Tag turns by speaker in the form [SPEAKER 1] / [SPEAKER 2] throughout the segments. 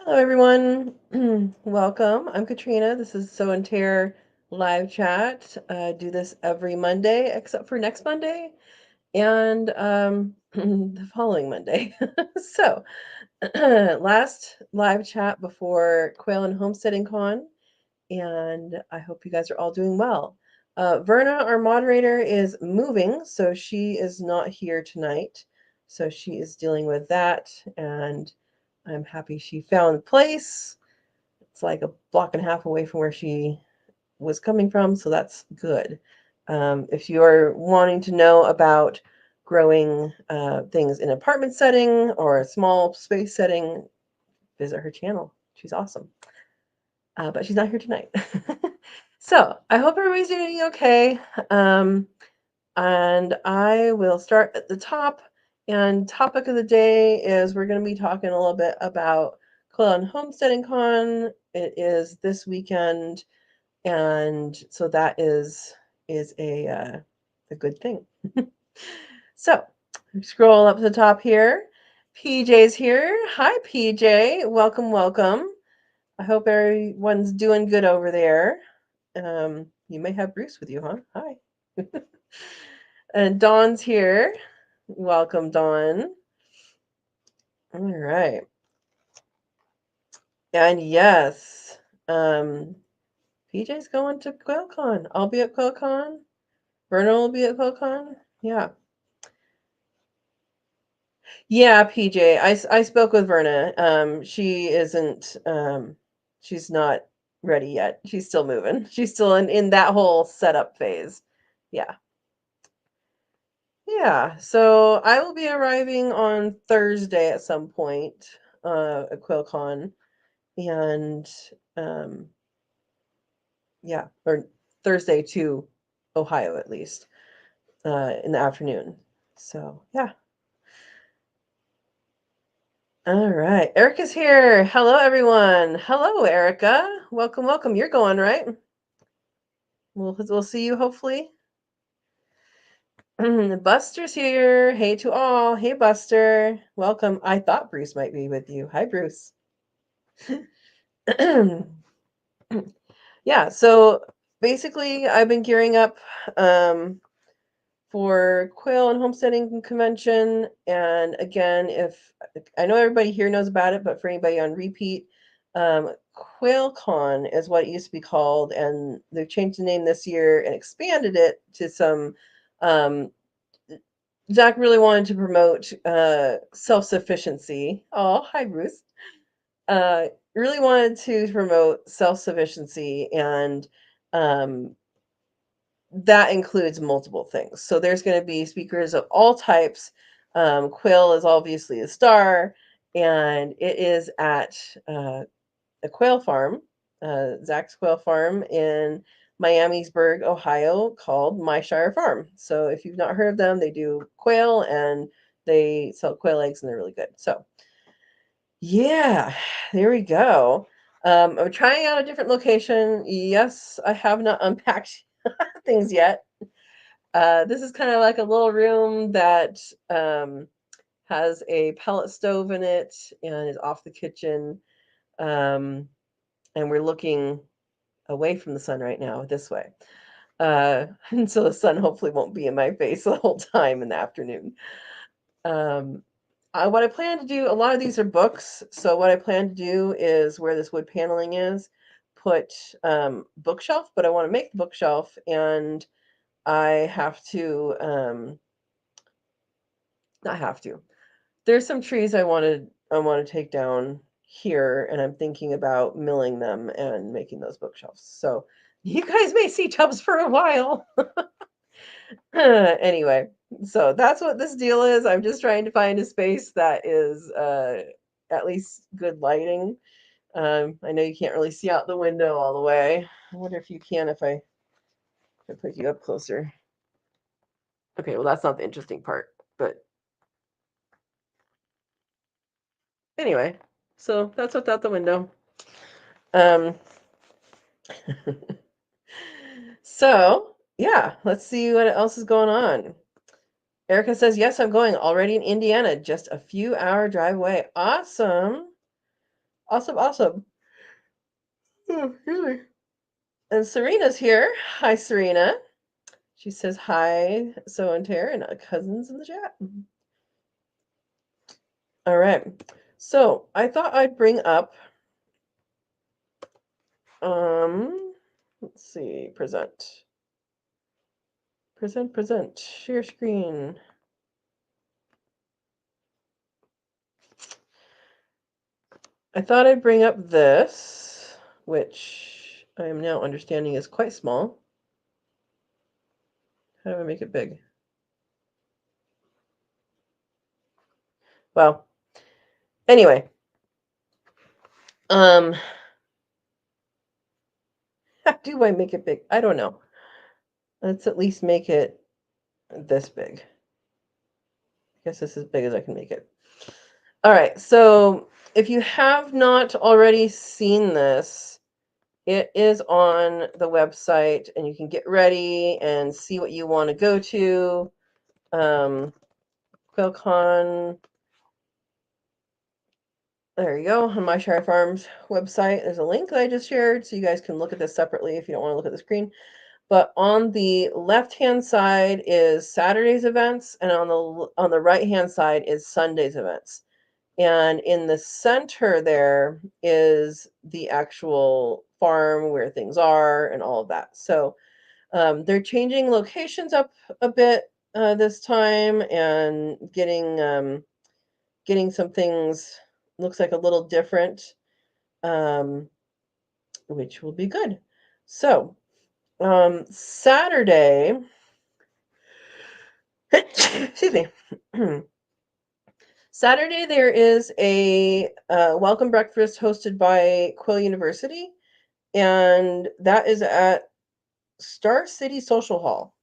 [SPEAKER 1] Hello, everyone. Welcome. I'm Katrina. This is Sow and Tare live chat. Do this every Monday, except for next Monday and the following Monday. So, last live chat before Quail and Homesteading Con, and I hope you guys are all doing well. Verna, our moderator, is moving, so she is not here tonight. So she is dealing with that, and I'm happy she found a place. It's like a block and a half away from where she was coming from, so that's good. If you are wanting to know about growing things in an apartment setting or a small space setting, visit her channel. She's awesome. But she's not here tonight. So I hope everybody's doing okay. And I will start at the top. And topic of the day is we're going to be talking a little bit about Quail and Homesteading Con. It is this weekend, and so that is a good thing. So scroll up to the top here. PJ's here. Hi, PJ. Welcome, welcome. I hope everyone's doing good over there. You may have Bruce with you, huh? Hi. And Dawn's here. Welcome, Dawn. All right. And yes, PJ's going to QuailCon. I'll be at QuailCon. Verna will be at QuailCon. Yeah. Yeah, PJ. I spoke with Verna. She isn't, she's not ready yet. She's still moving. She's still in that whole setup phase. Yeah. Yeah, so I will be arriving on Thursday at some point at QuailCon, and um, yeah, or Thursday to Ohio at least in the afternoon. So yeah. All right, Erica's here. Hello, everyone. Hello, Erica. Welcome, welcome. You're going right. We'll see you hopefully. Buster's here. Hey to all. Hey, Buster. Welcome. I thought Bruce might be with you. Hi, Bruce. Yeah, so basically, I've been gearing up for Quail and Homesteading Convention. And again, if I know everybody here knows about it, but for anybody on repeat, QuailCon is what it used to be called, and they've changed the name this year and expanded it to some. Um, Zach really wanted to promote self-sufficiency. Oh, hi, Bruce. Really wanted to promote self-sufficiency, and um, that includes multiple things. So there's going to be speakers of all types. Quail is obviously a star, and it is at a quail farm, Zach's Quail Farm in Miamisburg, Ohio, called My Shire Farm. So if you've not heard of them, they do quail and they sell quail eggs, and they're really good. So yeah, there we go. I'm trying out a different location. Yes, I have not unpacked things yet. This is kind of like a little room that has a pellet stove in it and is off the kitchen. Um, and we're looking away from the sun right now, this way. And so the sun hopefully won't be in my face the whole time in the afternoon. Um, what I plan to do, a lot of these are books. So what I plan to do is where this wood paneling is, put bookshelf, but I want to make the bookshelf, and I have to not have to. There's some trees I want to take down here, and I'm thinking about milling them and making those bookshelves. So you guys may see tubs for a while. Anyway, so that's what this deal is. I'm just trying to find a space that is at least good lighting. I know you can't really see out the window all the way. I wonder if you can if I put you up closer. Okay, well, that's not the interesting part, but anyway, so that's what's out the window. Um, so yeah, let's see what else is going on. Erica says, yes, I'm going already in Indiana, just a few hour drive away. Awesome. Awesome, awesome. Oh, really. And Serena's here. Hi, Serena. She says hi, Sow and Tare, and cousins in the chat. All right. So I thought I'd bring up, let's see, present, share screen. I thought I'd bring up this, which I am now understanding is quite small. How do I make it big? Well, anyway, how do I make it big? I don't know. Let's at least make it this big. I guess this is as big as I can make it. All right, so if you have not already seen this, it is on the website, and you can get ready and see what you want to go to. QuailCon. There you go, on My Shire Farms website. There's a link that I just shared, so you guys can look at this separately if you don't want to look at the screen. But on the left-hand side is Saturday's events, and on the right-hand side is Sunday's events. And in the center there is the actual farm where things are and all of that. So they're changing locations up a bit this time, and getting some things looks like a little different, which will be good. So Saturday, excuse me. Saturday, there is a welcome breakfast hosted by Quail University, and that is at Star City Social Hall.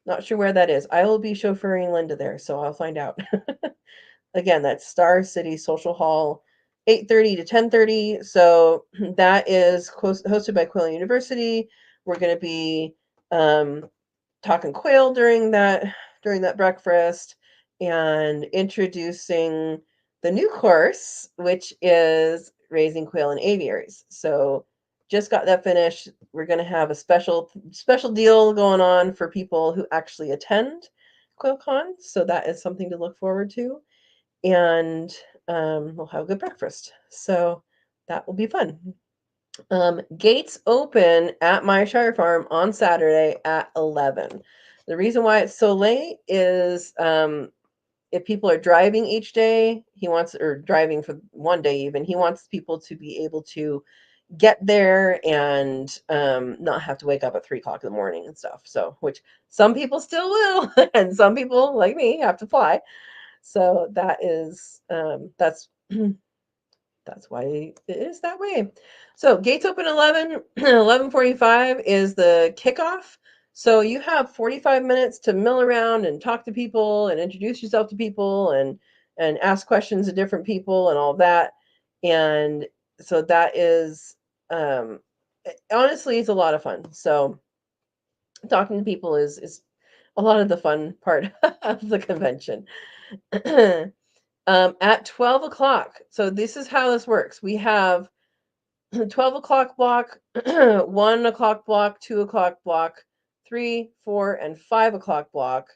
[SPEAKER 1] Not sure where that is. I will be chauffeuring Linda there, so I'll find out. Again, that's Star City Social Hall, 8:30 to 10:30. So that is hosted by Quail University. We're going to be talking quail during that breakfast, and introducing the new course, which is raising quail in aviaries. So just got that finished. We're going to have a special deal going on for people who actually attend QuailCon. So that is something to look forward to, and we'll have a good breakfast. So that will be fun. Gates open at my Shire Farm on Saturday at 11. The reason why it's so late is if people are driving each day, or driving for one day even, he wants people to be able to get there and not have to wake up at 3 o'clock in the morning and stuff. So, which some people still will, and some people like me have to fly. So that is that's why it is that way. So gates open 11, 11:45 is the kickoff. So you have 45 minutes to mill around and talk to people and introduce yourself to people, and ask questions to different people and all that. And so that is honestly, it's a lot of fun. So talking to people is a lot of the fun part of the convention. At 12 o'clock. So this is how this works. We have 12 o'clock block, 1 o'clock block, 2 o'clock block, 3, 4, and 5 o'clock block.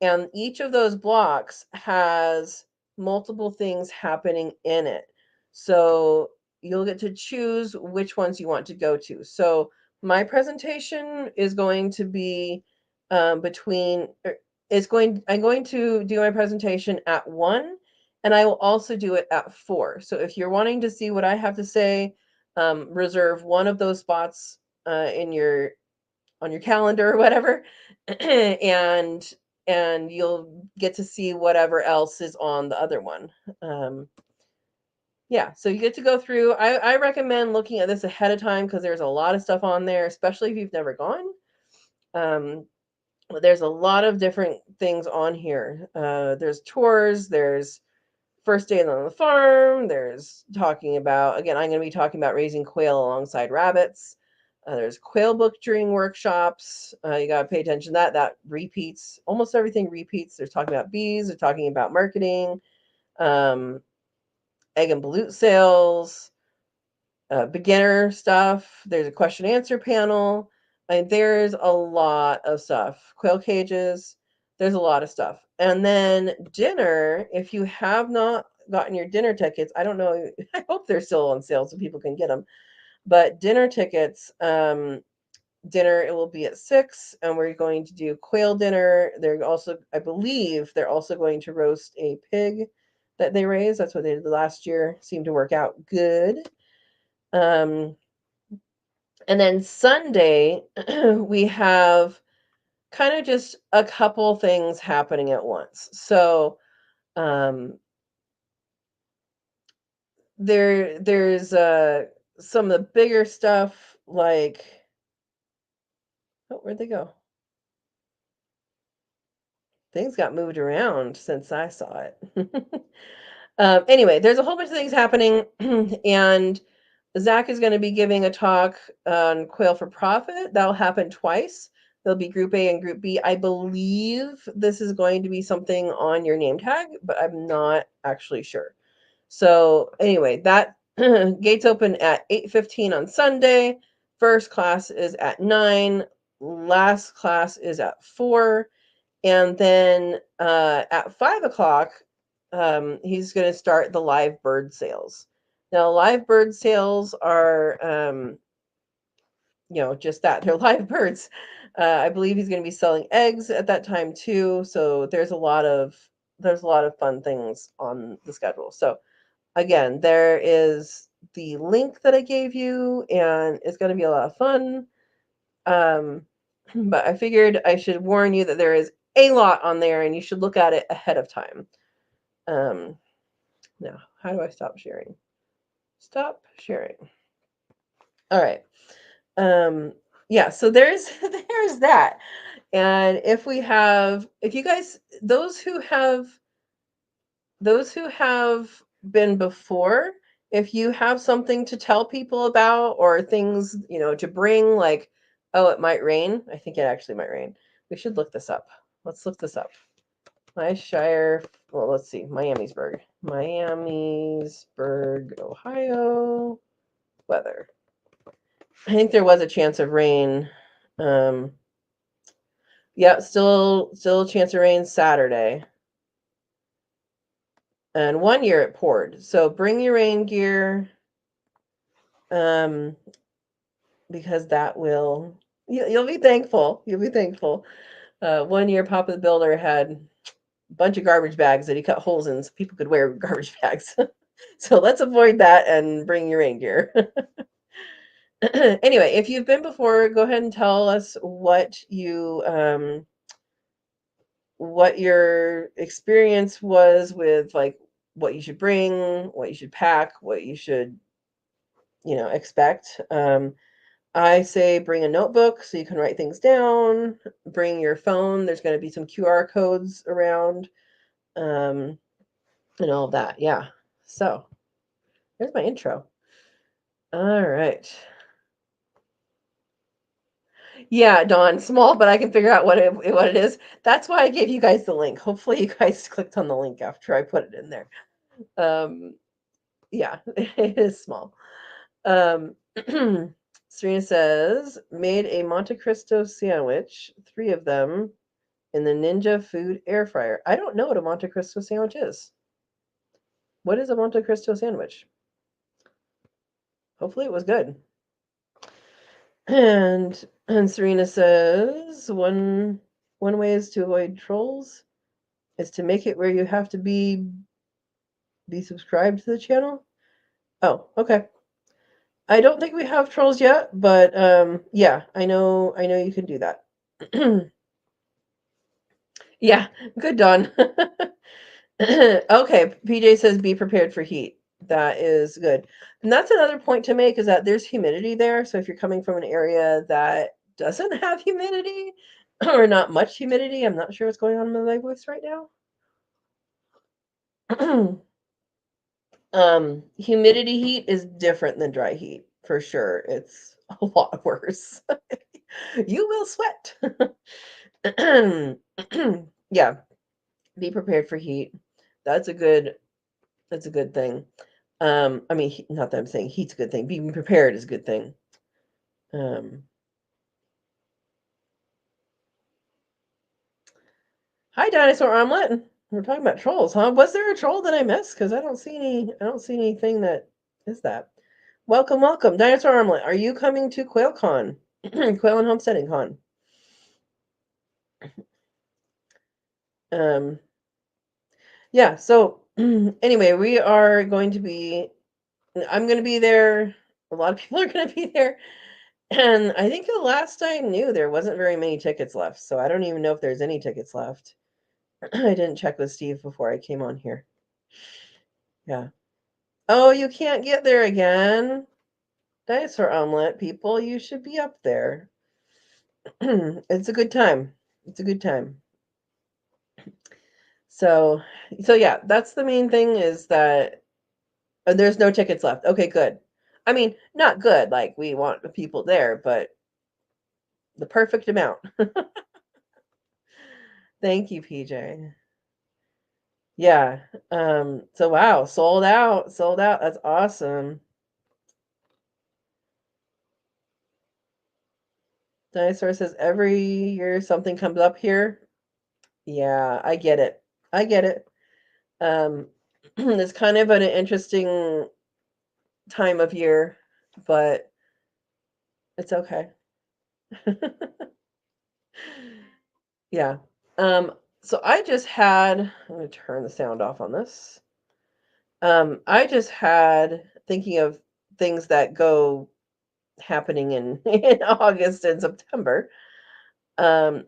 [SPEAKER 1] And each of those blocks has multiple things happening in it. So you'll get to choose which ones you want to go to. So my presentation is going to be I'm going to do my presentation at 1, and I will also do it at 4. So if you're wanting to see what I have to say, reserve one of those spots on your calendar or whatever, and you'll get to see whatever else is on the other one. Yeah, so you get to go through. I recommend looking at this ahead of time, because there's a lot of stuff on there, especially if you've never gone. There's a lot of different things on here. There's tours, there's first day on the farm, there's talking about, again, I'm going to be talking about raising quail alongside rabbits. There's quail butchering workshops. You got to pay attention to that. That repeats. Almost everything repeats. They're talking about bees. They're talking about marketing, egg and balut sales. beginner stuff. There's a question and answer panel. I mean, there's a lot of stuff. Quail cages. There's a lot of stuff. And then dinner, if you have not gotten your dinner tickets, I don't know. I hope they're still on sale so people can get them. But dinner tickets, dinner, it will be at 6, and we're going to do quail dinner. They're also, I believe, they're also going to roast a pig that they raised. That's what they did last year. Seemed to work out good. Um, and then Sunday, we have kind of just a couple things happening at once. So um, there's some of the bigger stuff like, oh, where'd they go? Things got moved around since I saw it. Anyway, there's a whole bunch of things happening, and Zach is going to be giving a talk on quail for profit. That'll happen twice. There'll be Group A and Group B. I believe this is going to be something on your name tag, but I'm not actually sure. So anyway, that gates open at 8:15 on Sunday. First class is at 9. Last class is at 4. And then at 5 o'clock, he's going to start the live bird sales. Now, live bird sales are, just that. They're live birds. I believe he's going to be selling eggs at that time too. So there's a lot of fun things on the schedule. So again, there is the link that I gave you, and it's going to be a lot of fun. But I figured I should warn you that there is a lot on there, and you should look at it ahead of time. Now, how do I stop sharing? Stop sharing. All right. Yeah, so there's there's that. And if you guys, those who have been before, if you have something to tell people about or things, to bring, like, oh, it might rain. I think it actually might rain. We should look this up. Let's look this up. My Shire, well, let's see, Miamisburg, Ohio weather. I think there was a chance of rain. Yeah, still a chance of rain Saturday. And one year it poured. So bring your rain gear, because that will, you'll be thankful. You'll be thankful. One year, Papa the Builder had a bunch of garbage bags that he cut holes in so people could wear garbage bags. So let's avoid that and bring your rain gear. Anyway, if you've been before, go ahead and tell us what your experience was with, like, what you should bring, what you should pack, what you should, expect. I say bring a notebook so you can write things down. Bring your phone. There's going to be some QR codes around, and all of that. Yeah. So there's my intro. All right. Yeah, Dawn, small, but I can figure out what it is. That's why I gave you guys the link. Hopefully, you guys clicked on the link after I put it in there. Yeah, it is small. Serena says, made a Monte Cristo sandwich, 3 of them, in the Ninja Food air fryer. I don't know what a Monte Cristo sandwich is. What is a Monte Cristo sandwich? Hopefully it was good. And Serena says, one way is to avoid trolls is to make it where you have to be subscribed to the channel. Oh, okay. I don't think we have trolls yet, but yeah, I know you can do that. Yeah, good, Dawn. Okay, PJ says be prepared for heat. That is good. And that's another point to make, is that there's humidity there. So if you're coming from an area that doesn't have humidity or not much humidity, I'm not sure what's going on with my voice right now. Humidity heat is different than dry heat, for sure. It's a lot worse. You will sweat. Yeah, be prepared for heat. That's a good thing. I mean, not that I'm saying heat's a good thing. Being prepared is a good thing. Hi, Dinosaur Omelet. We're talking about trolls, huh? Was there a troll that I missed? Because I don't see any. I don't see anything that is that. Welcome, welcome, Dinosaur Omelet. Are you coming to QuailCon, Quail and Homesteading Con? Um, yeah. So anyway, we are going to be. I'm going to be there. A lot of people are going to be there, and I think the last I knew, there wasn't very many tickets left. So I don't even know if there's any tickets left. I didn't check with Steve before I came on here. Yeah. Oh, you can't get there again. Dinosaur Omelet, people, you should be up there. It's a good time. It's a good time. So, yeah, that's the main thing is that there's no tickets left. Okay, good. I mean, not good, like we want the people there, but the perfect amount. Thank you, PJ. Yeah. So wow, sold out, sold out. That's awesome. Dinosaur says every year something comes up here. Yeah, I get it. I get it. Um, it's kind of an interesting time of year, but it's okay. Yeah. Um, so I just had, I'm going to turn the sound off on this. I just had thinking of things that go happening in, in August and September. Um,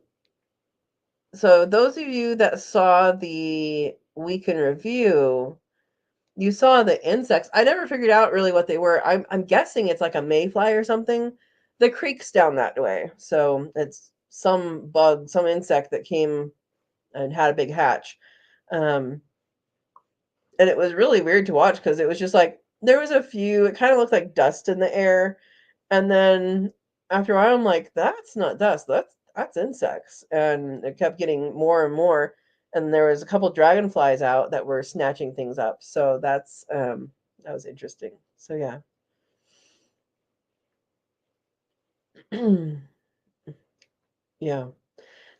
[SPEAKER 1] so those of you that saw the week in review, you saw the insects. I never figured out really what they were. I'm guessing it's like a mayfly or something. The creek's down that way, so it's some bug, some insect that came and had a big hatch. Um, and it was really weird to watch because it was just like there was a few. It kind of looked like dust in the air, and then after a while, I'm like, that's not dust. That's insects, and it kept getting more and more. And there was a couple dragonflies out that were snatching things up. So that was interesting. So yeah. Yeah.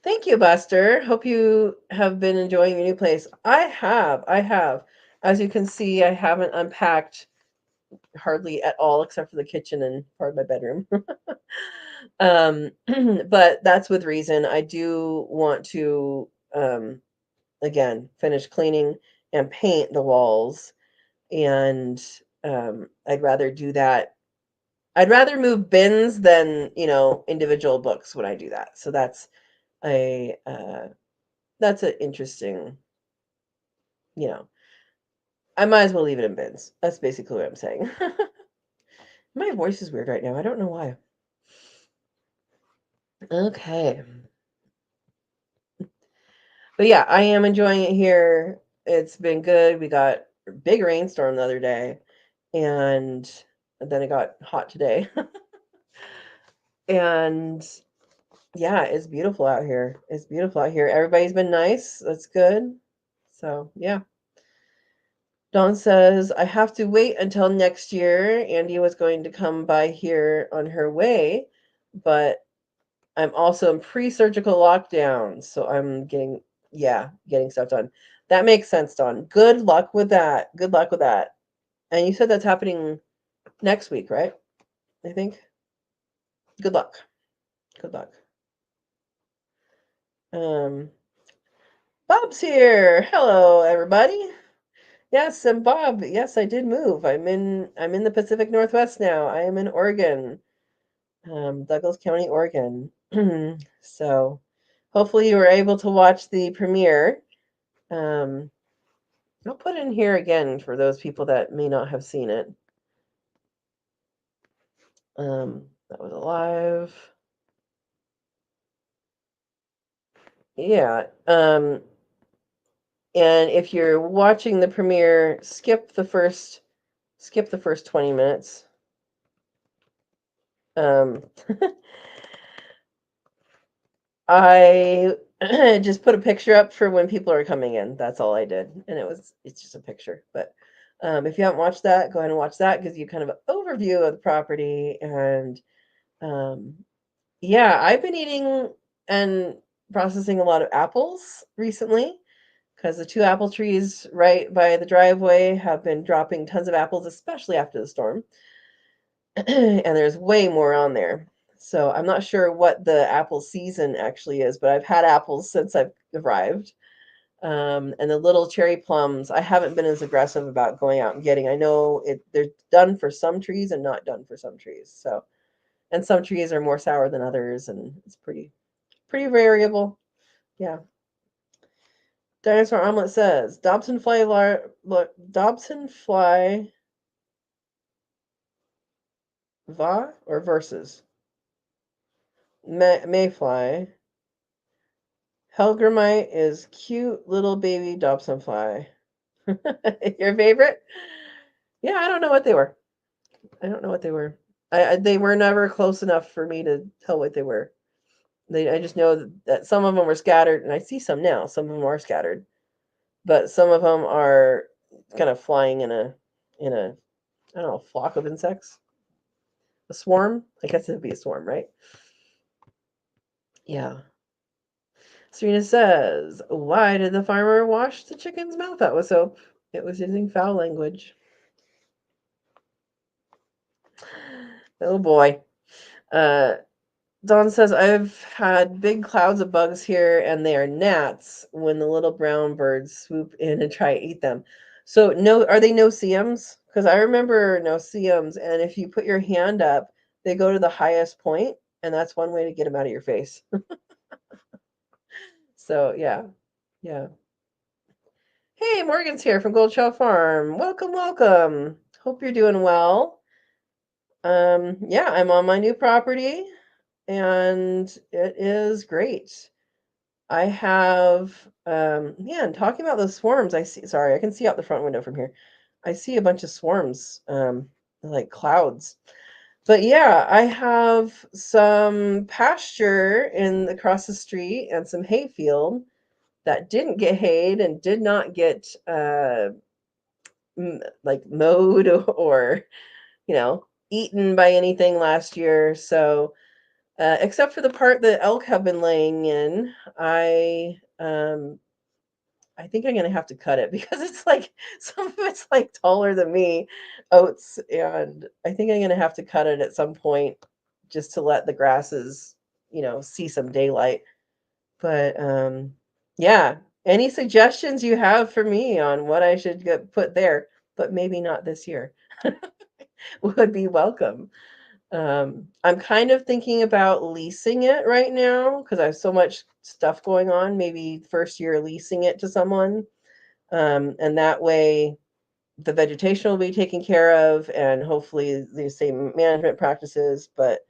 [SPEAKER 1] Thank you, Buster. Hope you have been enjoying your new place. I have. I have. As you can see, I haven't unpacked hardly at all except for the kitchen and part of my bedroom. um, but that's with reason. I do want to again finish cleaning and paint the walls, and I'd rather do that. I'd rather move bins than individual books when I do that. So a that's an interesting, you know. I might as well leave it in bins. That's basically what I'm saying. My voice is weird right now. I don't know why. Okay. But yeah, I am enjoying it here. It's been good. We got a big rainstorm the other day, and then it got hot today. And yeah, it's beautiful out here. It's beautiful out here. Everybody's been nice. That's good. So yeah. Dawn says, I have to wait until next year. Andy was going to come by here on her way, but I'm also in pre-surgical lockdown. So I'm getting stuff done. That makes sense, Dawn. Good luck with that. Good luck with that. And you said that's happening next week, right? I think. Good luck. Good luck. Um, Bob's here. Hello, everybody. Yes, I'm Bob. Yes, I did move. I'm in the Pacific Northwest now. I am in Oregon, Douglas County, Oregon. So hopefully you were able to watch the premiere. Um, I'll put it in here again for those people that may not have seen it. That was live. Yeah. And if you're watching the premiere, skip the first 20 minutes. Um, I just put a picture up for when people are coming in. That's all I did. And it's just a picture, but If you haven't watched that, go ahead and watch that. Gives you kind of an overview of the property. And um, yeah, I've been eating and processing a lot of apples recently because the two apple trees right by the driveway have been dropping tons of apples, especially after the storm. And there's way more on there. So I'm not sure what the apple season actually is, but I've had apples since I've arrived. And the little cherry plums, I haven't been as aggressive about going out and getting. I know they're done for some trees and not done for some trees. So, and some trees are more sour than others, and it's pretty variable. Yeah. Dinosaur Omelet says Dobson fly va or versus mayfly. Helgramite is cute little baby Dobson fly. Your favorite? Yeah, I don't know what they were. I don't know what they were. They were never close enough for me to tell what they were. I just know that some of them were scattered, and I see some now. Some of them are scattered, but some of them are kind of flying in a I don't know, flock of insects. A swarm? I guess it'd be a swarm, right? Yeah. Serena says, "Why did the farmer wash the chicken's mouth out with soap? It was using foul language." Oh boy. Uh, Dawn says, "I've had big clouds of bugs here, and they are gnats when the little brown birds swoop in and try to eat them." So, no, are they no-see-ums? Because I remember no-see-ums, and if you put your hand up, they go to the highest point, and that's one way to get them out of your face. So, yeah, yeah. Hey, Morgan's here from Gold Shell Farm. Welcome, welcome. Hope you're doing well. Yeah, I'm on my new property, and it is great. I have, man, talking about those swarms, sorry, I can see out the front window from here. I see a bunch of swarms, like clouds. But yeah, I have some pasture across the street and some hayfield that didn't get hayed and did not get, like mowed or, eaten by anything last year. So, except for the part that elk have been laying in, I think I'm gonna have to cut it because it's like some of it's like taller than me, oats, and I think I'm gonna have to cut it at some point just to let the grasses, see some daylight. But yeah, any suggestions you have for me on what I should put there, but maybe not this year, would be welcome. I'm kind of thinking about leasing it right now because I have so much stuff going on. Maybe first year leasing it to someone, and that way the vegetation will be taken care of, and hopefully the same management practices. But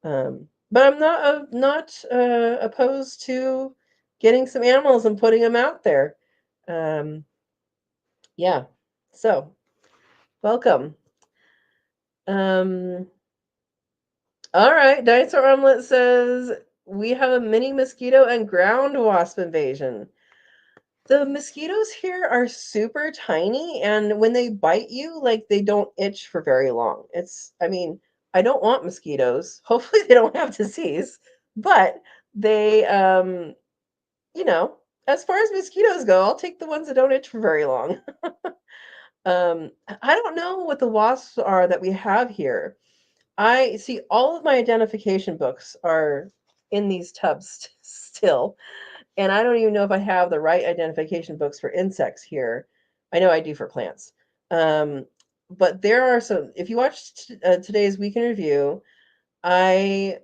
[SPEAKER 1] I'm not opposed to getting some animals and putting them out there. Um, yeah. So welcome. Um, all right. Dinosaur Omelet says we have a mini mosquito and ground wasp invasion. The mosquitoes here are super tiny, and when they bite you, like they don't itch for very long. I mean, I don't want mosquitoes. Hopefully they don't have disease, but they, you know, as far as mosquitoes go, I'll take the ones that don't itch for very long. I don't know what the wasps are that we have here. I see all of my identification books are in these tubs still. And I don't even know if I have the right identification books for insects here. I know I do for plants. Um, but there are some, if you watched today's Week in Review, I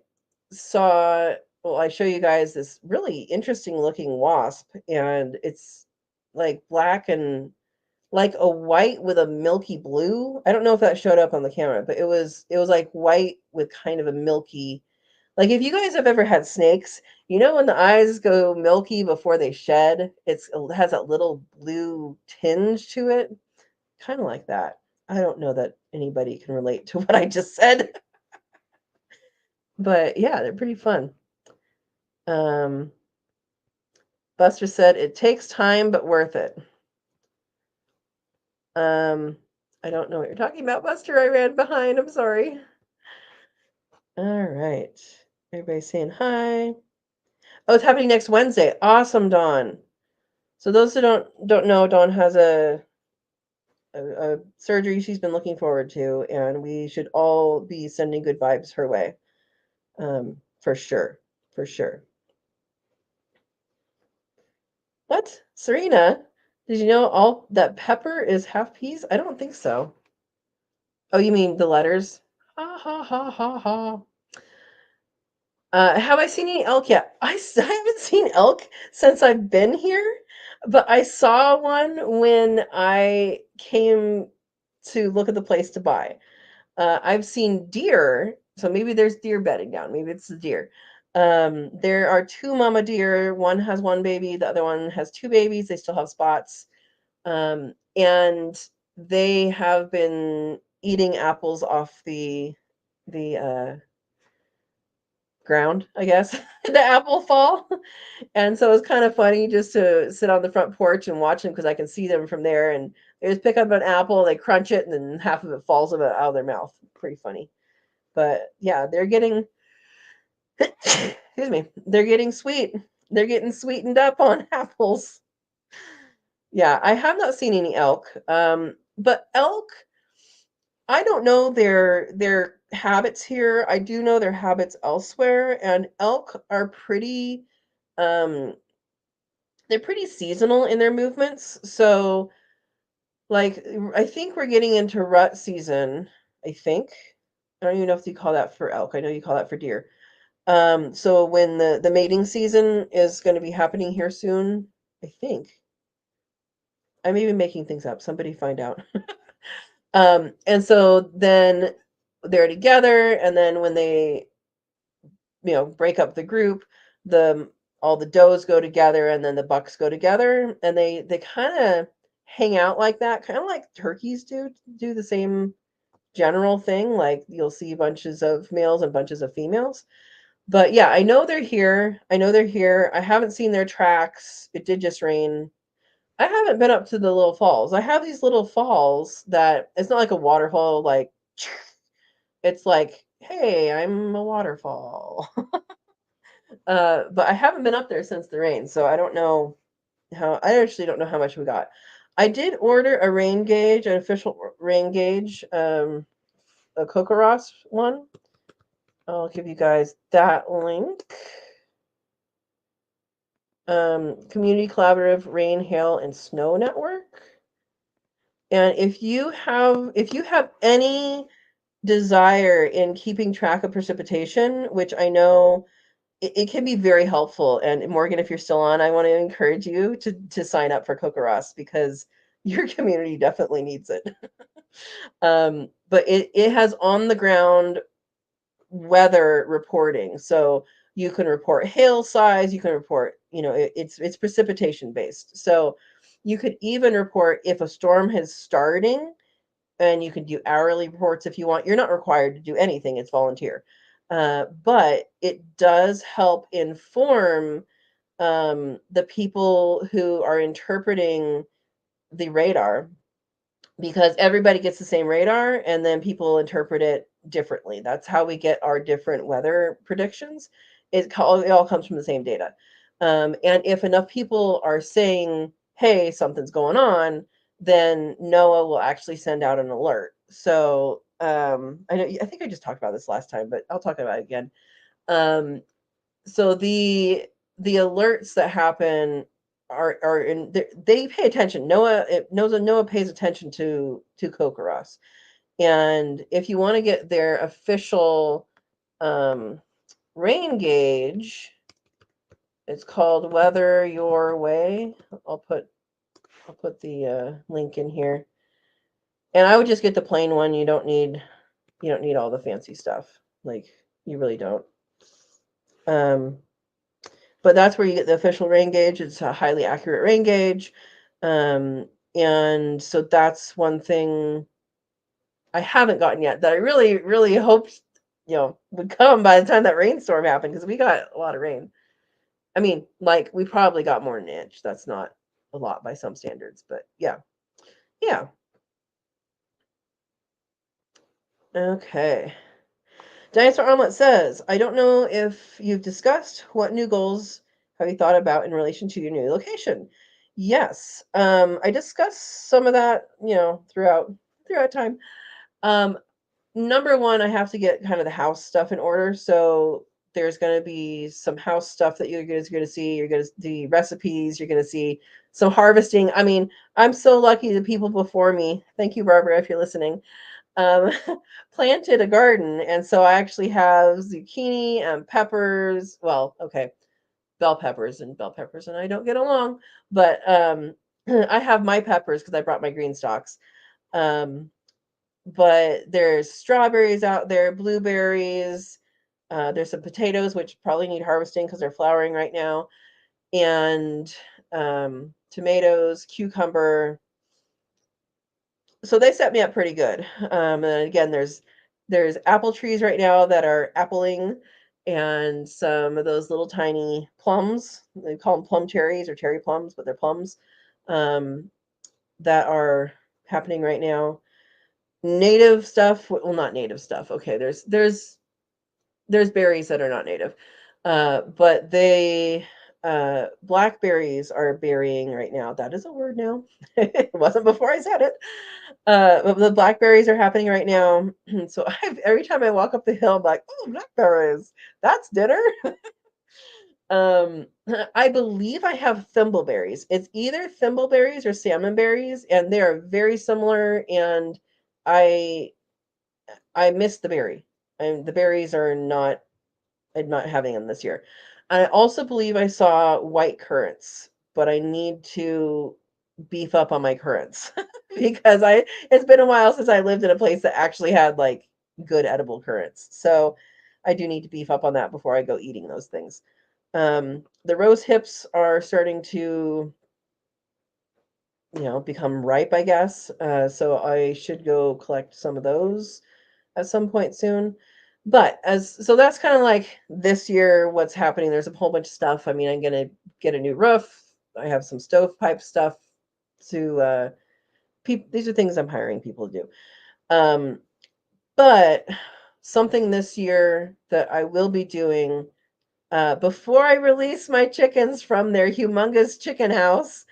[SPEAKER 1] saw, well, I show you guys this really interesting looking wasp, and it's like black and like a white with a milky blue. I don't know if that showed up on the camera, but it was like white with kind of a milky, like if you guys have ever had snakes, when the eyes go milky before they shed, it has that little blue tinge to it, kind of like that. I don't know that anybody can relate to what I just said, but yeah, they're pretty fun. Um, Buster said it takes time but worth it. I don't know what you're talking about, Buster. I ran behind. I'm sorry. All right. Everybody's saying hi. Oh, it's happening next Wednesday. Awesome, Dawn. So those who don't know, Dawn has a surgery she's been looking forward to, and we should all be sending good vibes her way. For sure. For sure. What? Serena? Did you know all that pepper is half peas? I don't think so. Oh, you mean the letters? Ha ha ha ha ha. Have I seen any elk yet? I haven't seen elk since I've been here, but I saw one when I came to look at the place to buy. I've seen deer, so maybe there's deer bedding down. Maybe it's the deer. There are two mama deer. One has one baby, the other one has two babies. They still have spots. And they have been eating apples off the ground, I guess, the apple fall. And so it's kind of funny just to sit on the front porch and watch them because I can see them from there. And they just pick up an apple, they crunch it, and then half of it falls out of their mouth. Pretty funny. But yeah, they're getting, excuse me, they're getting sweet. They're getting sweetened up on apples. Yeah, I have not seen any elk. But elk, I don't know their habits here. I do know their habits elsewhere, and elk are pretty um they're pretty seasonal in their movements. So like I think we're getting into rut season, I think. I don't even know if you call that for elk. I know you call that for deer. So when the mating season is going to be happening here soon, I think. I may be making things up. Somebody find out. And so then they're together, and then when they, break up the group, the all the does go together, and then the bucks go together, and they kind of hang out like that, kind of like turkeys do the same general thing. Like you'll see bunches of males and bunches of females. But yeah, I know they're here. I know they're here. I haven't seen their tracks. It did just rain. I haven't been up to the little falls. I have these little falls that it's not like a waterfall, like it's like, hey, I'm a waterfall. But I haven't been up there since the rain, so I don't know I actually don't know how much we got. I did order a rain gauge, an official rain gauge, a Kokoros one. I'll give you guys that link. Community Collaborative Rain, Hail, and Snow Network. And if you have any desire in keeping track of precipitation, which I know it can be very helpful. And Morgan, if you're still on, I want to encourage you to sign up for Kokoros because your community definitely needs it. But it has on the ground weather reporting. So you can report hail size, you can report, it's precipitation based. So you could even report if a storm is starting, and you can do hourly reports if you want. You're not required to do anything, it's volunteer. But it does help inform the people who are interpreting the radar, because everybody gets the same radar and then people interpret it differently. That's how we get our different weather predictions. It all comes from the same data. And if enough people are saying, hey, something's going on, then NOAA will actually send out an alert. So I think I just talked about this last time, but I'll talk about it again. So the alerts that happen are in they pay attention. NOAA pays attention to Kokoros. And if you want to get their official rain gauge, it's called Weather Your Way. I'll put the link in here. And I would just get the plain one. You don't need all the fancy stuff. Like you really don't. But that's where you get the official rain gauge. It's a highly accurate rain gauge. And so that's one thing I haven't gotten yet that I really, really hoped, would come by the time that rainstorm happened, because we got a lot of rain. I mean, like we probably got more than an inch. That's not a lot by some standards, but yeah. Yeah. Okay. Dinosaur Omelet says, I don't know if you've discussed what new goals have you thought about in relation to your new location. Yes, I discussed some of that, throughout time. Um, Number one, I have to get kind of the house stuff in order. So there's going to be some house stuff that you're going to see. You're going to see recipes. You're going to see some harvesting. I mean, I'm so lucky the people before me. Thank you, Barbara, if you're listening. Um, planted a garden, and so I actually have zucchini and peppers. Well, okay, bell peppers and I don't get along, but I have my peppers because I brought my green stalks. Um, but there's strawberries out there, blueberries. There's some potatoes, which probably need harvesting because they're flowering right now, and tomatoes, cucumber. So they set me up pretty good. And again, there's apple trees right now that are appling, and some of those little tiny plums. They call them plum cherries or cherry plums, but they're plums um, that are happening right now. Native stuff, well, not native stuff. Okay, there's berries that are not native, but they blackberries are berrying right now. That is a word now. It wasn't before I said it. But the blackberries are happening right now. So every time I walk up the hill, I'm like, oh, blackberries, that's dinner. Um, I believe I have thimbleberries. It's either thimbleberries or salmonberries, and they are very similar. And I I miss the berry. And the berries are not. I'm not having them this year. And I also believe I saw white currants, but I need to beef up on my currants because I it's been a while since I lived in a place that actually had like good edible currants. So I do need to beef up on that before I go eating those things. The rose hips are starting to, become ripe, I guess. So I should go collect some of those at some point soon. But as so that's kind of like this year what's happening. There's a whole bunch of stuff. I mean, I'm gonna get a new roof. I have some stovepipe stuff to these are things I'm hiring people to do. Um, but something this year that I will be doing before I release my chickens from their humongous chicken house.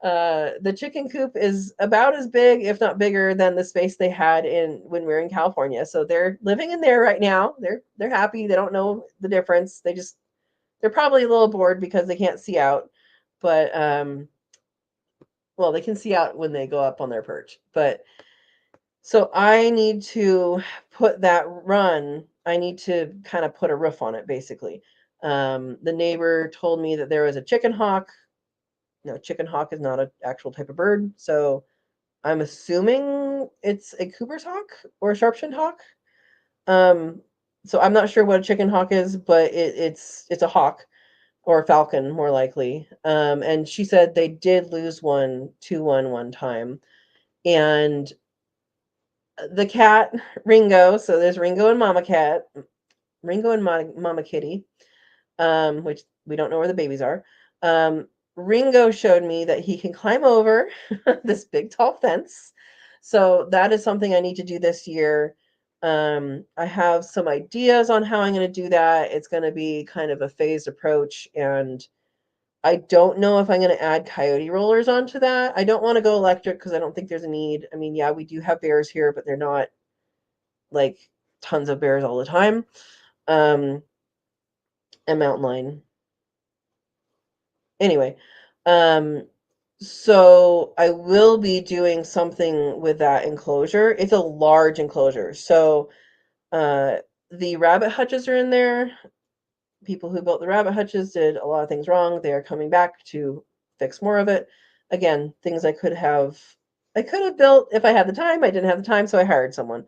[SPEAKER 1] The chicken coop is about as big, if not bigger, than the space they had in when we were in California. So they're living in there right now. They're happy. They don't know the difference. They're probably a little bored because they can't see out. But well, they can see out when they go up on their perch. But so I need to put that run. I need to kind of put a roof on it, basically. The neighbor told me that there was a chicken hawk. No, chicken hawk is not an actual type of bird. So I'm assuming it's a Cooper's hawk or a sharp-shinned hawk. Um, so I'm not sure what a chicken hawk is, but it's a hawk or a falcon more likely. And she said they did lose one 2-1 one time, and the cat Ringo. So there's Ringo and Mama Cat, Ringo and Mama Kitty, which we don't know where the babies are. Ringo showed me that he can climb over this big tall fence. So that is something I need to do this year. I have some ideas on how I'm going to do that. It's going to be kind of a phased approach, and I don't know if I'm going to add coyote rollers onto that. I don't want to go electric because I don't think there's a need. I mean, yeah, we do have bears here, but they're not like tons of bears all the time. Um, and mountain lion. Anyway, um, so I will be doing something with that enclosure. It's a large enclosure. So uh, the rabbit hutches are in there. People who built the rabbit hutches did a lot of things wrong. They are coming back to fix more of it. Again, things I could have built if I had the time. I didn't have the time, so I hired someone.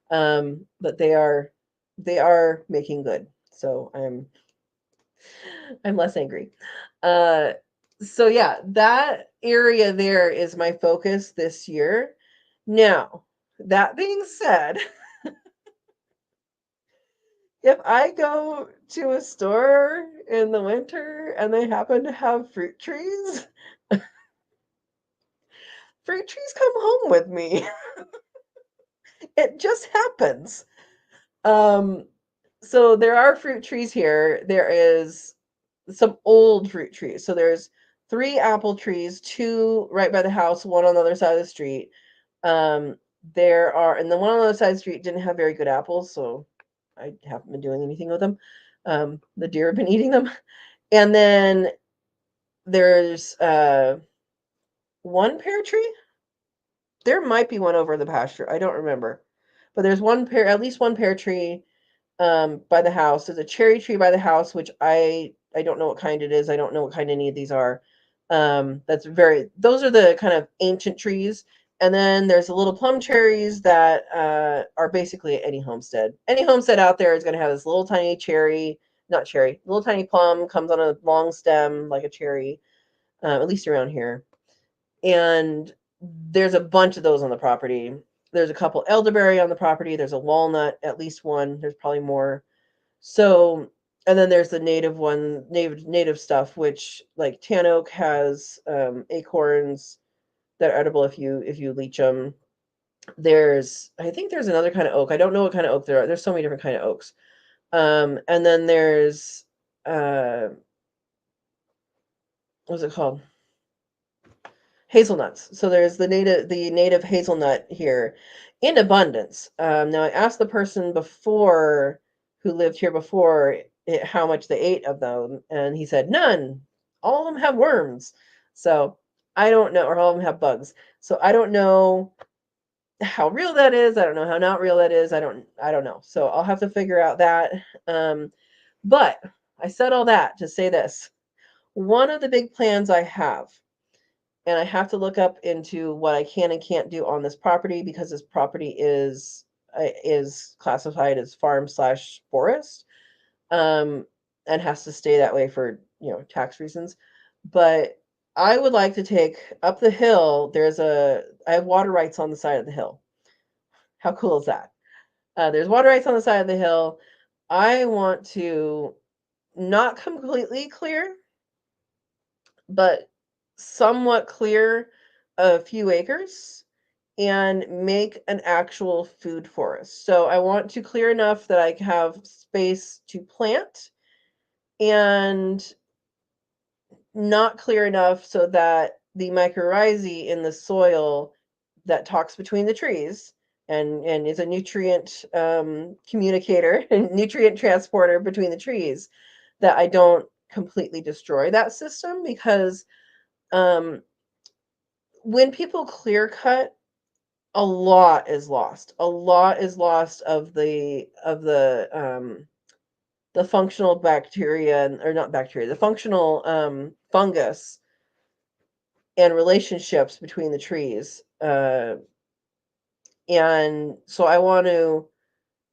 [SPEAKER 1] But they are making good. So I'm less angry. Uh, so yeah, that area there is my focus this year. Now, that being said, if I go to a store in the winter and they happen to have fruit trees come home with me. It just happens. Um, so there are fruit trees here. There is some old fruit trees. So there's 3 apple trees, 2 right by the house, one on the other side of the street. Um, and the one on the other side of the street didn't have very good apples, so I haven't been doing anything with them. The deer have been eating them. And then there's one pear tree. There might be one over in the pasture. I don't remember. But there's at least one pear tree by the house. There's a cherry tree by the house, which I don't know what kind it is. I don't know what kind any of these are. Those are the kind of ancient trees. And then there's the little plum cherries that are basically any homestead. Any homestead out there is going to have this little tiny cherry, not cherry, little tiny plum, comes on a long stem like a cherry, at least around here. And there's a bunch of those on the property. There's a couple elderberry on the property. There's a walnut, at least one. There's probably more. So, and then there's the native stuff, which like tan oak has acorns that are edible if you leach them. I think there's another kind of oak. I don't know what kind of oak there are. There's so many different kind of oaks. And then there's what's it called? Hazelnuts. So there's the native hazelnut here in abundance. Now I asked the person before who lived here before how much they ate of them, and he said none. All of them have worms. So I don't know, or all of them have bugs. So I don't know how real that is. I don't know how not real that is. I don't know. So I'll have to figure out that. But I said all that to say this. One of the big plans I have, and I have to look up into what I can and can't do on this property because this property is classified as farm/forest, and has to stay that way for tax reasons. But I would like to take up the hill. I have water rights on the side of the hill. How cool is that? There's water rights on the side of the hill. I want to not completely clear, but somewhat clear a few acres and make an actual food forest. So I want to clear enough that I have space to plant, and not clear enough so that the mycorrhizae in the soil that talks between the trees and is a nutrient communicator and nutrient transporter between the trees, that I don't completely destroy that system. Because when people clear cut, a lot is lost. A lot is lost of the functional bacteria, or not bacteria, the functional fungus and relationships between the trees. And so I want to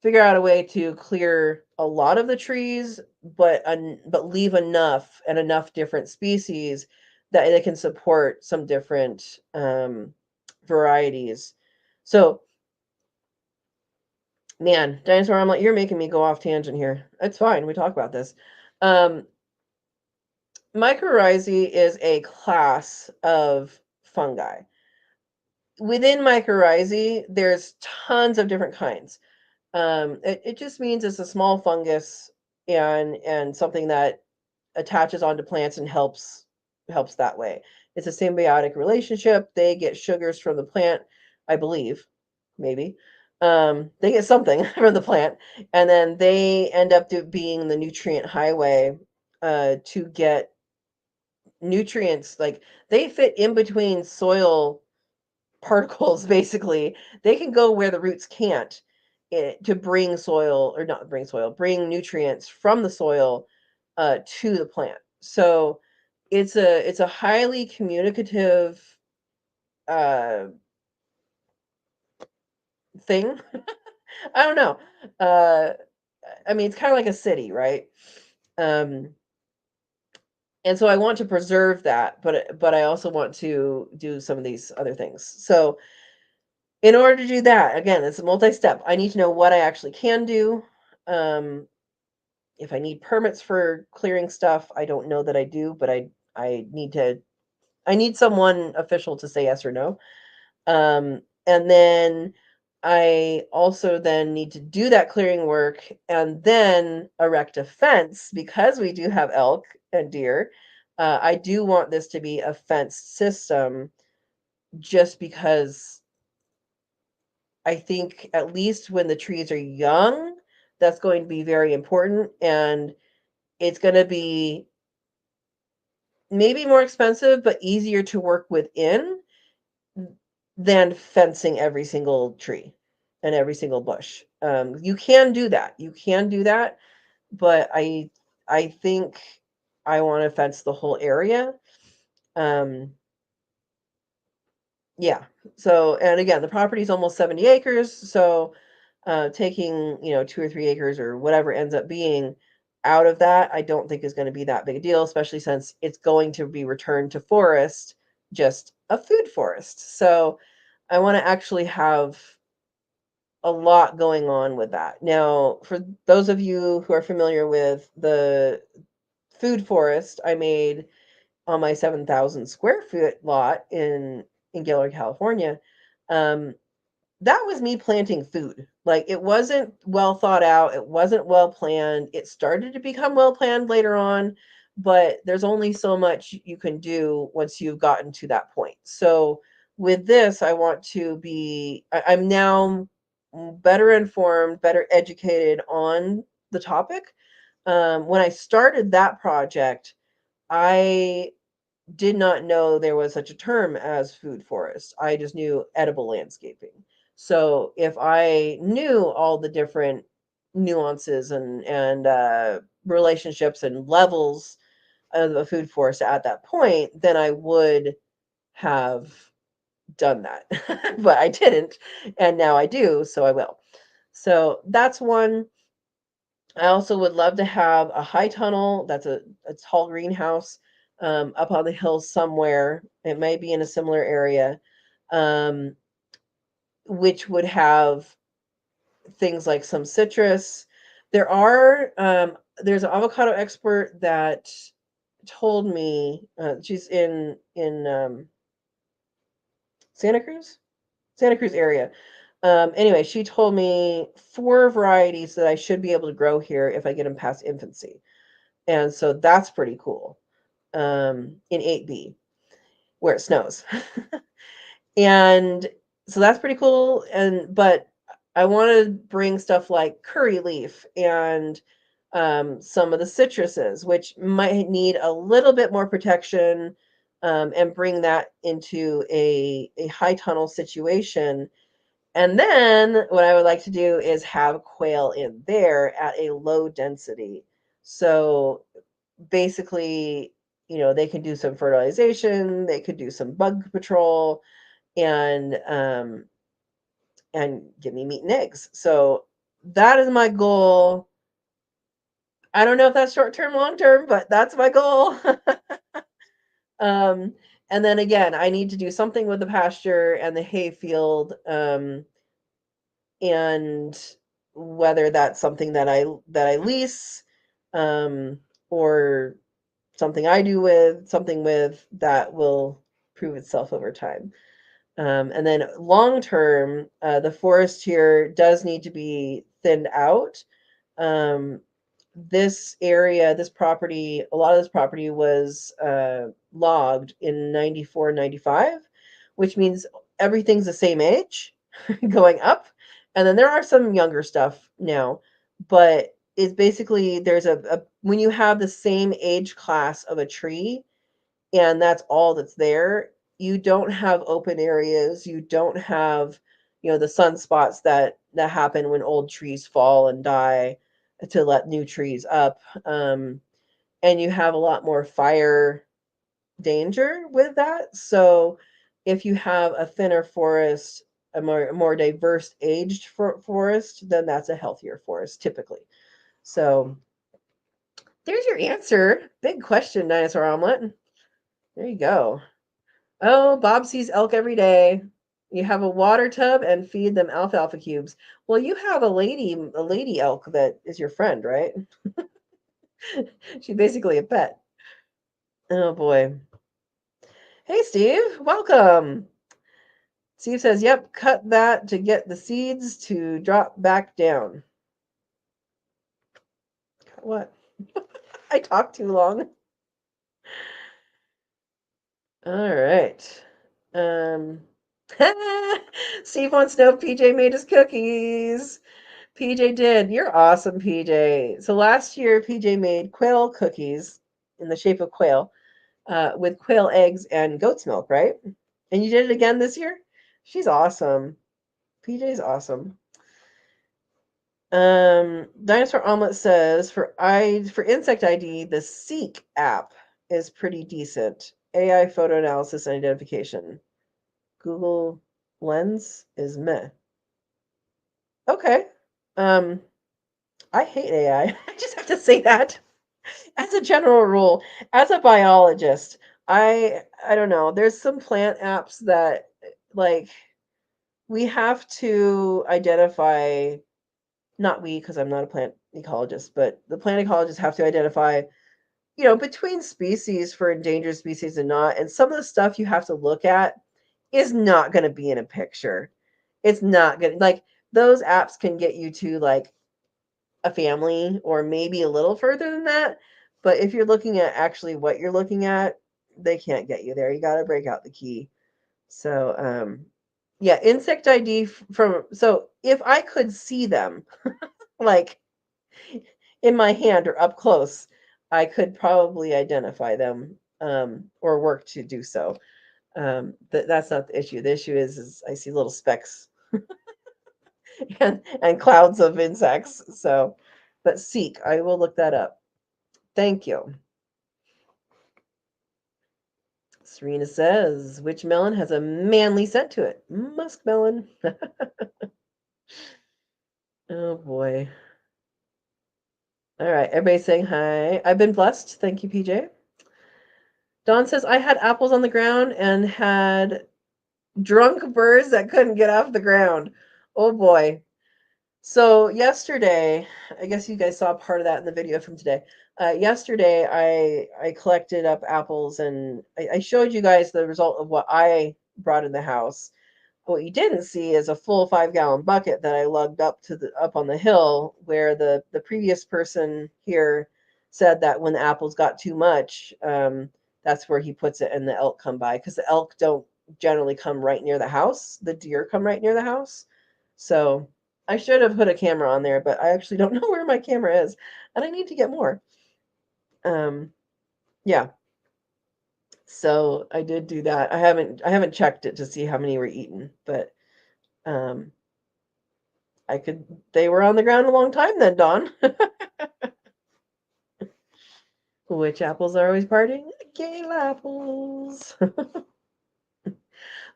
[SPEAKER 1] figure out a way to clear a lot of the trees, but leave enough different species that they can support some different varieties. So, man, dinosaur, I'm like, you're making me go off tangent here. It's fine. We talk about this. Um, Mycorrhizae is a class of fungi. Within mycorrhizae, there's tons of different kinds. It just means it's a small fungus, and something that attaches onto plants and helps that way. It's a symbiotic relationship. They get sugars from the plant, I believe, maybe. They get something from the plant, and then they end up being the nutrient highway to get nutrients. Like, they fit in between soil particles. Basically, they can go where the roots can't, to bring nutrients from the soil to the plant. So it's a highly communicative uh, thing. I don't know. uh, I mean, it's kind of like a city, right? um, and so I want to preserve that, but I also want to do some of these other things. So in order to do that, again, it's a multi-step. I need to know what I actually can do. Um, if I need permits for clearing stuff, I don't know that I do, but I need someone official to say yes or no. And then I also then need to do that clearing work and then erect a fence because we do have elk and deer. I do want this to be a fenced system just because I think at least when the trees are young, that's going to be very important, and it's going to be maybe more expensive but easier to work within than fencing every single tree and every single bush. You can do that. You can do that, but I think I want to fence the whole area. Um, yeah. So, and again, the property is almost 70 acres, so taking, 2 or 3 acres or whatever ends up being out of that, I don't think is going to be that big a deal, especially since it's going to be returned to forest, just a food forest. So I want to actually have a lot going on with that. Now, for those of you who are familiar with the food forest I made on my 7,000 square foot lot in Gilroy, California, um, that was me planting food. Like, it wasn't well thought out, it wasn't well planned. It started to become well planned later on, but there's only so much you can do once you've gotten to that point. So with this, I want to be I'm now better informed, better educated on the topic. When I started that project, I did not know there was such a term as food forest. I just knew edible landscaping. So if I knew all the different nuances and relationships and levels of a food forest at that point, then I would have done that. But I didn't, and now I do, so I will. So that's one. I also would love to have a high tunnel. That's a tall greenhouse up on the hill somewhere. It may be in a similar area, um, which would have things like some citrus. There's an avocado expert that told me she's in Santa Cruz, Santa Cruz area. Anyway, she told me 4 varieties that I should be able to grow here if I get them past infancy. And so that's pretty cool. In 8B where it snows. And so that's pretty cool. But I want to bring stuff like curry leaf and some of the citruses, which might need a little bit more protection, and bring that into a high tunnel situation. And then what I would like to do is have quail in there at a low density. So basically, they can do some fertilization, they could do some bug patrol, and give me meat and eggs. So that is my goal. I don't know if that's short term, long term, but that's my goal. um, and then again, I need to do something with the pasture and the hay field, and whether that's something that I lease, um, or something with that will prove itself over time. And then long term, the forest here does need to be thinned out. Um, this area, this property, a lot of this property was logged in 94, 95, which means everything's the same age going up. And then there are some younger stuff now, but it's basically there's when you have the same age class of a tree and that's all that's there, you don't have open areas, you don't have, the sunspots that happen when old trees fall and die to let new trees up. And you have a lot more fire danger with that. So if you have a thinner forest, a more diverse aged forest, then that's a healthier forest typically. So there's your answer. Big question, dinosaur omelet. There you go. Oh, Bob sees elk every day. You have a water tub and feed them alfalfa cubes. Well, you have a lady elk that is your friend, right? She's basically a pet. Oh boy. Hey Steve, welcome. Steve says, yep, cut that to get the seeds to drop back down. What? I talked too long. All right. Steve wants to know if PJ made his cookies. PJ did. You're awesome, PJ. So last year, PJ made quail cookies in the shape of quail with quail eggs and goat's milk, right? And you did it again this year? She's awesome. PJ's awesome. Dinosaur Omelet says for insect ID, the Seek app is pretty decent. AI photo analysis and identification. Google Lens is meh. Okay. Um, I hate AI. I just have to say that as a general rule. As a biologist, I don't know. There's some plant apps that like we have to identify, not we, because I'm not a plant ecologist, but the plant ecologists have to identify, between species for endangered species and not. And some of the stuff you have to look at is not going to be in a picture. It's not going to, like, those apps can get you to like a family or maybe a little further than that. But if you're looking at actually what you're looking at, they can't get you there. You got to break out the key. So, yeah, insect ID so if I could see them, like in my hand or up close, I could probably identify them, or work to do so. That's not the issue. The issue is I see little specks and clouds of insects. So, but Seek, I will look that up. Thank you. Serena says, which melon has a manly scent to it? Muskmelon. Oh boy. All right, everybody's saying hi. I've been blessed. Thank you, PJ. Dawn says, I had apples on the ground and had drunk birds that couldn't get off the ground. Oh boy. So yesterday, I guess you guys saw part of that in the video from today. Yesterday, I collected up apples and I showed you guys the result of what I brought in the house. What you didn't see is a full 5-gallon bucket that I lugged up on the hill, where the previous person here said that when the apples got too much, that's where he puts it and the elk come by, because the elk don't generally come right near the house. The deer come right near the house. So I should have put a camera on there, but I actually don't know where my camera is, and I need to get more. Yeah. So I did do that. I haven't checked it to see how many were eaten, but um they were on the ground a long time then, Dawn. Which apples are always parting? Gale apples.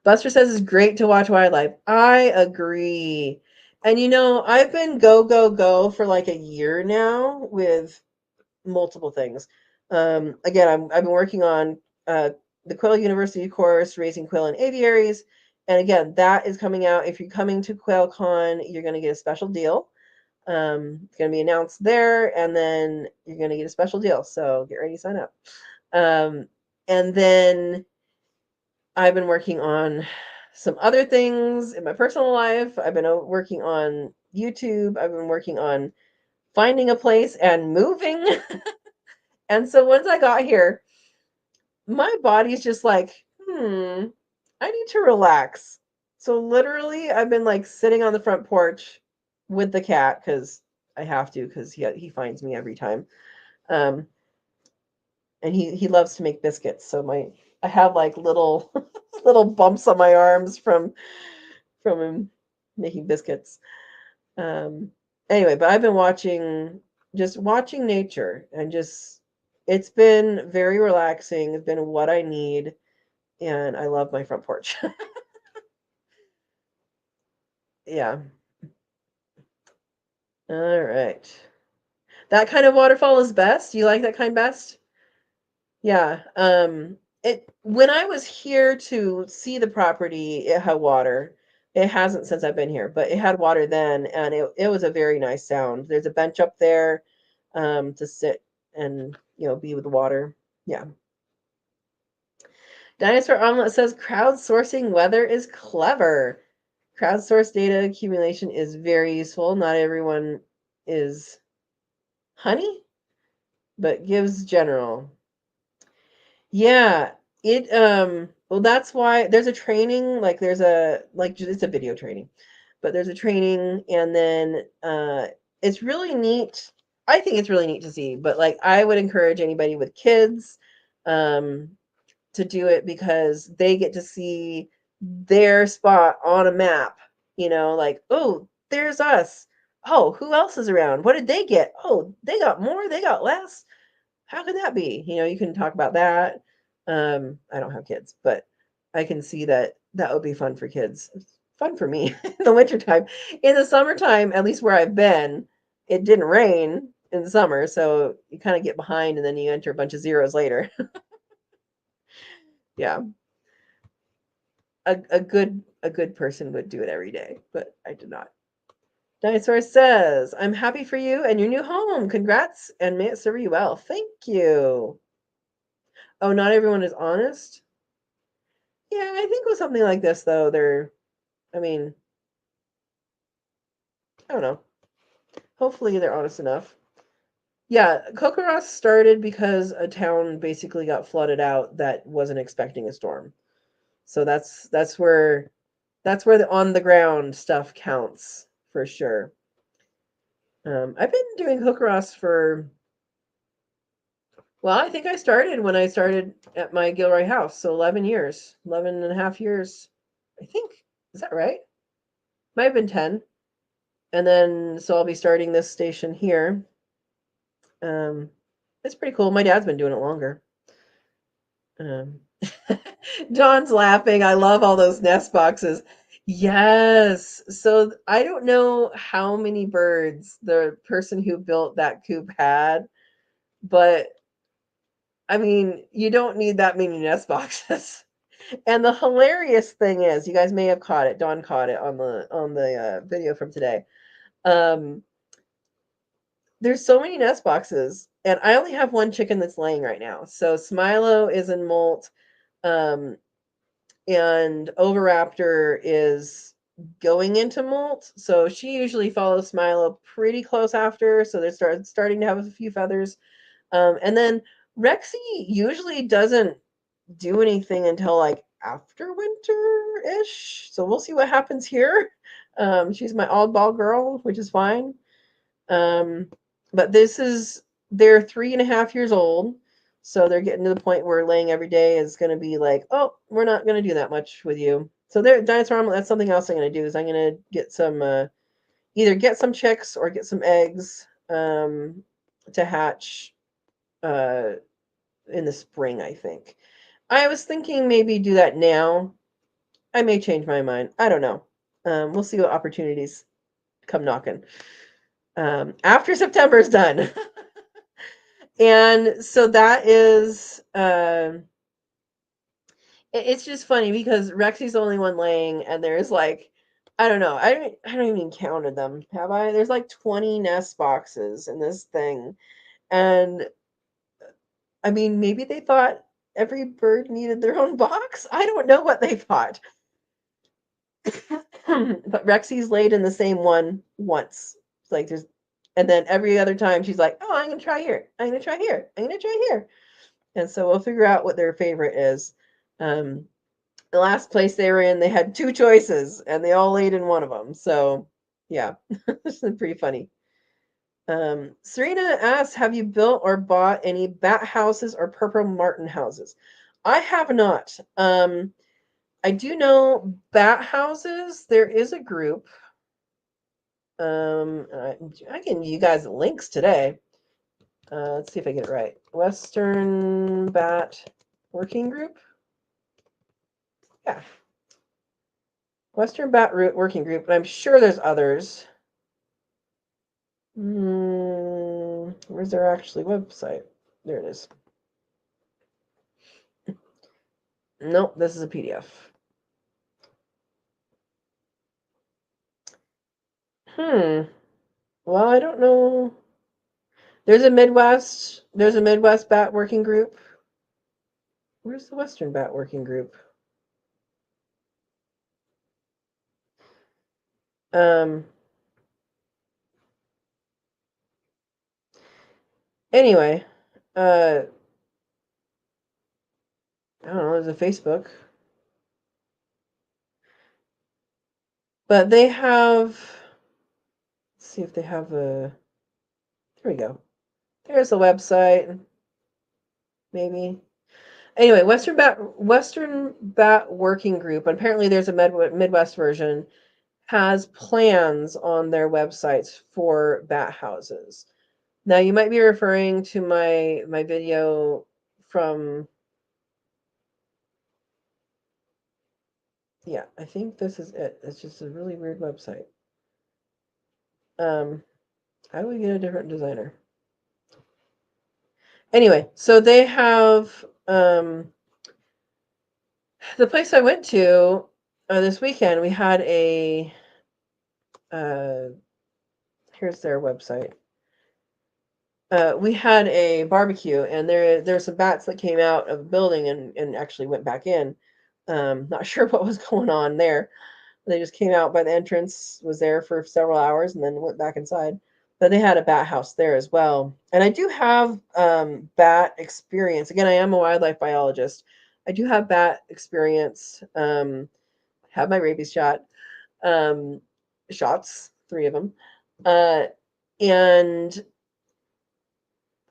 [SPEAKER 1] Buster says it's great to watch wildlife. I agree. And I've been go, go, go for like a year now with multiple things. Again, I've been working on the Quail University course, Raising Quail in Aviaries. And again, that is coming out. If you're coming to QuailCon, you're going to get a special deal. It's going to be announced there, and then you're going to get a special deal. So get ready to sign up. And then I've been working on some other things in my personal life. I've been working on YouTube. I've been working on finding a place and moving. And so once I got here, my body's just like, I need to relax. So literally, I've been like sitting on the front porch with the cat, because I have to, because he finds me every time. And he loves to make biscuits. So I have like little little bumps on my arms from him making biscuits. Anyway, but I've been just watching nature, and it's been very relaxing. It's been what I need, and I love my front porch. Yeah. All right. That kind of waterfall is best. You like that kind best? Yeah. When I was here to see the property, it had water. It hasn't since I've been here, but it had water then, and it was a very nice sound. There's a bench up there to sit and be with the water. Yeah. Dinosaur Omelet says crowdsourcing weather is clever. Crowdsourced data accumulation is very useful. Not everyone is honey, but gives general. Yeah, it well that's why there's a training, like there's a like it's a video training, but there's a training and then it's really neat. I think it's really neat to see, but like I would encourage anybody with kids um to do it because they get to see their spot on a map, like, oh, there's us. Oh, who else is around? What did they get? Oh, they got more, they got less. How can that be? You can talk about that. I don't have kids, but I can see that that would be fun for kids. It's fun for me in the wintertime. In the summertime, at least where I've been, it didn't rain in the summer, so you kind of get behind and then you enter a bunch of zeros later. Yeah. A good person would do it every day, but I did not. Dinosaur says, I'm happy for you and your new home. Congrats, and may it serve you well. Thank you. Oh, not everyone is honest? Yeah, I think with something like this, though, I mean, I don't know. Hopefully they're honest enough. Yeah, Kokoros started because a town basically got flooded out that wasn't expecting a storm. So that's where the on the ground stuff counts for sure. I've been doing Kokoros for, well, I think I started when I started at my Gilroy house, so 11 years, 11 and a half years, I think. Is that right? Might have been 10. And then, so I'll be starting this station here. Um, it's pretty cool. My dad's been doing it longer. Um, John's laughing. I love all those nest boxes. Yes. So I don't know how many birds the person who built that coop had, but I mean, you don't need that many nest boxes. And the hilarious thing is, you guys may have caught it. Dawn caught it on the video from today. Um, there's so many nest boxes, and I only have one chicken that's laying right now. So Smilo is in molt, um, and Overraptor is going into molt. So she usually follows Smilo pretty close after. So they're starting to have a few feathers. And then Rexy usually doesn't do anything until like after winter-ish. So we'll see what happens here. She's my oddball girl, which is fine. Um, but they're 3.5 years old. So they're getting to the point where laying every day is going to be like, oh, we're not going to do that much with you. So there, dinosaur omelet, that's something else I'm going to do is I'm going to get some, either get some chicks or get some eggs to hatch in the spring, I think. I was thinking maybe do that now. I may change my mind. I don't know. We'll see what opportunities come knocking after September's done. And so that is, it's just funny because Rexy's the only one laying, and there's like, I don't know, I don't even counted them, have I? There's like 20 nest boxes in this thing, and I mean, maybe they thought every bird needed their own box. I don't know what they thought. But Rexy's laid in the same one once. It's like and then every other time she's like, "Oh, I'm gonna try here. I'm gonna try here. I'm gonna try here." And so we'll figure out what their favorite is. The last place they were in, they had two choices, and they all laid in one of them. So yeah, it's pretty funny. Serena asks, "Have you built or bought any bat houses or purple martin houses?" I have not. I do know bat houses. There is a group. I can give you guys links today. Let's see if I get it right. Western Bat Working Group. Yeah. Western Bat Root Working Group, and I'm sure there's others. Where's their actually website? There it is. Nope, this is a PDF. Well, I don't know. There's a Midwest Bat Working Group. Where's the Western Bat Working Group? Anyway, I don't know, there's a Facebook. But they have, let's see if they have a, here we go. There's the website, maybe. Anyway, Western Bat Working Group, and apparently there's a Midwest version, has plans on their websites for bat houses. Now you might be referring to my video from, yeah, I think this is it. It's just a really weird website. How do we get a different designer? Anyway, so they have the place I went to this weekend. We had a here's their website. We had a barbecue, and there's some bats that came out of the building and actually went back in. Not sure what was going on there. They just came out by the entrance, was there for several hours, and then went back inside. But they had a bat house there as well. And I do have bat experience. Again, I am a wildlife biologist. I do have bat experience. Have my rabies shot, shots, 3 of them. And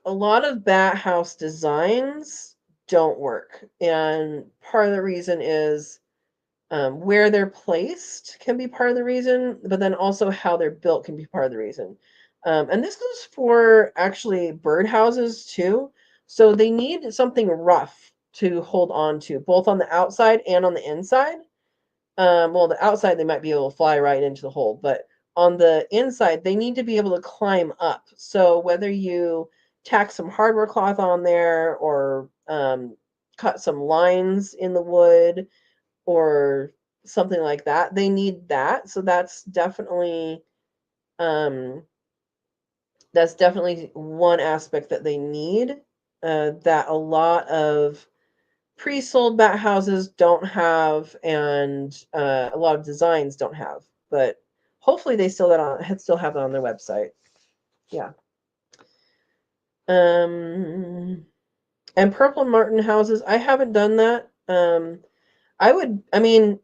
[SPEAKER 1] a lot of bat house designs don't work. And part of the reason is where they're placed can be part of the reason, but then also how they're built can be part of the reason. And this goes for actually bird houses too. So they need something rough to hold on to, both on the outside and on the inside. Well, the outside they might be able to fly right into the hole, but on the inside they need to be able to climb up. So whether you tack some hardware cloth on there or cut some lines in the wood or something like that, they need that. So um, that's definitely one aspect that they need, that a lot of pre-sold bat houses don't have, and a lot of designs don't have. But hopefully they still have it on their website. Yeah. And purple martin houses, I haven't done that. I mean,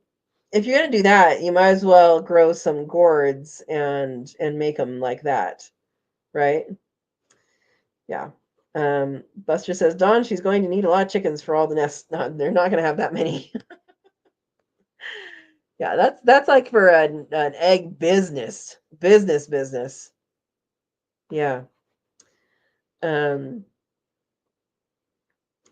[SPEAKER 1] if you're gonna do that, you might as well grow some gourds and make them like that, right? Yeah. Buster says, Dawn, she's going to need a lot of chickens for all the nests. No, they're not going to have that many. Yeah, that's like for an egg business. Yeah. Um,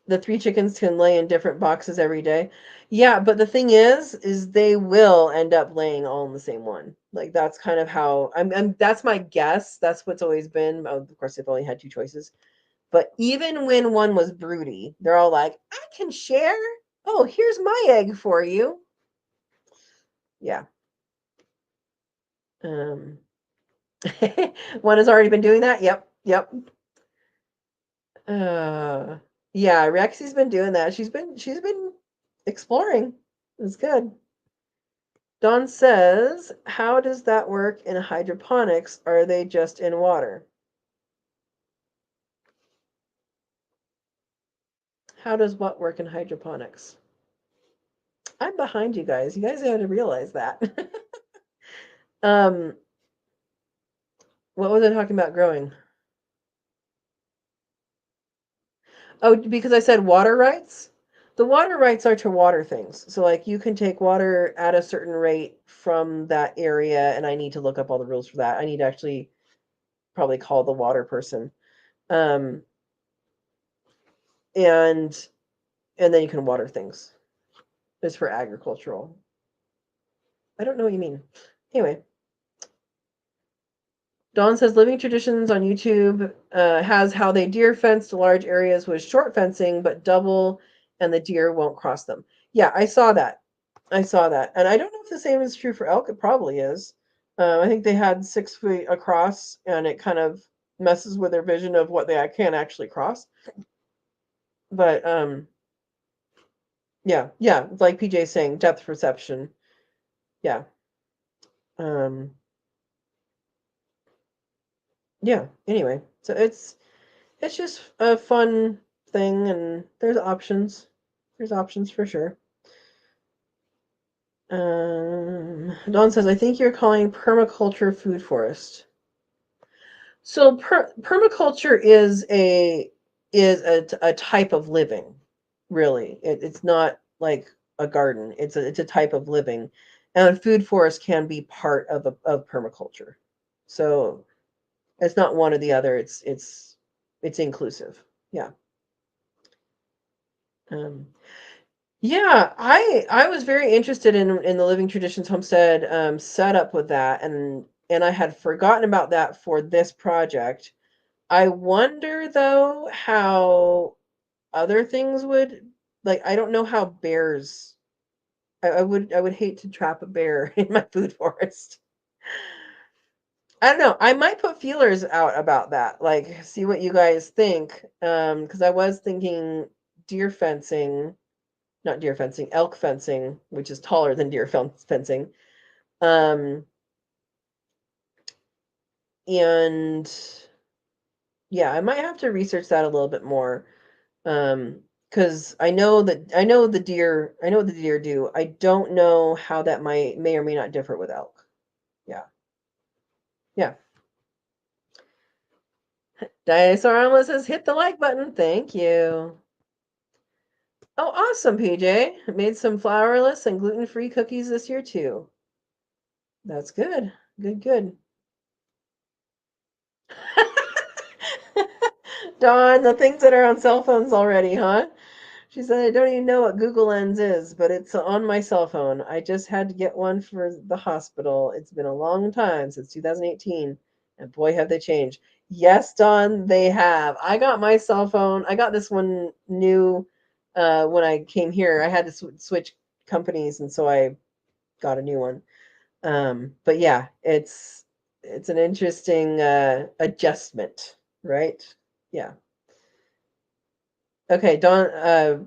[SPEAKER 1] the 3 chickens can lay in different boxes every day. Yeah, but the thing is they will end up laying all in the same one. Like that's kind of how that's my guess. That's what's always been. Of course, they've only had 2 choices. But even when one was broody, they're all like, I can share. Oh, here's my egg for you. Yeah. Um, one has already been doing that. Yep. Uh, yeah, Rexy's been doing that. She's been exploring. It's good. Dawn says, how does that work in hydroponics? Are they just in water? How does what work in hydroponics? I'm behind you guys. You guys have to realize that. um, what was I talking about growing? Oh, because I said water rights? The water rights are to water things. So, like, you can take water at a certain rate from that area, and I need to look up all the rules for that. I need to actually probably call the water person. Um, and then you can water things. It's for agricultural. I don't know what you mean. Anyway, Dawn says living traditions on YouTube has how they deer fenced large areas with short fencing, but double, and the deer won't cross them. Yeah, I saw that. And I don't know if the same is true for elk. It probably is. I think they had 6 feet across, and it kind of messes with their vision of what they can actually cross. But Yeah, yeah, like PJ's saying, depth perception. Yeah. Um, yeah, anyway, so it's just a fun thing, and there's options. There's options for sure. Dawn says, I think you're calling permaculture food forest. So permaculture is a type of living, really. It's not like a garden. It's a type of living, and food forest can be part of permaculture. So it's not one or the other. It's inclusive. Yeah. Um, yeah, I was very interested in the Living Traditions Homestead setup with that, and I had forgotten about that for this project. I wonder though how other things would, like, I don't know how bears. I would hate to trap a bear in my food forest. I don't know. I might put feelers out about that. Like, see what you guys think. Because I was thinking deer fencing, not deer fencing, elk fencing, which is taller than fencing. Um, and yeah, I might have to research that a little bit more. Because I know what the deer do. I don't know how that may or may not differ with elk. Yeah. Yeah. Dinosaur Omelet says hit the like button. Thank you. Oh, awesome, PJ. Made some flourless and gluten-free cookies this year too. That's good. Good, good. Dawn, the things that are on cell phones already, huh? She said, I don't even know what Google Lens is, but it's on my cell phone. I just had to get one for the hospital. It's been a long time, since 2018, and boy, have they changed. Yes, Dawn, they have. I got my cell phone. I got this one new when I came here. I had to switch companies, and so I got a new one. But yeah, it's an interesting adjustment, right? Yeah. Okay, Don,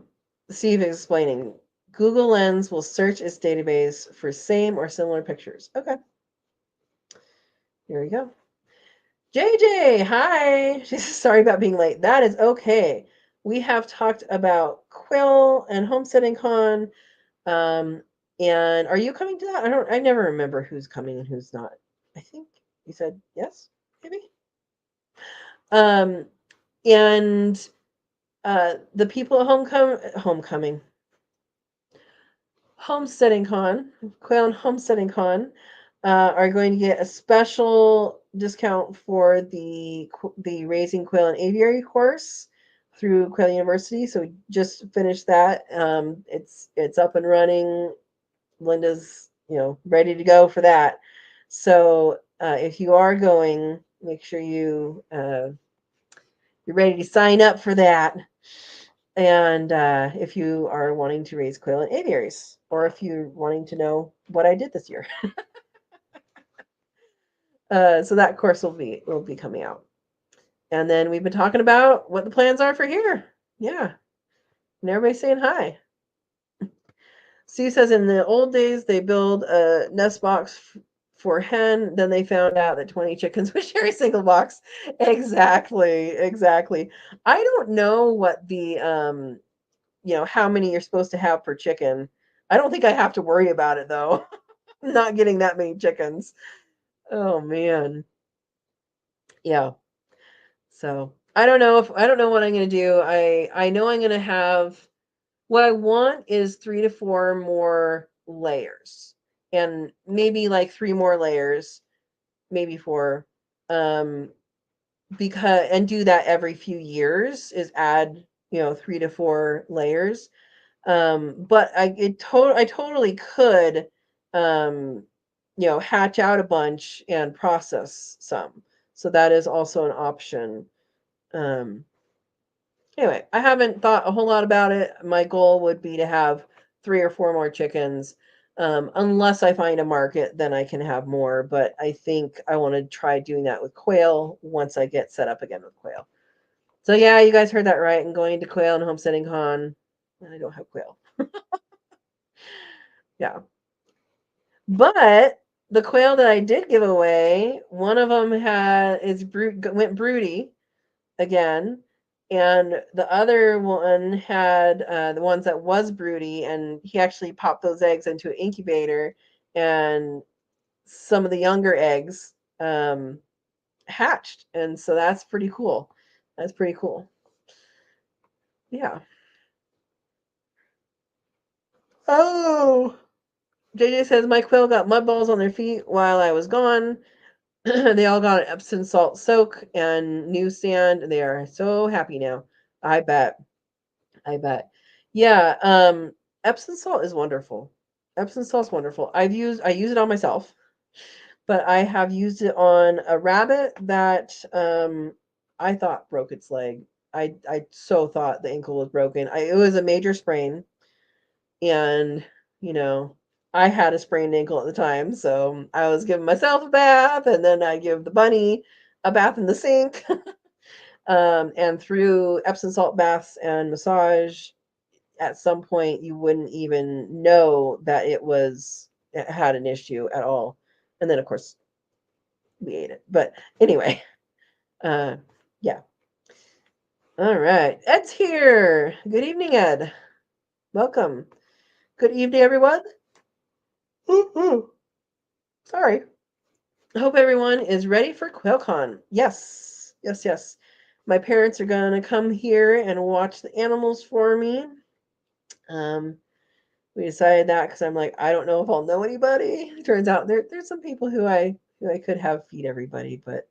[SPEAKER 1] Steve is explaining. Google Lens will search its database for same or similar pictures. Okay, here we go. JJ, hi. She's sorry about being late. That is okay. We have talked about Quill and Homesteading Con. Um, and are you coming to that? I never remember who's coming and who's not. I think you said yes, maybe. Um, and the people at Homesteading Con, Quail and Homesteading Con, are going to get a special discount for the Raising Quail and Aviary course through Quail University. So we just finished that. It's up and running. Linda's ready to go for that. So if you are going, make sure you're ready to sign up for that. And if you are wanting to raise quail and aviaries, or if you're wanting to know what I did this year, so that course will be coming out. And then we've been talking about what the plans are for here. Yeah, and everybody's saying hi. Steve says in the old days they build a nest box for hen. Then they found out that 20 chickens would share a single box. Exactly, exactly. I don't know what the how many you're supposed to have per chicken. I don't think I have to worry about it though. Not getting that many chickens. Oh man. Yeah. So I don't know what I'm gonna do. I know I'm gonna have what I want is 3 to 4 more layers. And maybe like 3 more layers, maybe 4. Um because and do that every few years is add, 3 to 4 layers. But I totally could, um, hatch out a bunch and process some. So that is also an option. Um, anyway, I haven't thought a whole lot about it. My goal would be to have 3 or 4 more chickens. Unless I find a market, then I can have more. But I think I want to try doing that with quail once I get set up again with quail. So yeah, you guys heard that right. I'm going to Quail and Homesteading Con. and I don't have quail. Yeah. But the quail that I did give away, one of them went broody again, and the other one had the ones that was broody, and he actually popped those eggs into an incubator, and some of the younger eggs hatched, and so that's pretty cool. That's pretty cool. Yeah. Oh, JJ says my quail got mud balls on their feet while I was gone. They all got an Epsom salt soak and new sand, and they are so happy now. I bet. I bet. Yeah, Epsom salt is wonderful. Epsom salt's wonderful. I use it on myself, but I have used it on a rabbit that I thought broke its leg. I so thought the ankle was broken. It was a major sprain, and you know, I had a sprained ankle at the time, so I was giving myself a bath, and then I give the bunny a bath in the sink. And through Epsom salt baths and massage, at some point you wouldn't even know that it had an issue at all. And then of course we ate it. But anyway, uh yeah. All right. Ed's here. Good evening, Ed. Welcome. Good evening, everyone. Woo-hoo. Sorry. I hope everyone is ready for QuailCon. Yes. Yes, yes. My parents are gonna come here and watch the animals for me. We decided that because I'm like, I don't know if I'll know anybody. Turns out there's some people who I could have feed everybody, but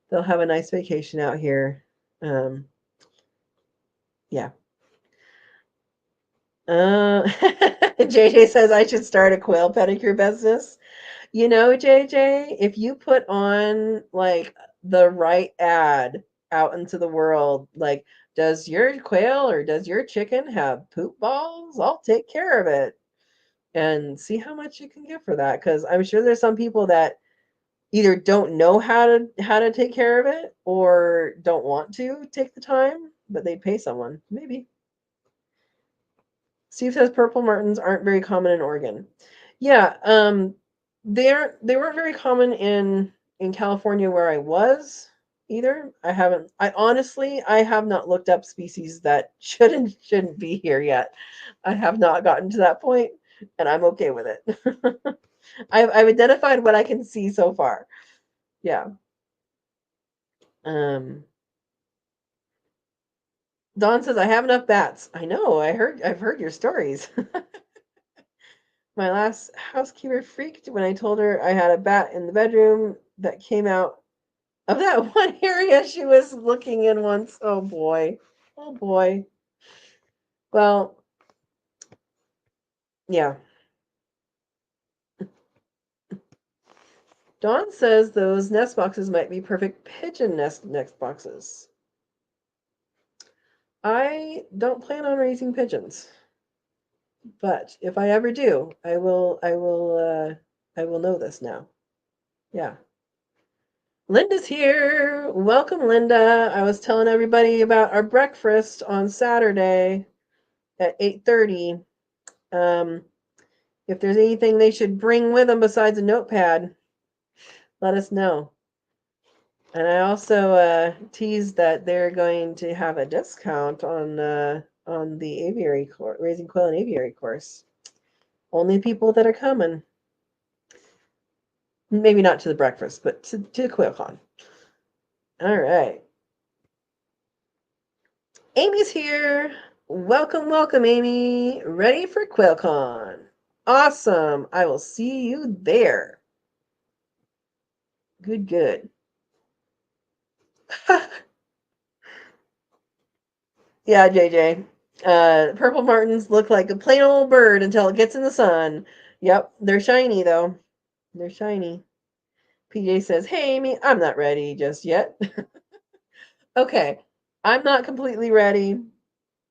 [SPEAKER 1] they'll have a nice vacation out here. Yeah. JJ says I should start a quail pedicure business. You know, JJ, if you put on like the right ad out into the world, like, does your quail or does your chicken have poop balls? I'll take care of it. And see how much you can get for that, because I'm sure there's some people that either don't know how to take care of it or don't want to take the time, but they'd pay someone. Maybe. Steve says purple martins aren't very common in Oregon. Yeah, they weren't very common in California where I was either. I honestly I have not looked up species that shouldn't be here yet. I have not gotten to that point, and I'm okay with it. I've identified what I can see so far. Yeah. Um, Dawn says I have enough bats. I know. I've heard your stories. My last housekeeper freaked when I told her I had a bat in the bedroom that came out of that one area she was looking in once. Oh boy. Oh boy. Well, yeah. Dawn says those nest boxes might be perfect pigeon nest boxes. I don't plan on raising pigeons, but if I ever do, I will know this now. Yeah. Linda's here. Welcome, Linda. I was telling everybody about our breakfast on Saturday at 8:30. Um, if there's anything they should bring with them besides a notepad, let us know. And I also teased that they're going to have a discount on the aviary raising quail and aviary course. Only people that are coming. Maybe not to the breakfast, but to QuailCon. All right. Amy's here. Welcome, welcome, Amy. Ready for QuailCon. Awesome. I will see you there. Good, good. Yeah, JJ. Purple martins look like a plain old bird until it gets in the sun. Yep, they're shiny though. They're shiny. PJ says, "Hey, Amy, I'm not ready just yet." Okay, I'm not completely ready,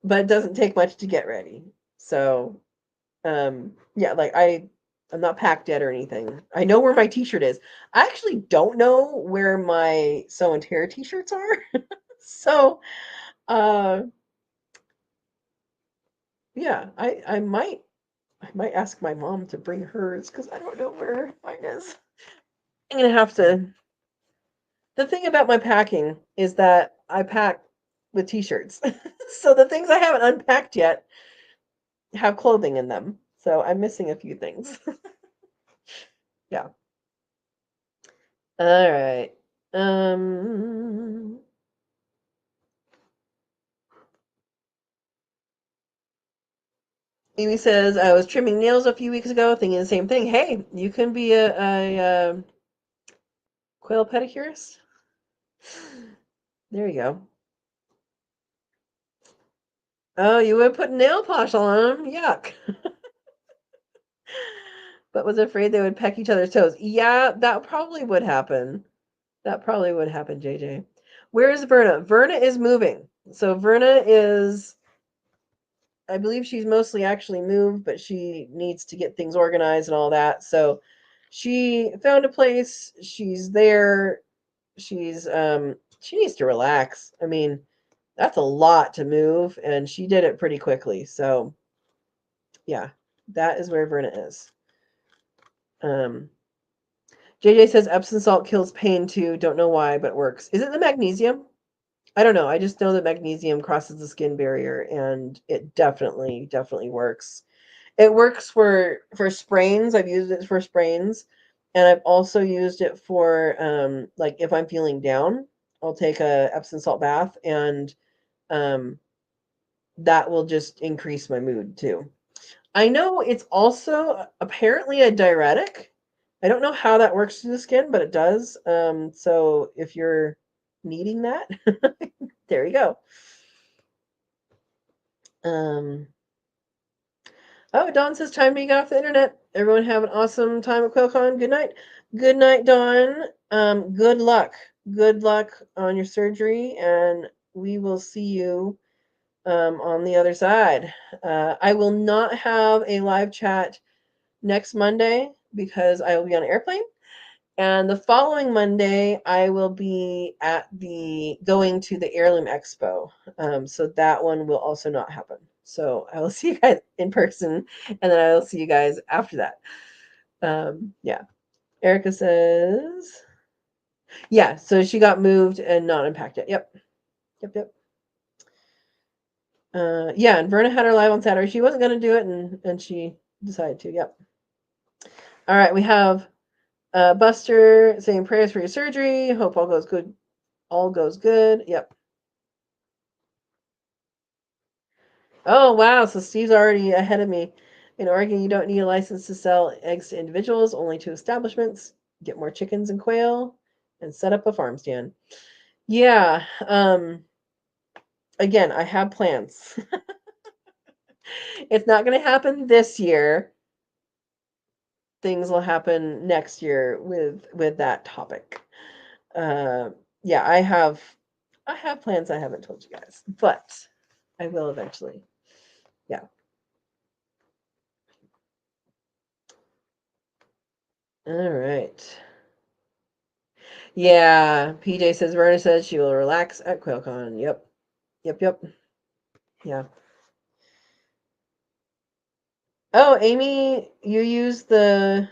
[SPEAKER 1] but it doesn't take much to get ready. So, yeah, like I'm not packed yet or anything. I know where my t-shirt is. I actually don't know where my Sow and Tare t-shirts are. So, uh, Yeah, I might ask my mom to bring hers because I don't know where mine is. I'm gonna have to. The thing about my packing is that I pack with t-shirts. So the things I haven't unpacked yet have clothing in them. So I'm missing a few things. Yeah. All right. Um Amy says I was trimming nails a few weeks ago, thinking the same thing. Hey, you can be a quail pedicurist. There you go. Oh, you would put nail polish on them. Yuck. But was afraid they would peck each other's toes. Yeah, that probably would happen. That probably would happen, JJ. Where is Verna? Verna is moving. So Verna is, I believe she's mostly actually moved, but she needs to get things organized and all that. So she found a place. She's there. She needs to relax. I mean, that's a lot to move, and she did it pretty quickly. So yeah, that is where Verna is. Um, JJ says Epsom salt kills pain too. Don't know why, but works. Is it the magnesium? I don't know. I just know that magnesium crosses the skin barrier, and it definitely works. It works for sprains. I've used it for sprains, and I've also used it for like if I'm feeling down, I'll take a Epsom salt bath, and um, that will just increase my mood too. I know it's also apparently a diuretic. I don't know how that works through the skin, but it does. So if you're needing that, there you go. Um, oh, Dawn says time to get off the internet. Everyone have an awesome time at QuailCon. Good night. Good night, Dawn. Good luck. Good luck on your surgery, and we will see you on the other side. I will not have a live chat next Monday because I will be on an airplane. And the following Monday, I will be going to the Heirloom Expo. So that one will also not happen. So I will see you guys in person, and then I will see you guys after that. Yeah. Erica says, yeah, so she got moved and not impacted. Yep. Yep. Yeah, and Verna had her live on Saturday. She wasn't going to do it, and she decided to. Yep. All right, we have Buster saying prayers for your surgery. Hope all goes good. All goes good. Yep. Oh, wow. So Steve's already ahead of me. In Oregon, you don't need a license to sell eggs to individuals, only to establishments. Get more chickens and quail and set up a farm stand. Yeah. Again, I have plans. It's not going to happen this year. Things will happen next year with that topic. Uh, yeah, I have plans I haven't told you guys, but I will eventually. Yeah. All right. Yeah, PJ says Verna says she will relax at QuailCon. Yep. Yeah. Oh, Amy, you use the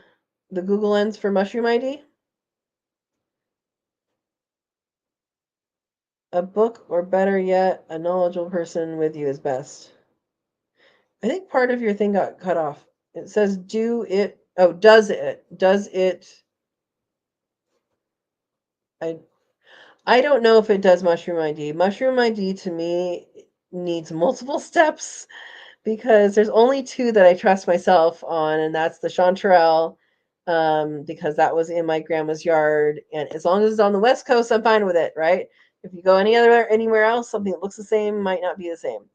[SPEAKER 1] Google Lens for Mushroom ID? A book, or better yet, a knowledgeable person with you is best. I think part of your thing got cut off. It says do it. Oh, does it? Does it? I I don't know if it does Mushroom ID. Mushroom ID to me needs multiple steps because there's only two that I trust myself on, and that's the chanterelle, because that was in my grandma's yard, and as long as it's on the West Coast, I'm fine with it, right? If you go anywhere else, something that looks the same might not be the same.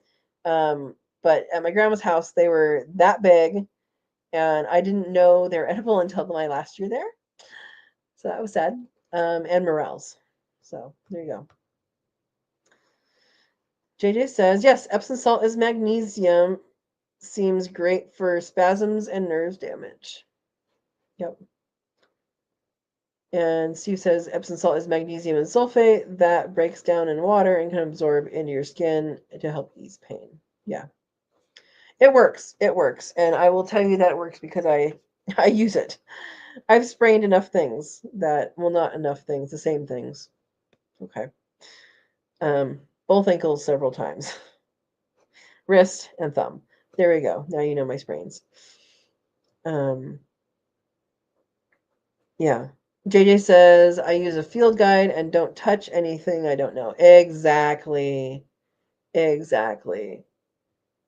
[SPEAKER 1] But at my grandma's house, they were that big, and I didn't know they're edible until my last year there, so that was sad. And morels. So there you go. JJ says yes, Epsom salt is magnesium. Seems great for spasms and nerve damage. Yep. And Steve says Epsom salt is magnesium and sulfate that breaks down in water and can absorb into your skin to help ease pain. Yeah. It works. It works. And I will tell you that it works because I use it. I've sprayed enough things that, well, not enough things, the same things. Okay. Both ankles several times. Wrist and thumb. There we go. Now you know my sprains. Yeah. JJ says, I use a field guide and don't touch anything I don't know. Exactly. Exactly.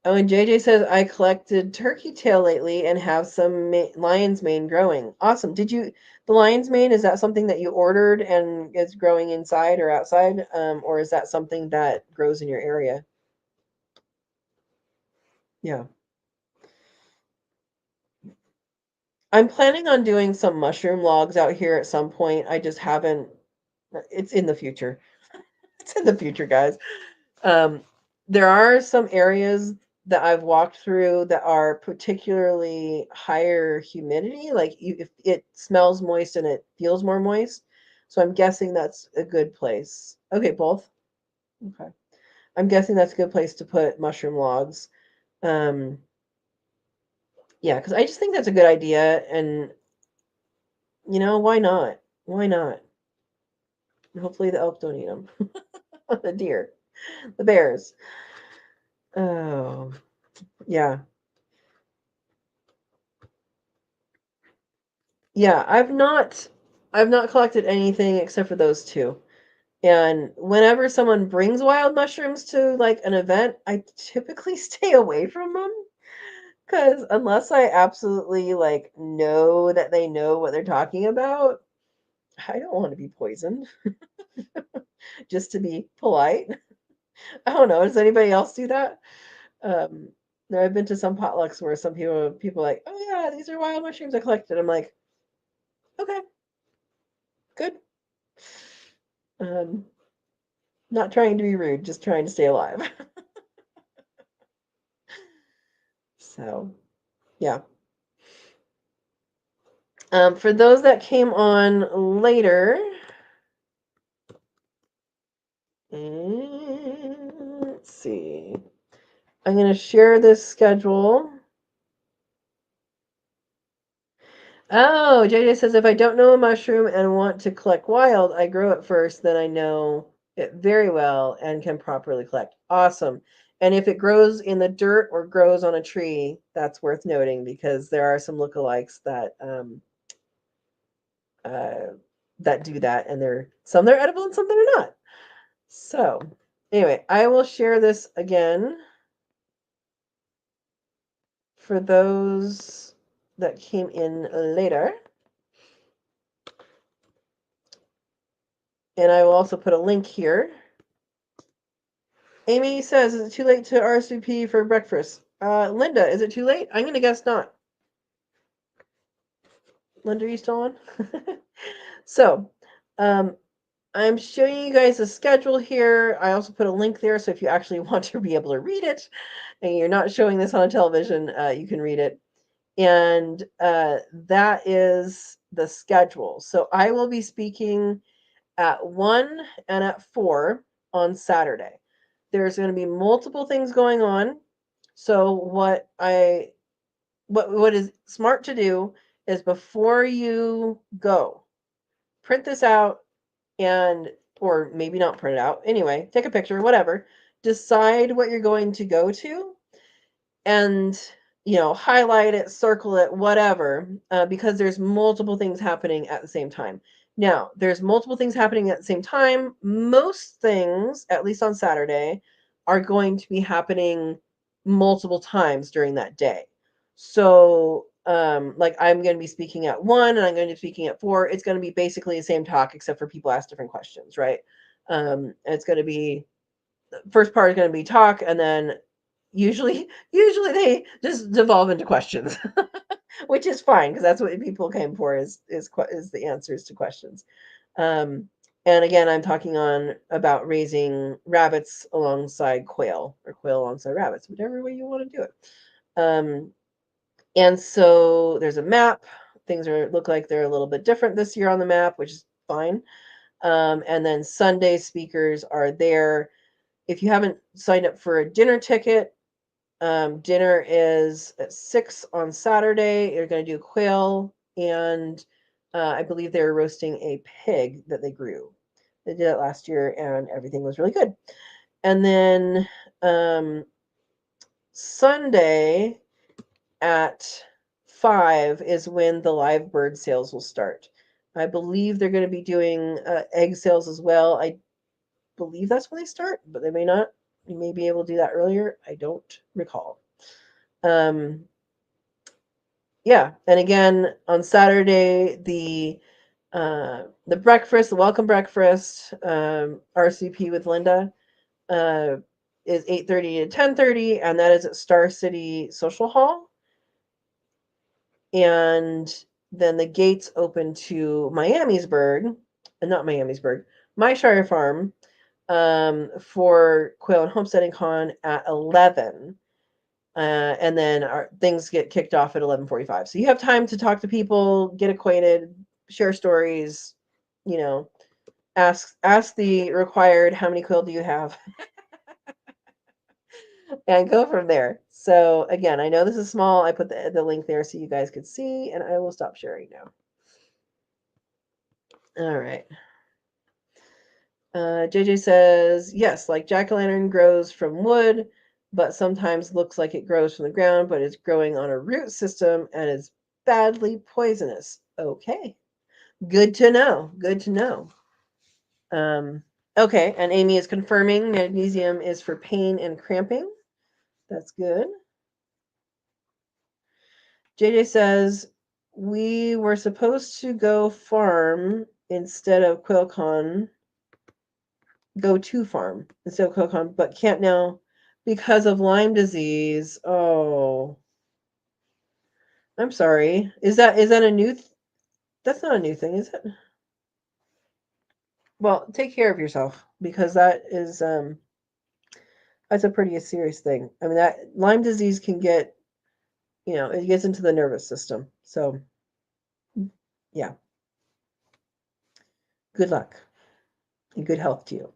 [SPEAKER 1] Oh, and JJ says, I collected turkey tail lately and have some lion's mane growing. Awesome. The lion's mane, is that something that you ordered and is growing inside or outside? Or is that something that grows in your area? Yeah. I'm planning on doing some mushroom logs out here at some point. I just haven't. It's in the future. It's in the future, guys. Um, there are some areas that I've walked through that are particularly higher humidity. Like if it smells moist and it feels more moist. So I'm guessing that's a good place. Okay, both. Okay. I'm guessing that's a good place to put mushroom logs. Um, yeah, because I just think that's a good idea. And, why not? Why not? Hopefully the elk don't eat them. The deer, the bears. Oh, yeah. Yeah, I've not collected anything except for those two. And whenever someone brings wild mushrooms to like an event, I typically stay away from them because unless I absolutely like know that they know what they're talking about, I don't want to be poisoned just to be polite. I don't know. Does anybody else do that? Um, there I've been to some potlucks where some people are like, oh yeah, these are wild mushrooms I collected. I'm like, okay, good. Um, Not trying to be rude, just trying to stay alive. So, yeah. For those that came on later, let's see. I'm going to share this schedule. Oh, JJ says if I don't know a mushroom and want to collect wild, I grow it first, then I know it very well and can properly collect. Awesome. And if it grows in the dirt or grows on a tree, that's worth noting because there are some lookalikes uh, that do that, and they're edible and some that are not. So, anyway, I will share this again for those that came in later. And I will also put a link here. Amy says, is it too late to RSVP for breakfast? Linda, is it too late? I'm going to guess not. Linda, are you still on? So, I'm showing you guys a schedule here. I also put a link there, so if you actually want to be able to read it, and you're not showing this on television, you can read it. And that is the schedule. So I will be speaking at 1 and at 4 on Saturday. There's going to be multiple things going on. So what is smart to do is before you go, print this out and or maybe not print it out. Anyway, take a picture, whatever. Decide what you're going to go to and highlight it, circle it, whatever, because there's multiple things happening at the same time. Now, there's multiple things happening at the same time. Most things, at least on Saturday, are going to be happening multiple times during that day. So, like I'm going to be speaking at 1 and I'm going to be speaking at 4. It's going to be basically the same talk, except for people ask different questions, right? It's going to be, first part is going to be talk, and then usually they just devolve into questions, which is fine because that's what people came for is the answers to questions. And again, I'm talking on about raising rabbits alongside quail or quail alongside rabbits, whichever way you want to do it. And so there's a map. Things look like they're a little bit different this year on the map, which is fine. And then Sunday speakers are there. If you haven't signed up for a dinner ticket, Dinner is at 6 on Saturday. They're going to do quail, and I believe they're roasting a pig that they grew. They did it last year, and everything was really good. And then Sunday at 5 is when the live bird sales will start. I believe they're going to be doing egg sales as well. I believe that's when they start, but they may not. You may be able to do that earlier. I don't recall. Yeah, and again on Saturday the breakfast, the welcome breakfast, RCP with Linda, is 8:30 to 10:30, and that is at Star City Social Hall. And then the gates open to not Miamisburg, My Shire Farm, for Quail and Homesteading Con at 11. And then things get kicked off at 11:45. So you have time to talk to people, get acquainted, share stories, you know, ask the required how many quail do you have, and go from there. So again, I know this is small. I put the link there so you guys could see, and I will stop sharing now. All right. JJ says, yes, like jack-o'-lantern grows from wood, but sometimes looks like it grows from the ground, but it's growing on a root system and is badly poisonous. Okay. Good to know. Good to know. Okay, and Amy is confirming magnesium is for pain and cramping. That's good. JJ says, we were supposed to go farm instead of QuailCon. Go to farm instead of QuailCon, but can't now because of Lyme disease. Oh, I'm sorry. Is that a new? That's not a new thing, is it? Well, take care of yourself because that is that's a pretty serious thing. I mean, that Lyme disease can get, it gets into the nervous system. So, yeah. Good luck and good health to you.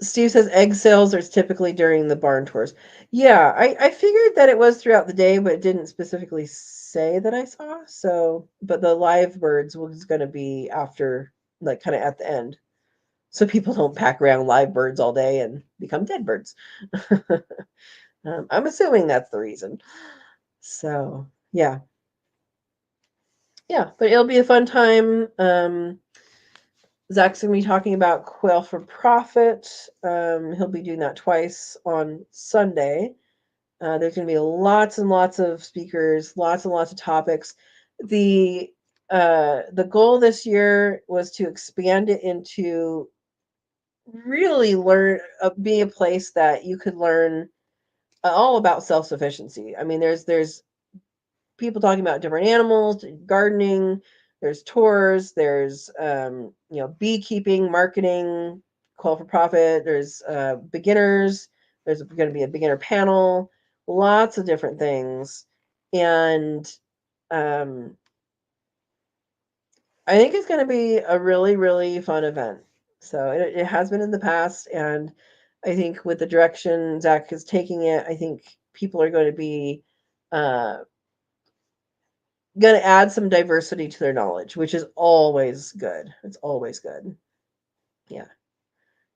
[SPEAKER 1] Steve says egg sales are typically during the barn tours. Yeah, I figured that it was throughout the day, but it didn't specifically say that I saw. So, but the live birds was going to be after, like, kind of at the end. So people don't pack around live birds all day and become dead birds. I'm assuming that's the reason. So, yeah. Yeah, but it'll be a fun time. Zach's going to be talking about quail for profit. He'll be doing that twice on Sunday. There's going to be lots and lots of speakers, lots and lots of topics. The goal this year was to expand it into really be a place that you could learn all about self-sufficiency. I mean, there's people talking about different animals, gardening, there's tours, there's beekeeping, marketing, call for profit, there's beginners, there's going to be a beginner panel, lots of different things. And I think it's going to be a really, really fun event. So it has been in the past, and I think with the direction Zach is taking it, I think people are going to be going to add some diversity to their knowledge, which is always good. It's always good. Yeah.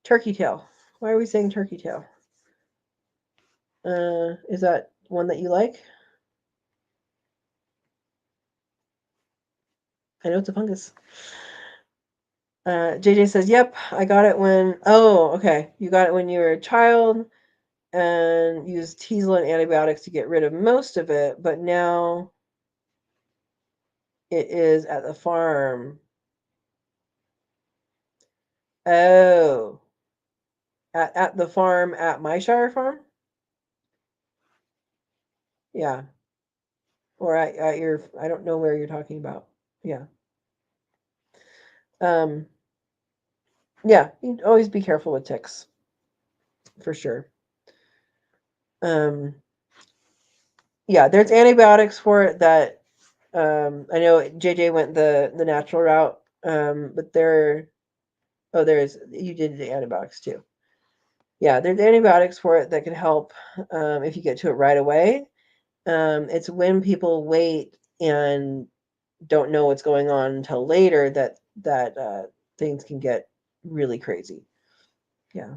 [SPEAKER 1] Turkey tail. Why are we saying turkey tail? Is that one that you like? I know it's a fungus. JJ says, yep, I got it okay. You got it when you were a child and used Teasel and antibiotics to get rid of most of it, but now it is at the farm. Oh. At the farm at My Shire Farm? Yeah. Or at your, I don't know where you're talking about. Yeah. Yeah, you always be careful with ticks. For sure. Yeah, there's antibiotics for it that I know JJ went the natural route, but you did the antibiotics too. Yeah, there's antibiotics for it that can help if you get to it right away. It's when people wait and don't know what's going on until later that things can get really crazy. Yeah.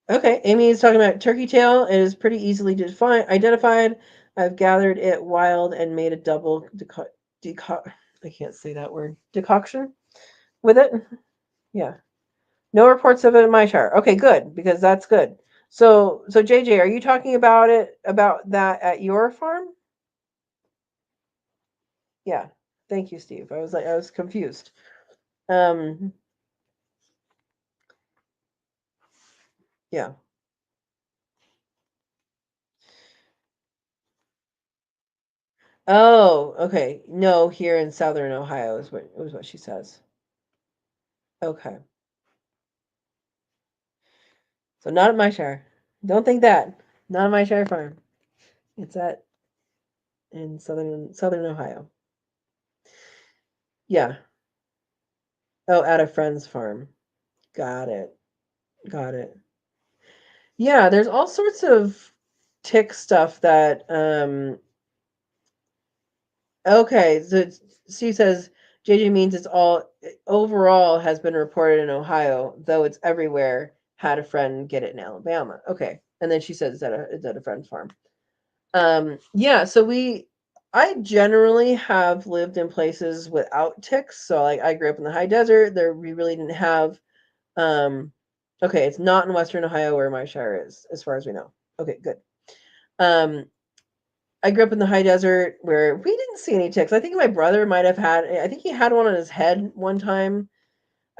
[SPEAKER 1] Okay, Amy is talking about turkey tail. It is pretty easily identified. I've gathered it wild and made a double I can't say that word. Decoction with it. Yeah. No reports of it in my chart. Okay, good, because that's good. So JJ, are you talking about that at your farm? Yeah. Thank you, Steve. I was confused. Um, yeah. Oh, okay. No, here in Southern Ohio is what she says. Okay. So not at my shire. Don't think that. Not at my shire farm. It's at in Southern Ohio. Yeah. Oh, at a friend's farm. Got it. Got it. Yeah, there's all sorts of tick stuff that okay, so Steve says JJ means it's all overall has been reported in Ohio, though it's everywhere. Had a friend get it in Alabama. Okay. And then she says it's at a friend's farm. Yeah, so I generally have lived in places without ticks. So like I grew up in the high desert. There we really didn't have okay, it's not in Western Ohio where my shire is, as far as we know. Okay, good. Um I grew up in the high desert where we didn't see any ticks. I think my brother might have I think he had one on his head one time.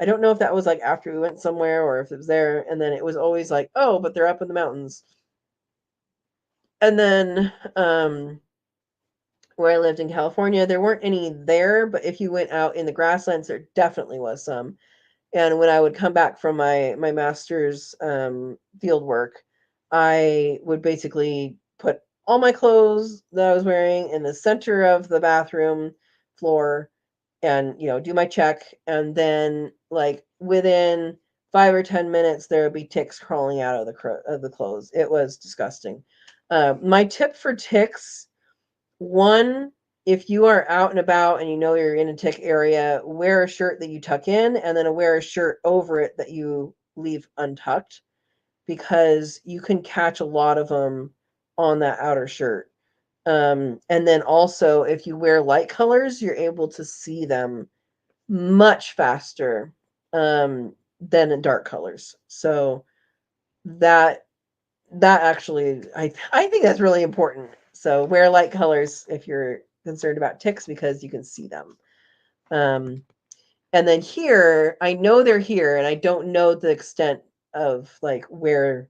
[SPEAKER 1] I don't know if that was like after we went somewhere or if it was there. And then it was always like, oh, but they're up in the mountains. And then where I lived in California, there weren't any there, but if you went out in the grasslands, there definitely was some. And when I would come back from my master's field work, I would basically put all my clothes that I was wearing in the center of the bathroom floor and do my check, and then like within 5 or 10 minutes there would be ticks crawling out of the clothes. It was disgusting. My tip for ticks: one, if you are out and about and you know you're in a tick area, wear a shirt that you tuck in and then wear a shirt over it that you leave untucked, because you can catch a lot of them on that outer shirt. And then also, if you wear light colors, you're able to see them much faster than in dark colors. So that actually, I think that's really important. So wear light colors if you're concerned about ticks because you can see them. Um, and then here, I know they're here, and I don't know the extent of like where,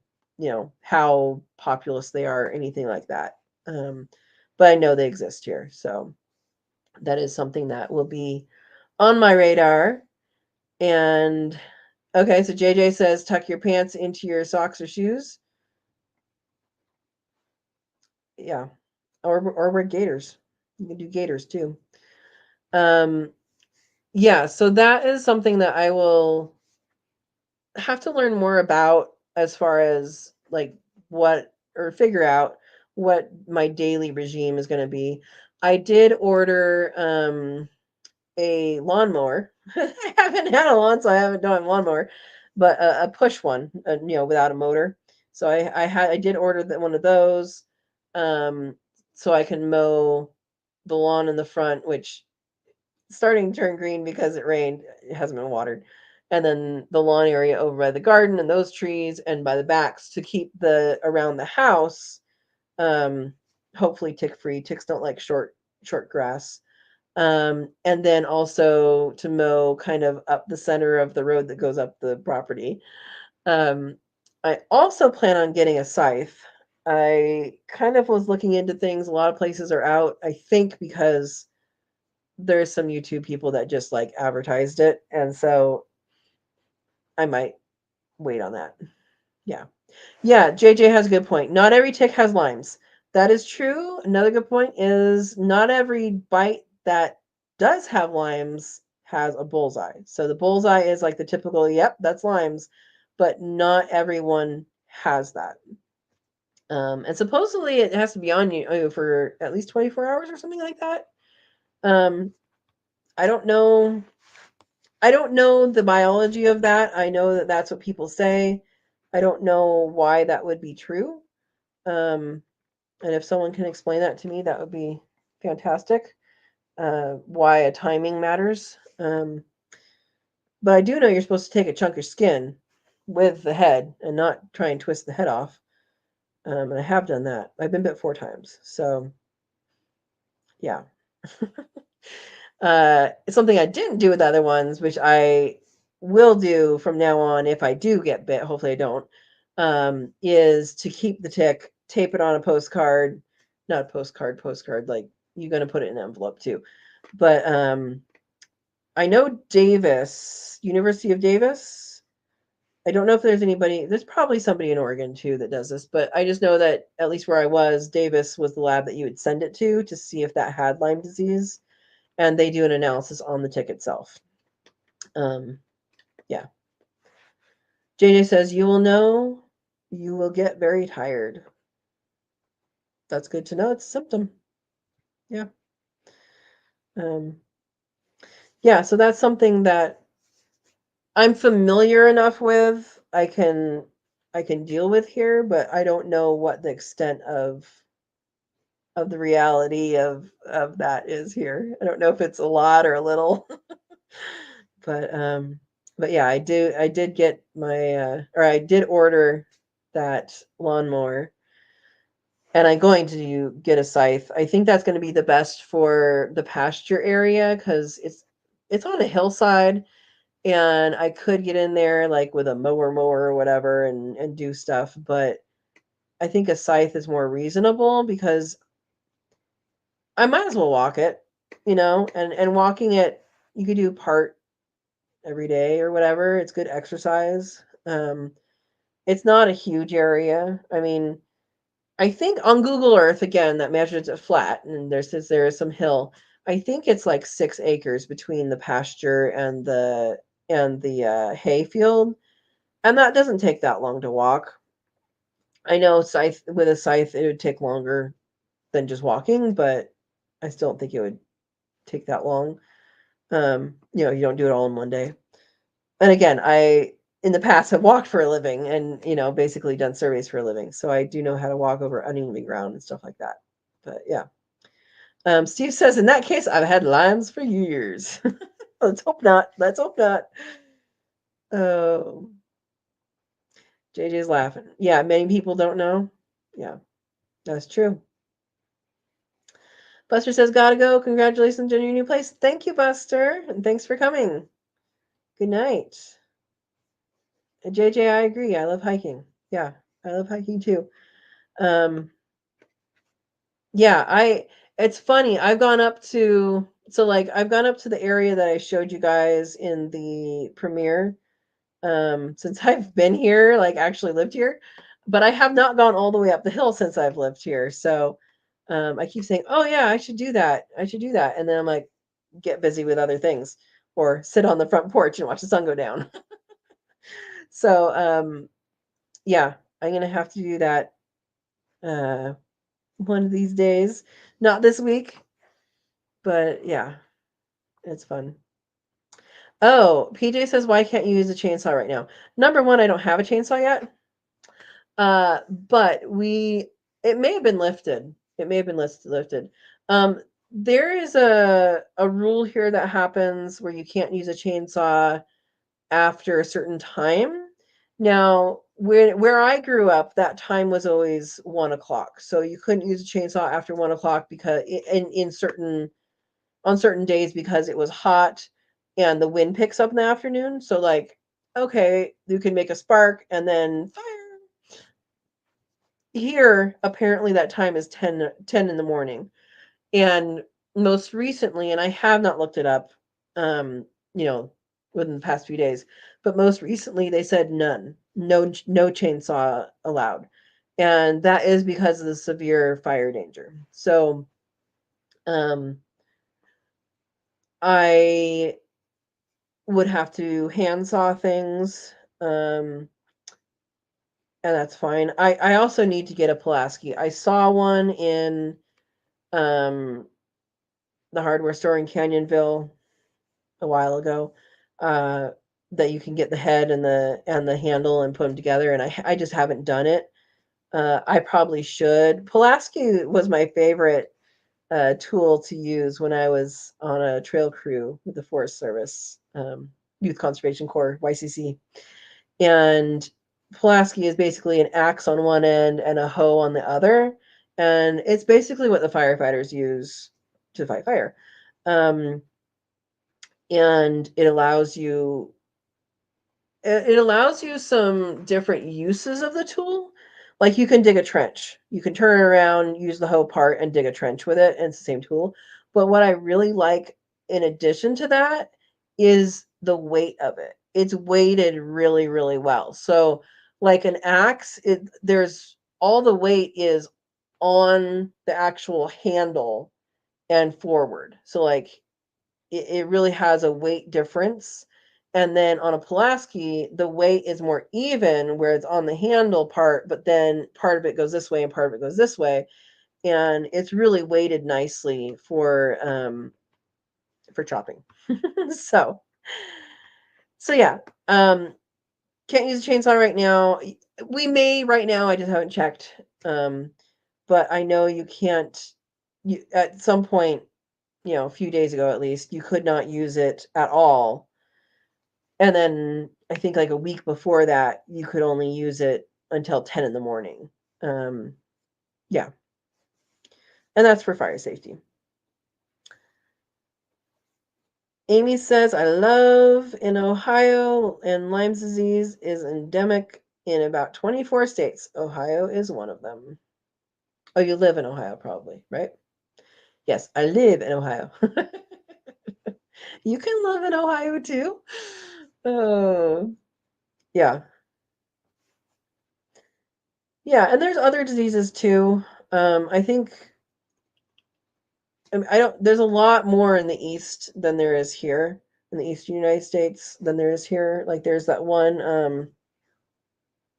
[SPEAKER 1] how populous they are, or anything like that. But I know they exist here, so that is something that will be on my radar. And okay, so JJ says tuck your pants into your socks or shoes. Yeah. Or wear gaiters. You can do gaiters too. Um, yeah, so that is something that I will have to learn more about, as far as like what, or figure out what my daily regime is going to be. I did order a lawnmower. I haven't had a lawn, so I haven't done a lawnmower, but a push one, without a motor. So I did order one of those, um, so I can mow the lawn in the front, which starting to turn green because it rained. It hasn't been watered. And then the lawn area over by the garden and those trees and by the backs to keep the around the house um hopefully tick free. Ticks don't like short grass. And then also to mow kind of up the center of the road that goes up the property. Um I also plan on getting a scythe. I kind of was looking into things. A lot of places are out, I think, because there's some YouTube people that just like advertised it. And so I might wait on that. Yeah. Yeah. JJ has a good point. Not every tick has limes. That is true. Another good point is not every bite that does have limes has a bullseye. So the bullseye is like the typical, yep, that's limes, but not everyone has that. And supposedly it has to be on you for at least 24 hours or something like that. I don't know. I don't know the biology of that. I know that that's what people say. I don't know why that would be true. And if someone can explain that to me, that would be fantastic. Why a timing matters. But I do know you're supposed to take a chunk of skin with the head and not try and twist the head off. And I have done that. I've been bit 4 times. So, yeah. It's something I didn't do with the other ones, which I will do from now on if I do get bit. Hopefully I don't. Is to keep the tick, tape it on a postcard, not a postcard. Like you're gonna put it in an envelope too. But I know University of Davis. I don't know if there's anybody. There's probably somebody in Oregon too that does this, but I just know that at least where I was, Davis was the lab that you would send it to see if that had Lyme disease, and they do an analysis on the tick itself. Yeah. JJ says, you will know you will get very tired. That's good to know. It's a symptom. Yeah. Yeah, so that's something that I'm familiar enough with. I can deal with here, but I don't know what the extent of the reality of that is here. I don't know if it's a lot or a little. But yeah, I did get my or I did order that lawnmower, and I'm going to get a scythe. I think that's going to be the best for the pasture area because it's on a hillside, and I could get in there like with a mower or whatever and do stuff, but I think a scythe is more reasonable because I might as well walk it, and walking it, you could do part every day or whatever. It's good exercise. It's not a huge area. I mean, I think on Google Earth, again, that measures it flat, and says there is some hill. I think it's like 6 acres between the pasture and the hay field, and that doesn't take that long to walk. I know with a scythe it would take longer than just walking, but I still don't think it would take that long. You don't do it all in one day. And again, I in the past have walked for a living and basically done surveys for a living, so I do know how to walk over uneven ground and stuff like that. But yeah. Steve says, in that case, I've had limes for years. Let's hope not. Oh, JJ's laughing. Yeah, many people don't know. Yeah, that's true. Buster says, gotta go. Congratulations on your new place. Thank you, Buster. And thanks for coming. Good night. And JJ, I agree. I love hiking. Yeah, I love hiking too. Yeah, it's funny. I've gone up to the area that I showed you guys in the premiere, since I've been here, like actually lived here, but I have not gone all the way up the hill since I've lived here. So I keep saying, oh yeah, I should do that. And then I'm like, get busy with other things or sit on the front porch and watch the sun go down. So yeah, I'm gonna have to do that one of these days. Not this week, but yeah, it's fun. Oh, PJ says, why can't you use a chainsaw right now? Number one, I don't have a chainsaw yet. But it may have been lifted. It may have been lifted. There is a rule here that happens where you can't use a chainsaw after a certain time. Now, where I grew up, that time was always 1 o'clock. So you couldn't use a chainsaw after 1 o'clock because on certain days because it was hot and the wind picks up in the afternoon. So like, okay, you can make a spark and then fire. Here, apparently that time is 10 in the morning. And most recently, and I have not looked it up, you know, within the past few days, but most recently they said no chainsaw allowed. And that is because of the severe fire danger. So, I would have to hand saw things, and that's fine. I also need to get a Pulaski. I saw one in the hardware store in Canyonville a while ago, that you can get the head and the handle and put them together, and I just haven't done it. I probably should. Pulaski was my favorite tool to use when I was on a trail crew with the Forest Service, Youth Conservation Corps, YCC. And Pulaski is basically an axe on one end and a hoe on the other. And it's basically what the firefighters use to fight fire. And it allows you some different uses of the tool. Like you can dig a trench. You can turn it around, use the hoe part, and dig a trench with it, and it's the same tool. But what I really like in addition to that is the weight of it. It's weighted really, really well. So like an axe, there's all the weight is on the actual handle and forward. So like it really has a weight difference. And then on a Pulaski, the weight is more even where it's on the handle part, but then part of it goes this way and part of it goes this way. And it's really weighted nicely for chopping. so yeah. Can't use a chainsaw right now. We may right now, I just haven't checked. But I know you can't at some point, a few days ago at least, you could not use it at all. And then I think like a week before that, you could only use it until 10 in the morning. Yeah. And that's for fire safety. Amy says, I love in Ohio, and Lyme disease is endemic in about 24 states. Ohio is one of them. Oh, you live in Ohio, probably, right? Yes, I live in Ohio. You can live in Ohio too. Oh, yeah. Yeah, and there's other diseases too. I think I don't. There's a lot more in the East than there is here in the Eastern United States than there is here. Like there's that one.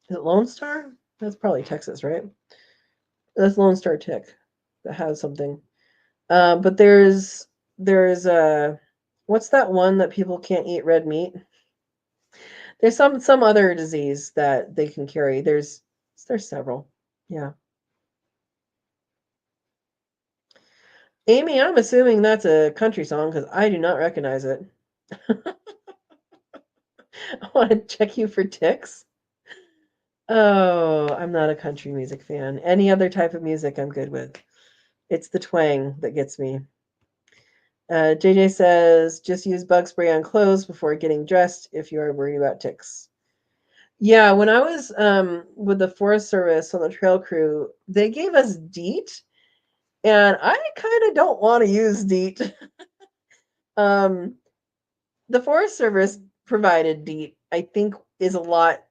[SPEAKER 1] Is it Lone Star? That's probably Texas, right? That's Lone Star tick that has something. But there's what's that one that people can't eat red meat? There's some other disease that they can carry. There's several. Yeah. Amy, I'm assuming that's a country song because I do not recognize it. I want to check you for ticks. Oh, I'm not a country music fan. Any other type of music I'm good with. It's the twang that gets me. JJ says, just use bug spray on clothes before getting dressed if you are worried about ticks. Yeah, when I was with the Forest Service on the trail crew, they gave us DEET, and I kind of don't want to use DEET. The Forest Service provided DEET, I think, is a lot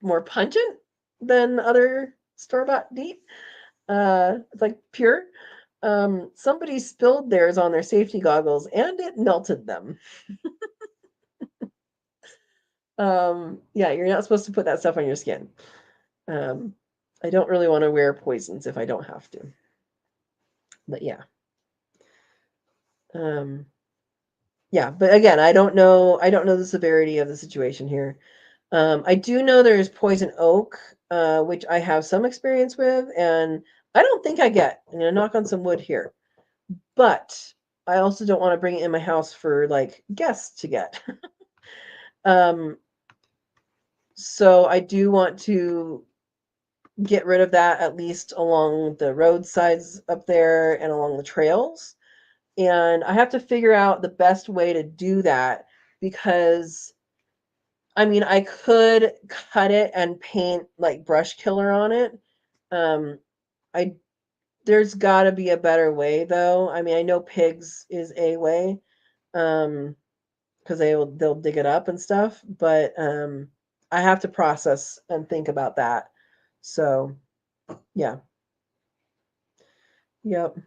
[SPEAKER 1] more pungent than other store-bought DEET. It's like pure. Somebody spilled theirs on their safety goggles and it melted them. Yeah, you're not supposed to put that stuff on your skin. I don't really want to wear poisons if I don't have to. But yeah. Yeah, but again, I don't know the severity of the situation here. I do know there's poison oak, which I have some experience with, and I don't think I get. I'm gonna knock on some wood here, but I also don't want to bring it in my house for like guests to get. So I do want to get rid of that at least along the roadsides up there and along the trails. And I have to figure out the best way to do that because I mean, I could cut it and paint like brush killer on it. I There's got to be a better way though. I mean, I know pigs is a way, because they'll dig it up and stuff, but I have to process and think about that. So, yeah. Yep.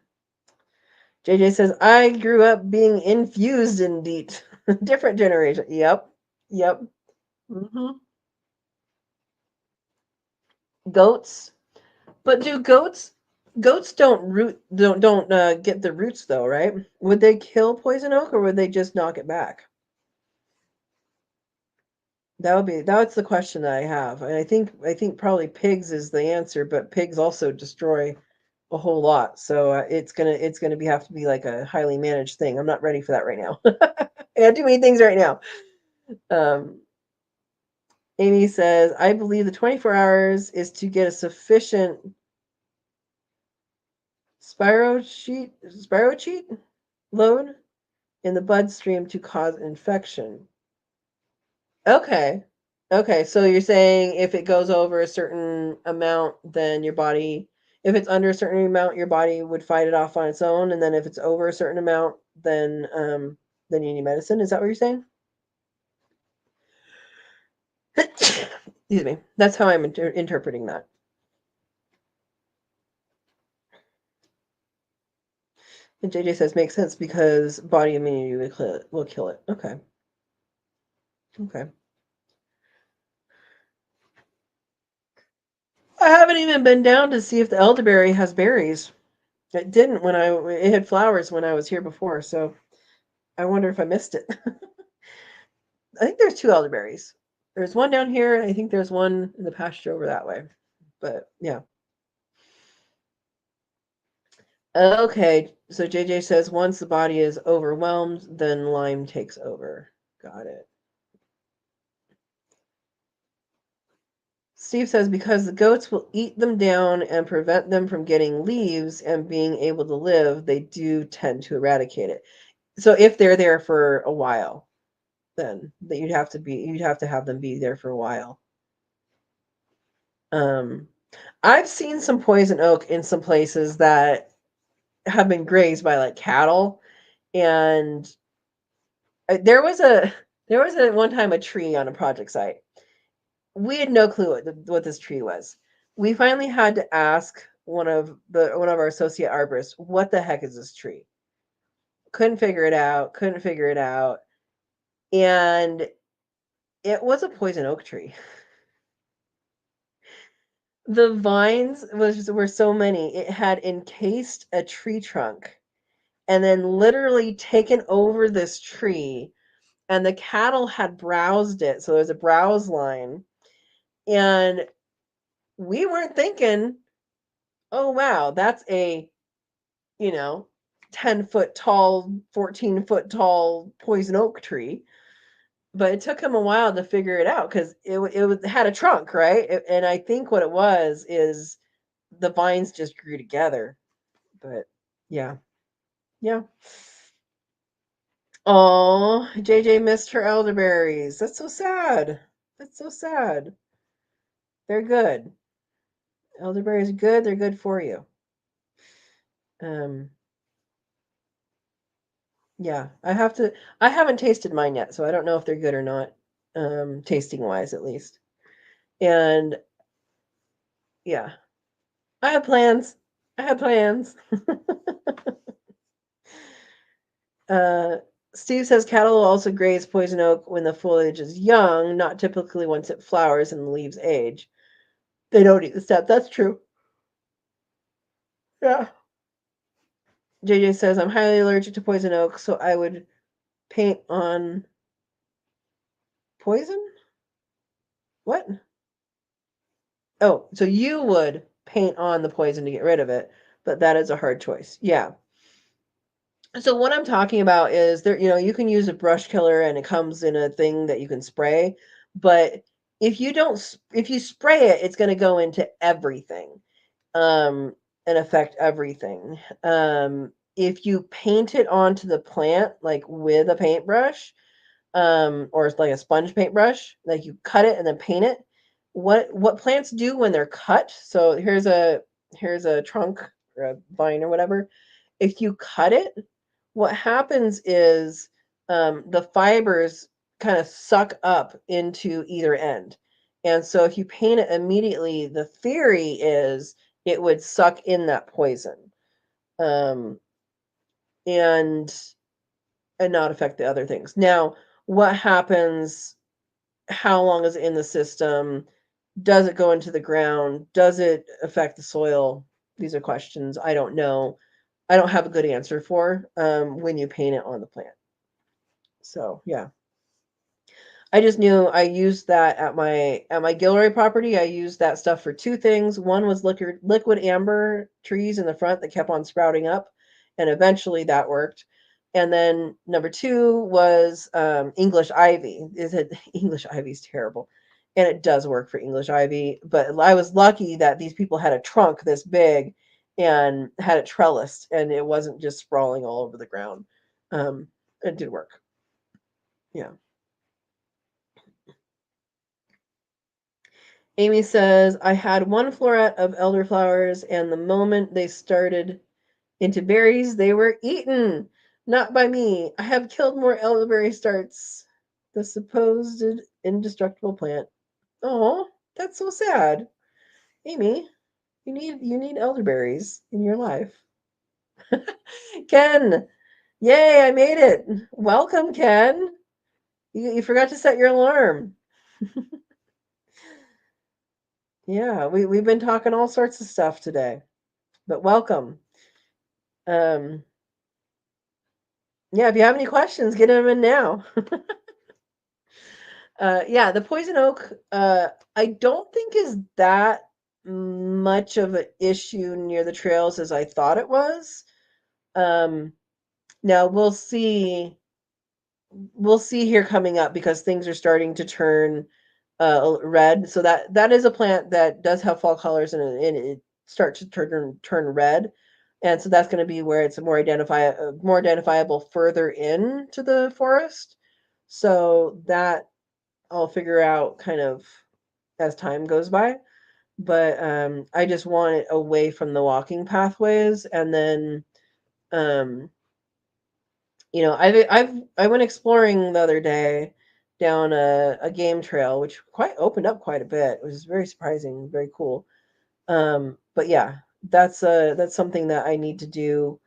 [SPEAKER 1] JJ says I grew up being infused in DEET. Different generation. Yep. Yep. Hmm. Goats. But do goats don't get the roots though, right? Would they kill poison oak or would they just knock it back? That's the question that I have. And I think probably pigs is the answer, but pigs also destroy a whole lot. So it's gonna be have to be like a highly managed thing. I'm not ready for that right now. I got too many things right now. Um, Amy says, I believe the 24 hours is to get a sufficient spirochete load in the bloodstream to cause infection. Okay. Okay, so you're saying if it goes over a certain amount, then your body, if it's under a certain amount, your body would fight it off on its own, and then if it's over a certain amount, then you need medicine. Is that what you're saying? Excuse me. That's how I'm interpreting that. And JJ says makes sense because body immunity will kill it. Okay. Okay. I haven't even been down to see if the elderberry has berries. It didn't when it had flowers when I was here before, so I wonder if I missed it. I think there's two elderberries. There's one down here, and I think there's one in the pasture over that way. But yeah. Okay, so JJ says once the body is overwhelmed, then Lyme takes over. Got it. Steve says because the goats will eat them down and prevent them from getting leaves and being able to live, they do tend to eradicate it. So if they're there for a while, then that you'd have to have them be there for a while. Um, I've seen some poison oak in some places that have been grazed by like cattle, and there was a one time a tree on a project site. We had no clue what this tree was. We finally had to ask one of our associate arborists, what the heck is this tree? Couldn't figure it out. Couldn't figure it out, and it was a poison oak tree. The vines were so many. It had encased a tree trunk and then literally taken over this tree, and the cattle had browsed it. So there's a browse line. And we weren't thinking, oh wow, that's a, you know, 10-foot tall, 14-foot tall poison oak tree. But it took him a while to figure it out because it had a trunk, right? And I think what it was is the vines just grew together. But yeah, yeah. Oh, JJ missed her elderberries. That's so sad. That's so sad. They're good. Elderberries are good. They're good for you. Um, yeah, I haven't tasted mine yet, so I don't know if they're good or not, tasting wise at least. And yeah, I have plans. I have plans. Uh, Steve says cattle will also graze poison oak when the foliage is young, not typically once it flowers and the leaves age. They don't eat the sap. That's true. Yeah. JJ says I'm highly allergic to poison oak, so I would paint on poison? What? Oh, so you would paint on the poison to get rid of it, but that is a hard choice. Yeah. So what I'm talking about is there, you can use a brush killer and it comes in a thing that you can spray, but if you spray it, it's going to go into everything, and affect everything. If you paint it onto the plant, like with a paintbrush, or like a sponge paintbrush, like you cut it and then paint it. What plants do when they're cut? So here's a trunk or a vine or whatever. If you cut it, what happens is the fibers kind of suck up into either end. And so if you paint it immediately, the theory is it would suck in that poison. Um, and and not affect the other things. Now, what happens? How long is it in the system? Does it go into the ground? Does it affect the soil? These are questions I don't know. I don't have a good answer for when you paint it on the plant. So yeah. I just knew I used that at my Gilroy property. I used that stuff for two things. One was liquid amber trees in the front that kept on sprouting up, and eventually that worked. And then number two was English ivy. Is it English ivy is terrible, and it does work for English ivy. But I was lucky that these people had a trunk this big and had it trellised, and it wasn't just sprawling all over the ground. It did work. Yeah. Amy says, I had one floret of elderflowers, and the moment they started into berries, they were eaten. Not by me. I have killed more elderberry starts. The supposed indestructible plant. Oh, that's so sad. Amy, you need elderberries in your life. Ken, yay, I made it. Welcome, Ken. You forgot to set your alarm. Yeah, we've been talking all sorts of stuff today. But welcome. Um, yeah, if you have any questions, get them in now. Yeah, the poison oak, I don't think is that much of an issue near the trails as I thought it was. Um, Now we'll see here coming up because things are starting to turn red. So that is a plant that does have fall colors and it starts to turn red. And so that's going to be where it's more identifiable further into the forest. So that I'll figure out kind of as time goes by. But I just want it away from the walking pathways, and then um, I went exploring the other day down a game trail, which quite opened up quite a bit. It was very surprising, very cool. But yeah, that's something that I need to do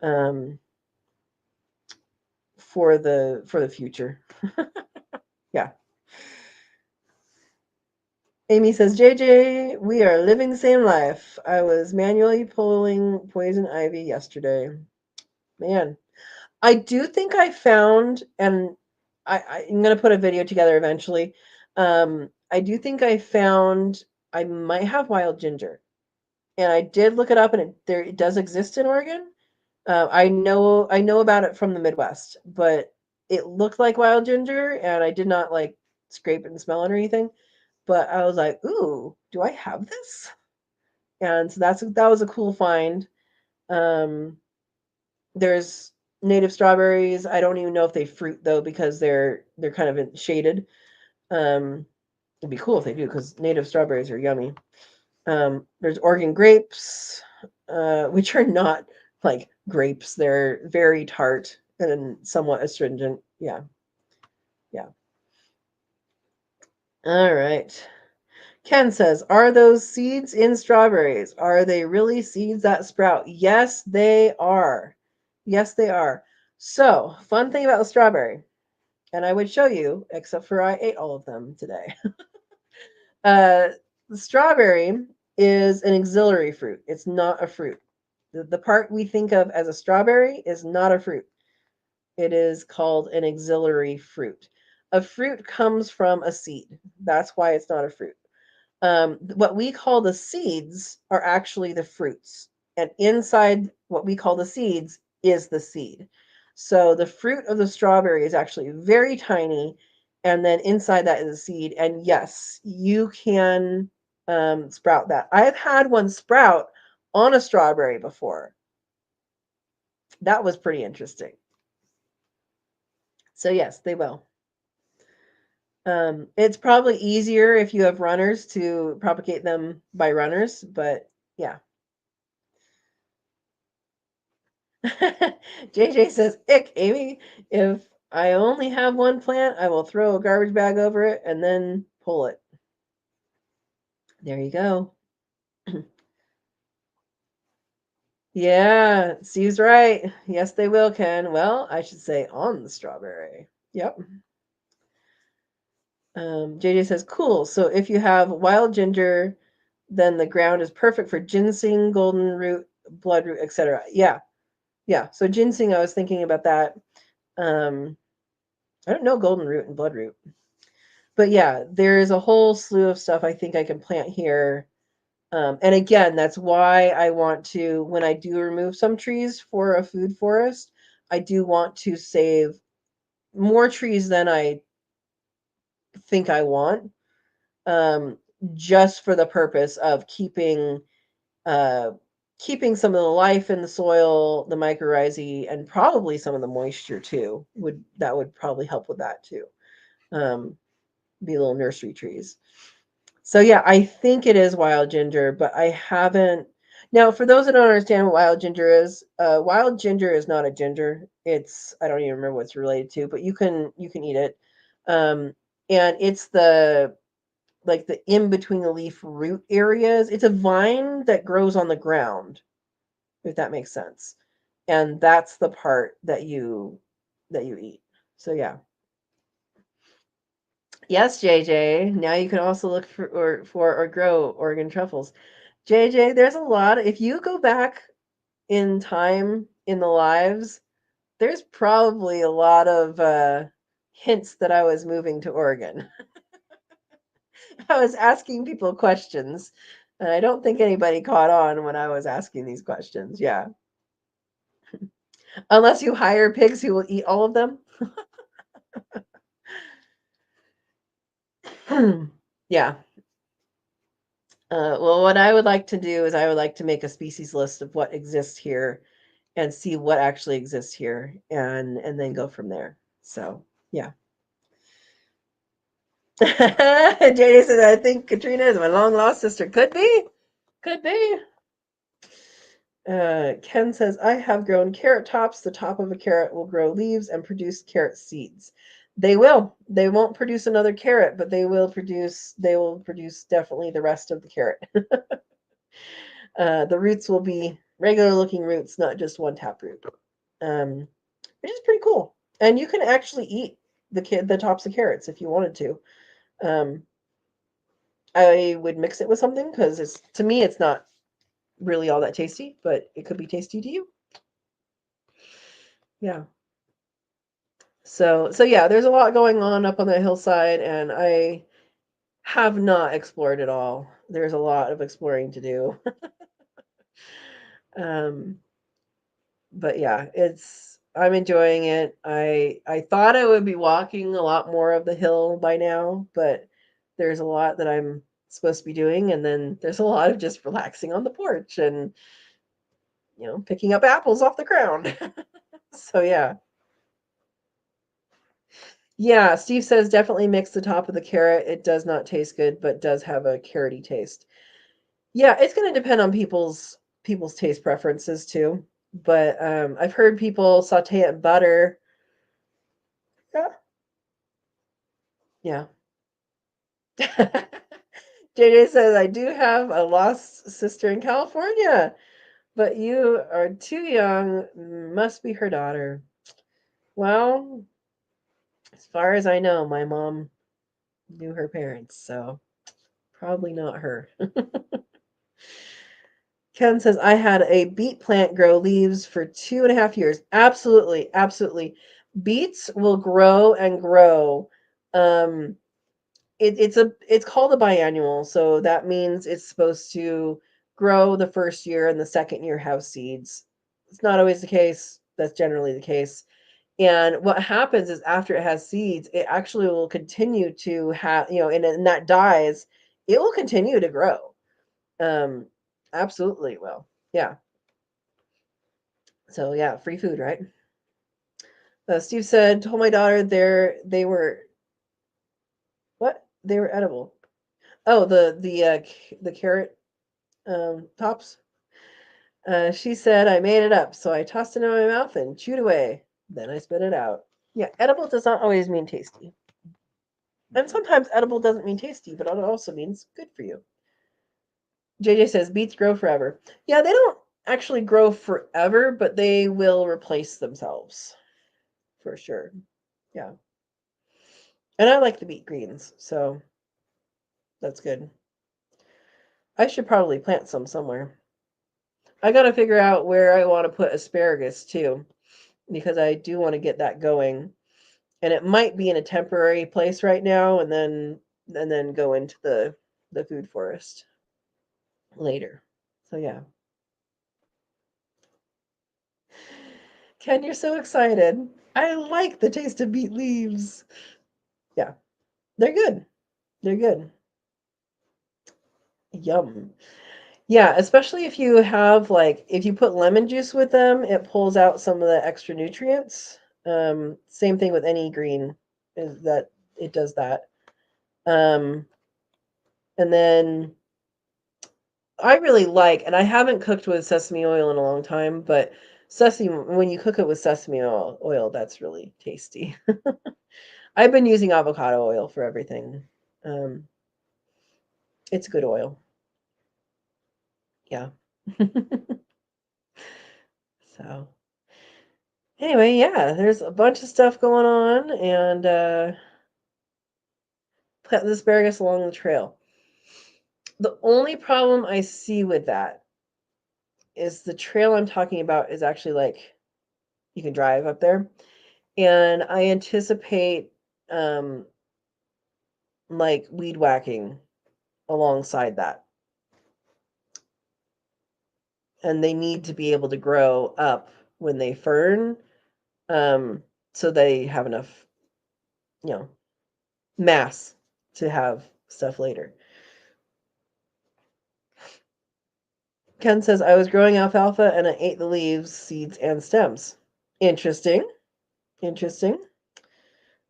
[SPEAKER 1] um, for the future. Yeah. Amy says, JJ, we are living the same life. I was manually pulling poison ivy yesterday. Man, I do think I found, and I'm going to put a video together eventually. I do think I found, I might have wild ginger. And I did look it up, and it does exist in Oregon. I know about it from the Midwest, but it looked like wild ginger, and I did not like scrape it and smell it or anything. But I was like, ooh, do I have this? And so that was a cool find. Um, there's native strawberries. I don't even know if they fruit though because they're kind of shaded. It'd be cool if they do because native strawberries are yummy. There's Oregon grapes, which are not like grapes. They're very tart and somewhat astringent. Yeah, yeah. All right. Ken says, are those seeds in strawberries? Are they really seeds that sprout? Yes, they are. Yes, they are. So, fun thing about the strawberry, and I would show you, except for I ate all of them today. The strawberry is an auxiliary fruit. It's not a fruit. The part we think of as a strawberry is not a fruit. It is called an auxiliary fruit. A fruit comes from a seed. That's why it's not a fruit. What we call the seeds are actually the fruits. And inside what we call the seeds is the seed. So the fruit of the strawberry is actually very tiny. And then inside that is a seed. And yes, you can sprout that. I've had one sprout on a strawberry before. That was pretty interesting. So, yes, they will. It's probably easier if you have runners to propagate them by runners, but yeah. JJ says, ick, Amy. If I only have one plant, I will throw a garbage bag over it and then pull it. There you go. Yeah, Steve's right. Yes, they will, Ken. Well, I should say on the strawberry. Yep. JJ says, cool. So if you have wild ginger, then the ground is perfect for ginseng, golden root, bloodroot, etc. Yeah. Yeah. So ginseng, I was thinking about that. I don't know golden root and bloodroot. But yeah, there's a whole slew of stuff I think I can plant here. And again, that's why I want to, when I do remove some trees for a food forest, I do want to save more trees than I think I want, um, just for the purpose of uh, keeping some of the life in the soil, the mycorrhizae, and probably some of the moisture too. Would probably help with that too. Um, be little nursery trees. So yeah, I think it is wild ginger, but I haven't. Now, for those that don't understand what wild ginger is not a ginger. It's I don't even remember what it's related to, but you can eat it, um, and it's the like the in between the leaf root areas. It's a vine that grows on the ground, if that makes sense, and that's the part that you eat. So yeah. Yes, JJ. Now you can also look for or grow Oregon truffles. JJ, there's a lot. If you go back in time in the lives, there's probably a lot of hints that I was moving to Oregon. I was asking people questions, and I don't think anybody caught on when I was asking these questions. Yeah. Unless you hire pigs who will eat all of them. Yeah. Well, what I would like to do is I would like to make a species list of what exists here and see what actually exists here and then go from there. So, yeah. JJ says, I think Katrina is my long lost sister. Could be. Could be. Ken says, I have grown carrot tops. The top of a carrot will grow leaves and produce carrot seeds. They will. They won't produce another carrot, but they will produce definitely the rest of the carrot. The roots will be regular looking roots, not just one taproot. Um, which is pretty cool. And you can actually eat the tops of carrots if you wanted to. Um, I would mix it with something because it's to me it's not really all that tasty, but it could be tasty to you. Yeah. So yeah, there's a lot going on up on that hillside, and I have not explored it all. There's a lot of exploring to do. um, but yeah, I'm enjoying it. I thought I would be walking a lot more of the hill by now, but there's a lot that I'm supposed to be doing, and then there's a lot of just relaxing on the porch and picking up apples off the ground. So yeah. Yeah, Steve says definitely mix the top of the carrot. It does not taste good, but does have a carroty taste. Yeah, it's going to depend on people's taste preferences too. But I've heard people saute it in butter. Yeah. Yeah. JJ says I do have a lost sister in California, but you are too young. Must be her daughter. Well, as far as I know, my mom knew her parents, so probably not her. Ken says, I had a beet plant grow leaves for 2.5 years. Absolutely, absolutely. Beets will grow and grow. Um, it's called a biannual, so that means it's supposed to grow the first year and the second year have seeds. It's not always the case. That's generally the case. And what happens is after it has seeds, it actually will continue to have, and that dies, it will continue to grow. Um, absolutely will. Yeah. So yeah, free food, right? Steve said, told my daughter they were what? They were edible. Oh, the carrot tops. She said I made it up, so I tossed it in my mouth and chewed away. Then I spit it out. Yeah, edible does not always mean tasty. And sometimes edible doesn't mean tasty, but it also means good for you. JJ says beets grow forever. Yeah, they don't actually grow forever, but they will replace themselves for sure. Yeah. And I like the beet greens, so that's good. I should probably plant some somewhere. I got to figure out where I want to put asparagus too, because I do want to get that going. And it might be in a temporary place right now and then go into the food forest later. So yeah. Ken, you're so excited. I like the taste of beet leaves. Yeah, they're good. They're good. Yum. Yeah, especially if you have like if you put lemon juice with them, it pulls out some of the extra nutrients. Same thing with any green is that it does that. Um, and then I really like, and I haven't cooked with sesame oil in a long time, but sesame when you cook it with sesame oil, that's really tasty. I've been using avocado oil for everything. Um, it's good oil. Yeah. So anyway, yeah, there's a bunch of stuff going on, and plant the asparagus along the trail. The only problem I see with that is the trail I'm talking about is actually like you can drive up there, and I anticipate um, like weed whacking alongside that, and they need to be able to grow up when they fern, um, so they have enough, you know, mass to have stuff later. Ken says, I was growing alfalfa and I ate the leaves, seeds, and stems. Interesting. Interesting.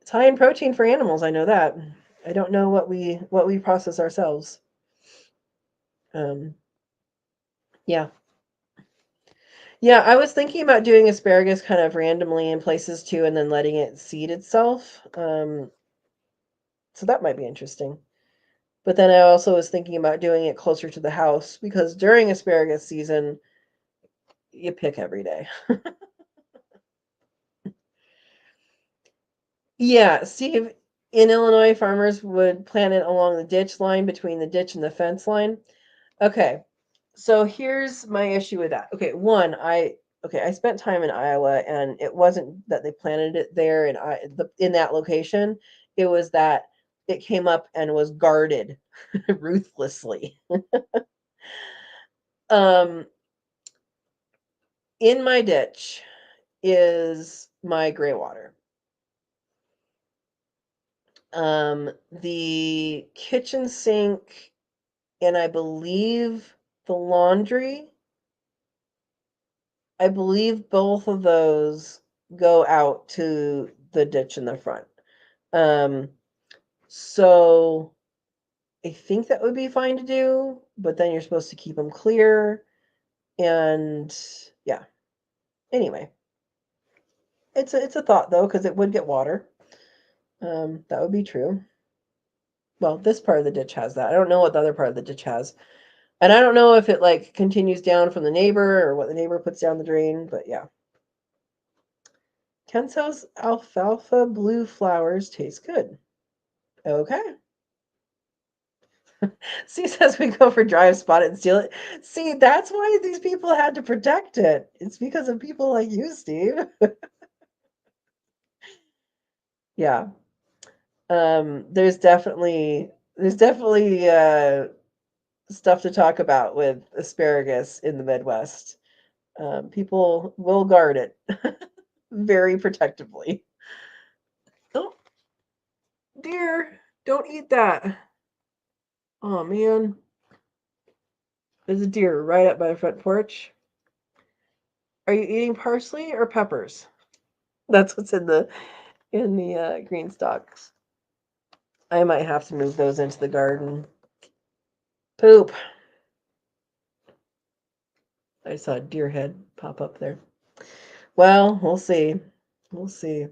[SPEAKER 1] It's high in protein for animals, I know that. I don't know what we process ourselves. Um, yeah. Yeah, I was thinking about doing asparagus kind of randomly in places too and then letting it seed itself. So that might be interesting. But then I also was thinking about doing it closer to the house because during asparagus season, you pick every day. Yeah, Steve, in Illinois, farmers would plant it along the ditch line between the ditch and the fence line. Okay, so here's my issue with that. Okay, one, I spent time in Iowa, and it wasn't that they planted it there in that location. It was that it came up and was guarded ruthlessly. Um, in my ditch is my gray water. The kitchen sink and I believe the laundry, I believe both of those go out to the ditch in the front. Um, so I think that would be fine to do, but then you're supposed to keep them clear. And yeah, anyway, it's a thought though, because it would get water. That would be true. Well, this part of the ditch has that. I don't know what the other part of the ditch has. And I don't know if it like continues down from the neighbor or what the neighbor puts down the drain, but yeah. Ken says alfalfa blue flowers taste good. Okay. C says we go for drive, spot it, and steal it. See, that's why these people had to protect it. It's because of people like you, Steve. Yeah. There's definitely stuff to talk about with asparagus in the Midwest. People will guard it very protectively. Oh, dear, don't eat that. Oh man, there's a deer right up by the front porch. Are you eating parsley or peppers? That's what's in the green stalks. I might have to move those into the garden. Poop. I saw a deer head pop up there. Well, we'll see. We'll see.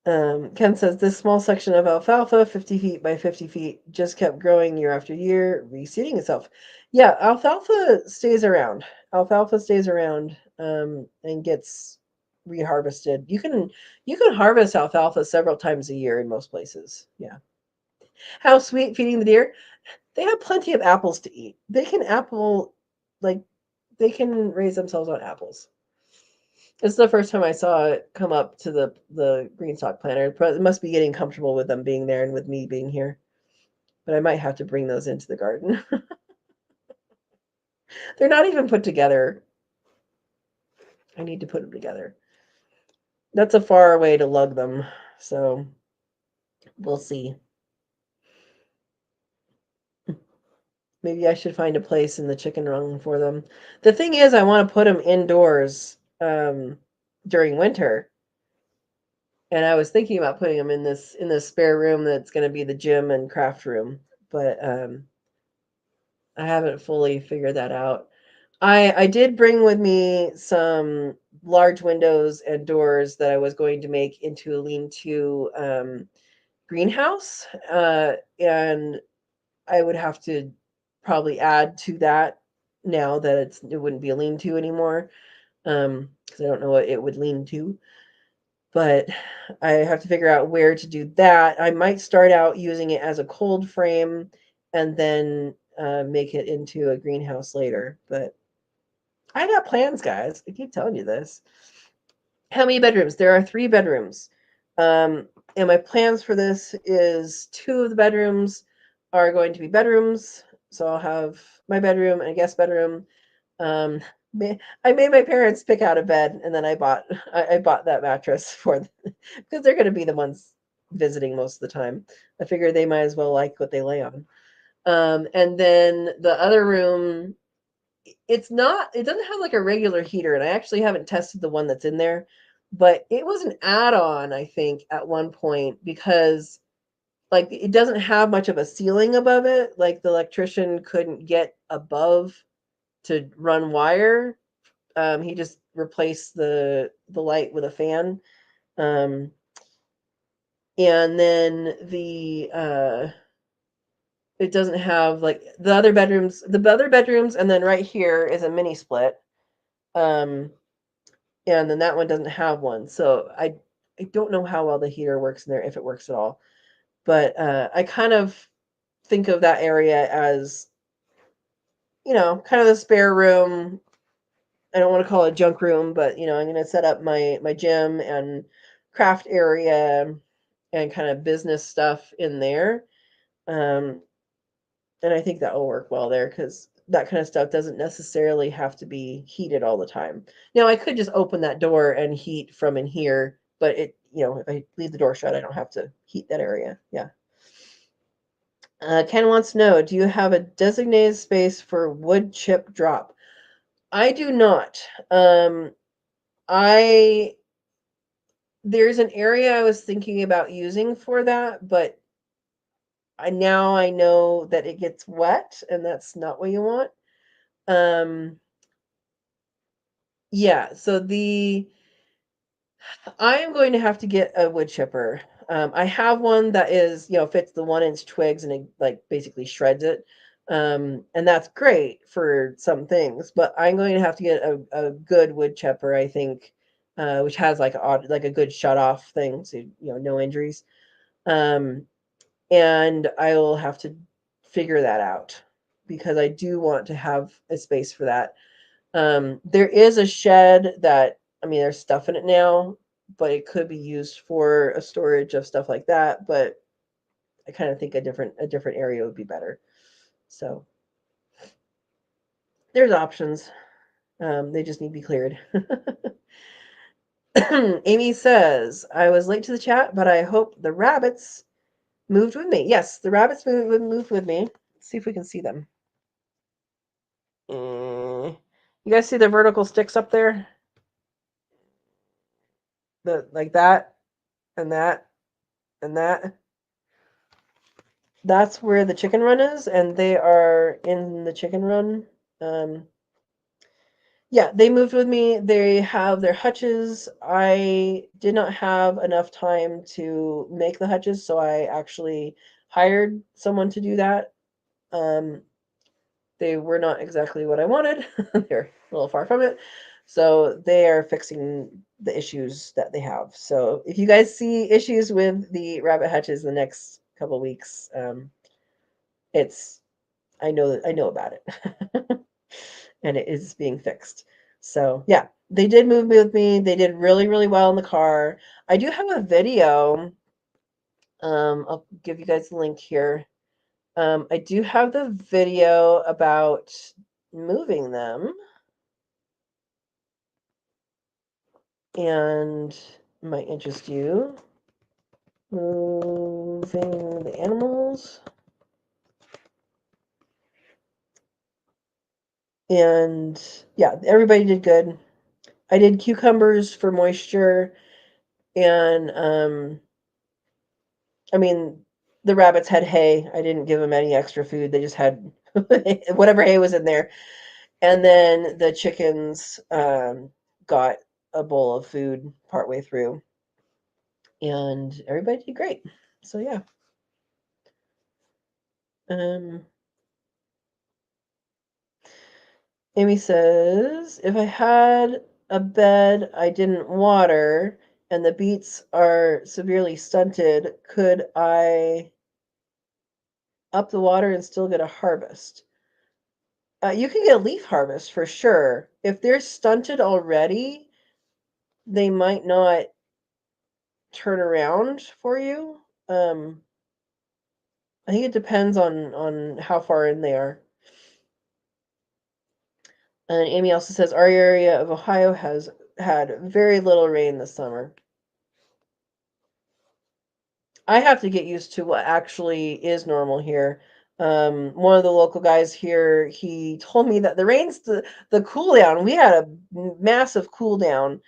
[SPEAKER 1] Ken says this small section of alfalfa, 50 feet by 50 feet, just kept growing year after year, reseeding itself. Yeah, alfalfa stays around. Alfalfa stays around and gets reharvested. You can harvest alfalfa several times a year in most places. Yeah. How sweet feeding the deer. They have plenty of apples to eat. They can like they can raise themselves on apples. It's the first time I saw it come up to the green stalk planter. It must be getting comfortable with them being there and with me being here. But I might have to bring those into the garden. They're not even put together. I need to put them together. That's a far way to lug them, so we'll see. Maybe I should find a place in the chicken run for them. The thing is, I want to put them indoors during winter, and I was thinking about putting them in this spare room that's going to be the gym and craft room, but I haven't fully figured that out. I did bring with me some large windows and doors that I was going to make into a lean-to greenhouse, and I would have to probably add to that now that it wouldn't be a lean-to anymore, because I don't know what it would lean to. But I have to figure out where to do that. I might start out using it as a cold frame and then make it into a greenhouse later. But I got plans, guys. I keep telling you this. How many bedrooms? There are 3 bedrooms. And my plans for this is 2 of the bedrooms are going to be bedrooms. So I'll have my bedroom and a guest bedroom. Um, I made my parents pick out a bed, and then I bought that mattress for them because they're going to be the ones visiting most of the time. I figure they might as well like what they lay on. And then the other room, it doesn't have like a regular heater, and I actually haven't tested the one that's in there, but it was an add-on, I think, at one point because like it doesn't have much of a ceiling above it. Like the electrician couldn't get above to run wire. He just replaced the light with a fan. Um, and then it doesn't have like the other bedrooms, and then right here is a mini split. Um, and then that one doesn't have one. So I don't know how well the heater works in there, if it works at all. But I kind of think of that area as, kind of the spare room. I don't want to call it junk room, but I'm going to set up my gym and craft area and kind of business stuff in there. Um, and I think that will work well there because that kind of stuff doesn't necessarily have to be heated all the time. Now, I could just open that door and heat from in here, but if I leave the door shut, I don't have to heat that area. Yeah. Ken wants to know, do you have a designated space for wood chip drop? I do not. I There's an area I was thinking about using for that, but now I know that it gets wet, and that's not what you want. Um, yeah, so I am going to have to get a wood chipper. I have one that is, fits the 1-inch twigs and it like basically shreds it. And that's great for some things, but I'm going to have to get a good wood chipper, I think, which has like a good shut off thing, so no injuries. Um, and I will have to figure that out because I do want to have a space for that. There is a shed that, I mean, there's stuff in it now, but it could be used for a storage of stuff like that. But I kind of think a different area would be better. So there's options. They just need to be cleared. Amy says, I was late to the chat, but I hope the rabbits moved with me. Yes, the rabbits moved with me. Let's see if we can see them. You guys see the vertical sticks up there? Like that and that and that. That's where the chicken run is, and they are in the chicken run. Yeah, they moved with me. They have their hutches. I did not have enough time to make the hutches, so I actually hired someone to do that. Um, they were not exactly what I wanted. They're a little far from it. So they are fixing the issues that they have. So if you guys see issues with the rabbit hutches the next couple weeks, it's I know about it. And it is being fixed. So yeah, they did move with me. They did really, really well in the car. I do have a video. I'll give you guys a link here. I do have the video about moving them, and it might interest you. Moving the animals. And yeah, everybody did good. I did cucumbers for moisture, and I mean, the rabbits had hay. I didn't give them any extra food. They just had whatever hay was in there. And then the chickens got a bowl of food partway through, and everybody did great. So yeah. Um, Amy says, if I had a bed I didn't water and the beets are severely stunted, could I up the water and still get a harvest? You can get a leaf harvest for sure. If they're stunted already, they might not turn around for you. I think it depends on how far in they are. And Amy also says our area of Ohio has had very little rain this summer. I have to get used to what actually is normal here. One of the local guys here, he told me that the rain's the cool down. We had a massive cool down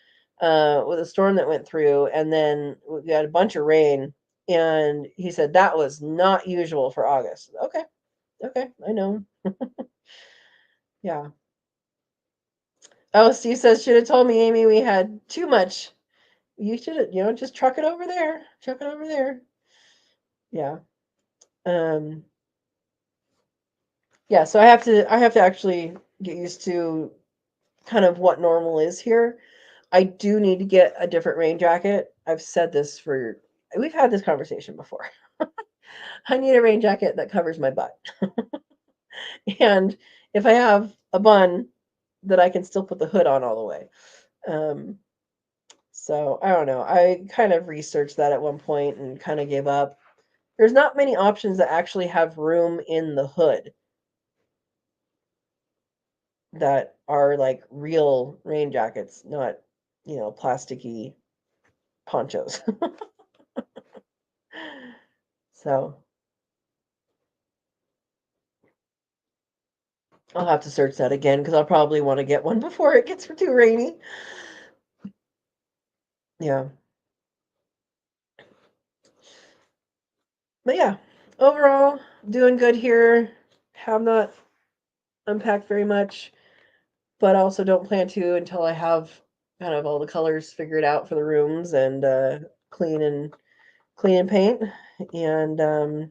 [SPEAKER 1] with a storm that went through, and then we had a bunch of rain. And he said that was not usual for August. Okay, okay, I know. Yeah. Oh, Steve says should have told me, Amy, we had too much. You should have, just truck it over there. Truck it over there. Yeah. Um, yeah, so I have to actually get used to kind of what normal is here. I do need to get a different rain jacket. I've said this for we've had this conversation before. I need a rain jacket that covers my butt. And if I have a bun that I can still put the hood on all the way. Um, so I don't know. I kind of researched that at one point and kind of gave up. There's not many options that actually have room in the hood that are like real rain jackets, not, plasticky ponchos. So I'll have to search that again because I'll probably want to get one before it gets too rainy. Yeah. But yeah, overall, doing good here. Have not unpacked very much, but also don't plan to until I have kind of all the colors figured out for the rooms and clean and paint. And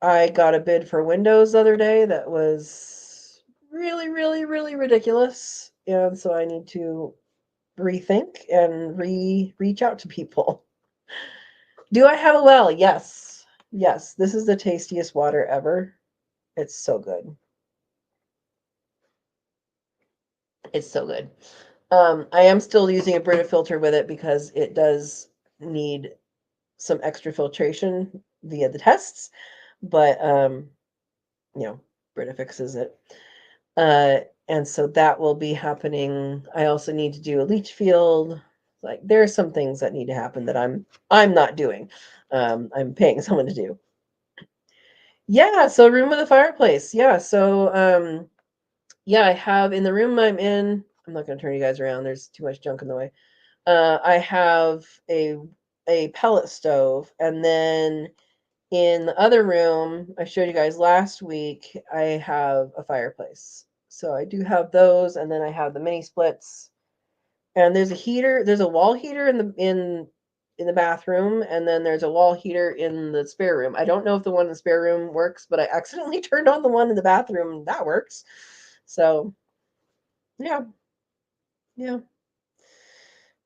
[SPEAKER 1] I got a bid for windows the other day that was really, really, really ridiculous. And so I need to rethink and reach out to people. Do I have a well? Yes. Yes. This is the tastiest water ever. It's so good. It's so good. I am still using a Brita filter with it because it does need some extra filtration via the tests, but Brita fixes it. And so that will be happening. I also need to do a leach field. Like there are some things that need to happen that I'm not doing. I'm paying someone to do. Yeah, so room with a fireplace. Yeah, so yeah, I have in the room I'm in. I'm not going to turn you guys around. There's too much junk in the way. I have a pellet stove, and then in the other room I showed you guys last week, I have a fireplace. So I do have those, and then I have the mini splits. And there's a heater, there's a wall heater in the bathroom, and then there's a wall heater in the spare room. I don't know if the one in the spare room works, but I accidentally turned on the one in the bathroom, and that works. So, yeah. Yeah.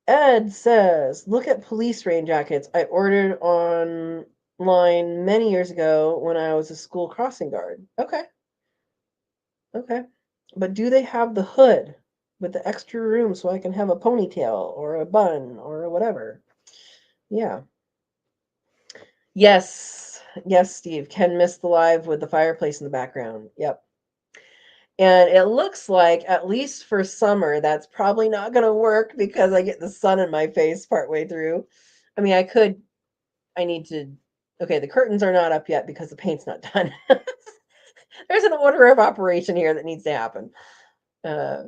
[SPEAKER 1] Ed says, look at police rain jackets I ordered online many years ago when I was a school crossing guard. Okay. Okay. But do they have the hood with the extra room so I can have a ponytail or a bun or whatever? Yeah. Yes. Yes, Steve. Ken missed the live with the fireplace in the background. Yep. And it looks like, at least for summer, that's probably not going to work because I get the sun in my face partway through. I mean, I need to, okay, the curtains are not up yet because the paint's not done. There's an order of operation here that needs to happen. Uh,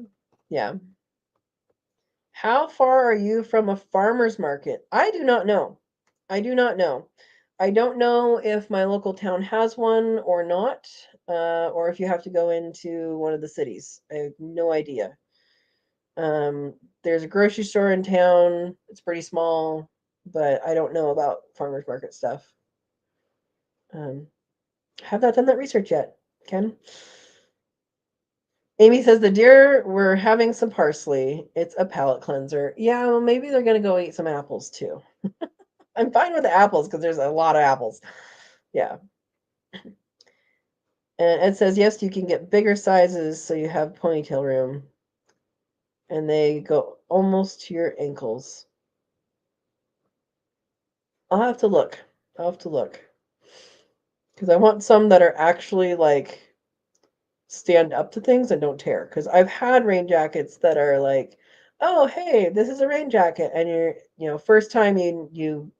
[SPEAKER 1] yeah. How far are you from a farmer's market? I do not know. I do not know. I don't know if my local town has one or not, or if you have to go into one of the cities. I have no idea. There's a grocery store in town. It's pretty small, but I don't know about farmers market stuff. Um, have not done that research yet, Ken. Amy says the deer were having some parsley. It's a palate cleanser. Yeah, well, maybe they're gonna go eat some apples too. I'm fine with the apples because there's a lot of apples. Yeah. And Ed says, yes, you can get bigger sizes so you have ponytail room. And they go almost to your ankles. I'll have to look. I'll have to look. Because I want some that are actually like stand up to things and don't tear. Because I've had rain jackets that are like, oh, hey, this is a rain jacket. And first time you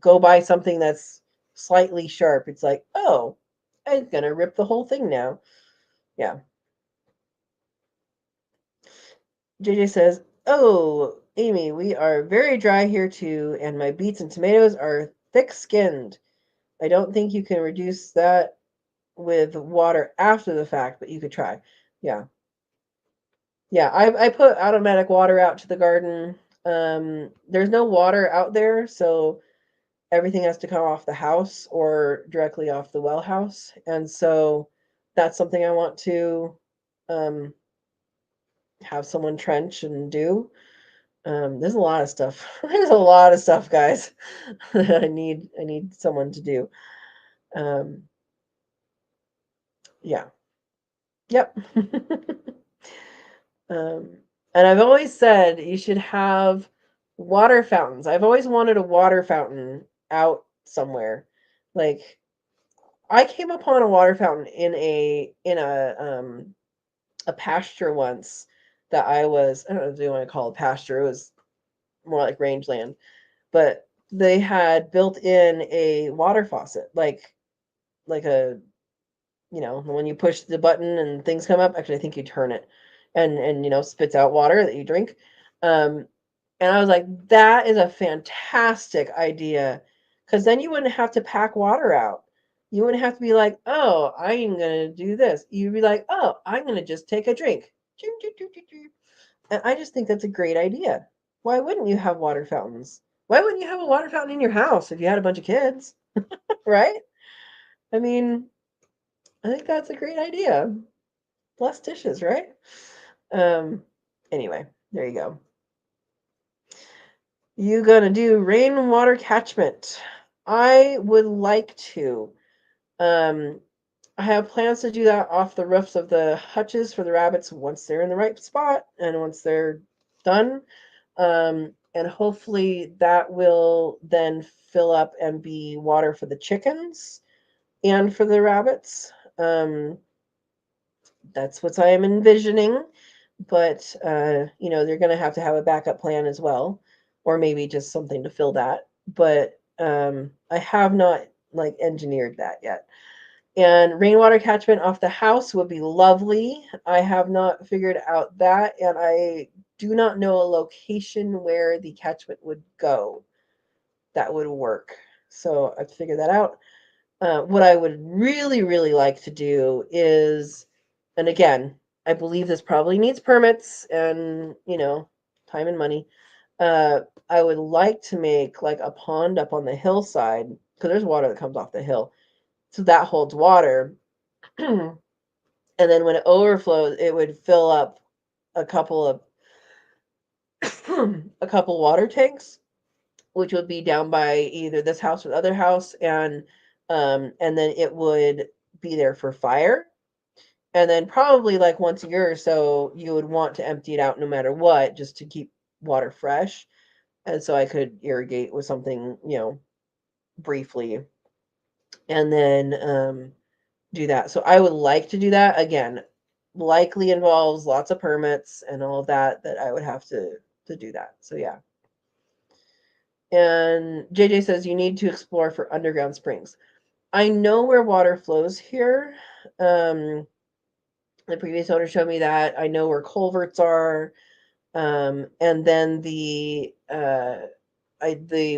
[SPEAKER 1] go buy something that's slightly sharp, it's like, oh, I'm gonna rip the whole thing now. Yeah. JJ says, oh, Amy, we are very dry here too, and my beets and tomatoes are thick skinned. I don't think you can reduce that with water after the fact, but you could try. Yeah. Yeah, I put automatic water out to the garden. There's no water out there, so everything has to come off the house or directly off the well house. And so that's something I want to um, have someone trench and do. There's a lot of stuff. There's a lot of stuff, guys, that I need someone to do. Um, yeah. Yep. Um, and I've always said you should have water fountains. I've always wanted a water fountain out somewhere. Like I came upon a water fountain in a pasture once that I don't know if you want to call it pasture. It was more like rangeland, but they had built in a water faucet, like a when you push the button and things come up. Actually, I think you turn it, and spits out water that you drink. Um, and I was like, that is a fantastic idea, because then you wouldn't have to pack water out. You wouldn't have to be like, oh, I'm gonna do this. You'd be like, oh, I'm gonna just take a drink. And I just think that's a great idea. Why wouldn't you have water fountains? Why wouldn't you have a water fountain in your house if you had a bunch of kids? Right? I mean, I think that's a great idea. Less dishes, right? Um, anyway, there you go. You gonna do rainwater catchment? I would like to. Um, I have plans to do that off the roofs of the hutches for the rabbits once they're in the right spot and once they're done. And hopefully that will then fill up and be water for the chickens and for the rabbits. That's what I am envisioning. But they're going to have a backup plan as well, or maybe just something to fill that. But I have not engineered that yet. And rainwater catchment off the house would be lovely. I have not figured out that, and I do not know a location where the catchment would go that would work. So I've figured that out. What I would really, really like to do is, and again, I believe this probably needs permits and, time and money. I would like to make like a pond up on the hillside because there's water that comes off the hill. So that holds water. And then when it overflows, it would fill up a couple of a couple water tanks, which would be down by either this house or the other house, and then it would be there for fire. And then probably like once a year or so, you would want to empty it out no matter what, just to keep water fresh. And so I could irrigate with something, briefly, and then do that. So I would like to do that again. Likely involves lots of permits and all of that I would have to do that. So yeah. And JJ says you need to explore for underground springs. I know where water flows here. The previous owner showed me that. I know where culverts are. And then the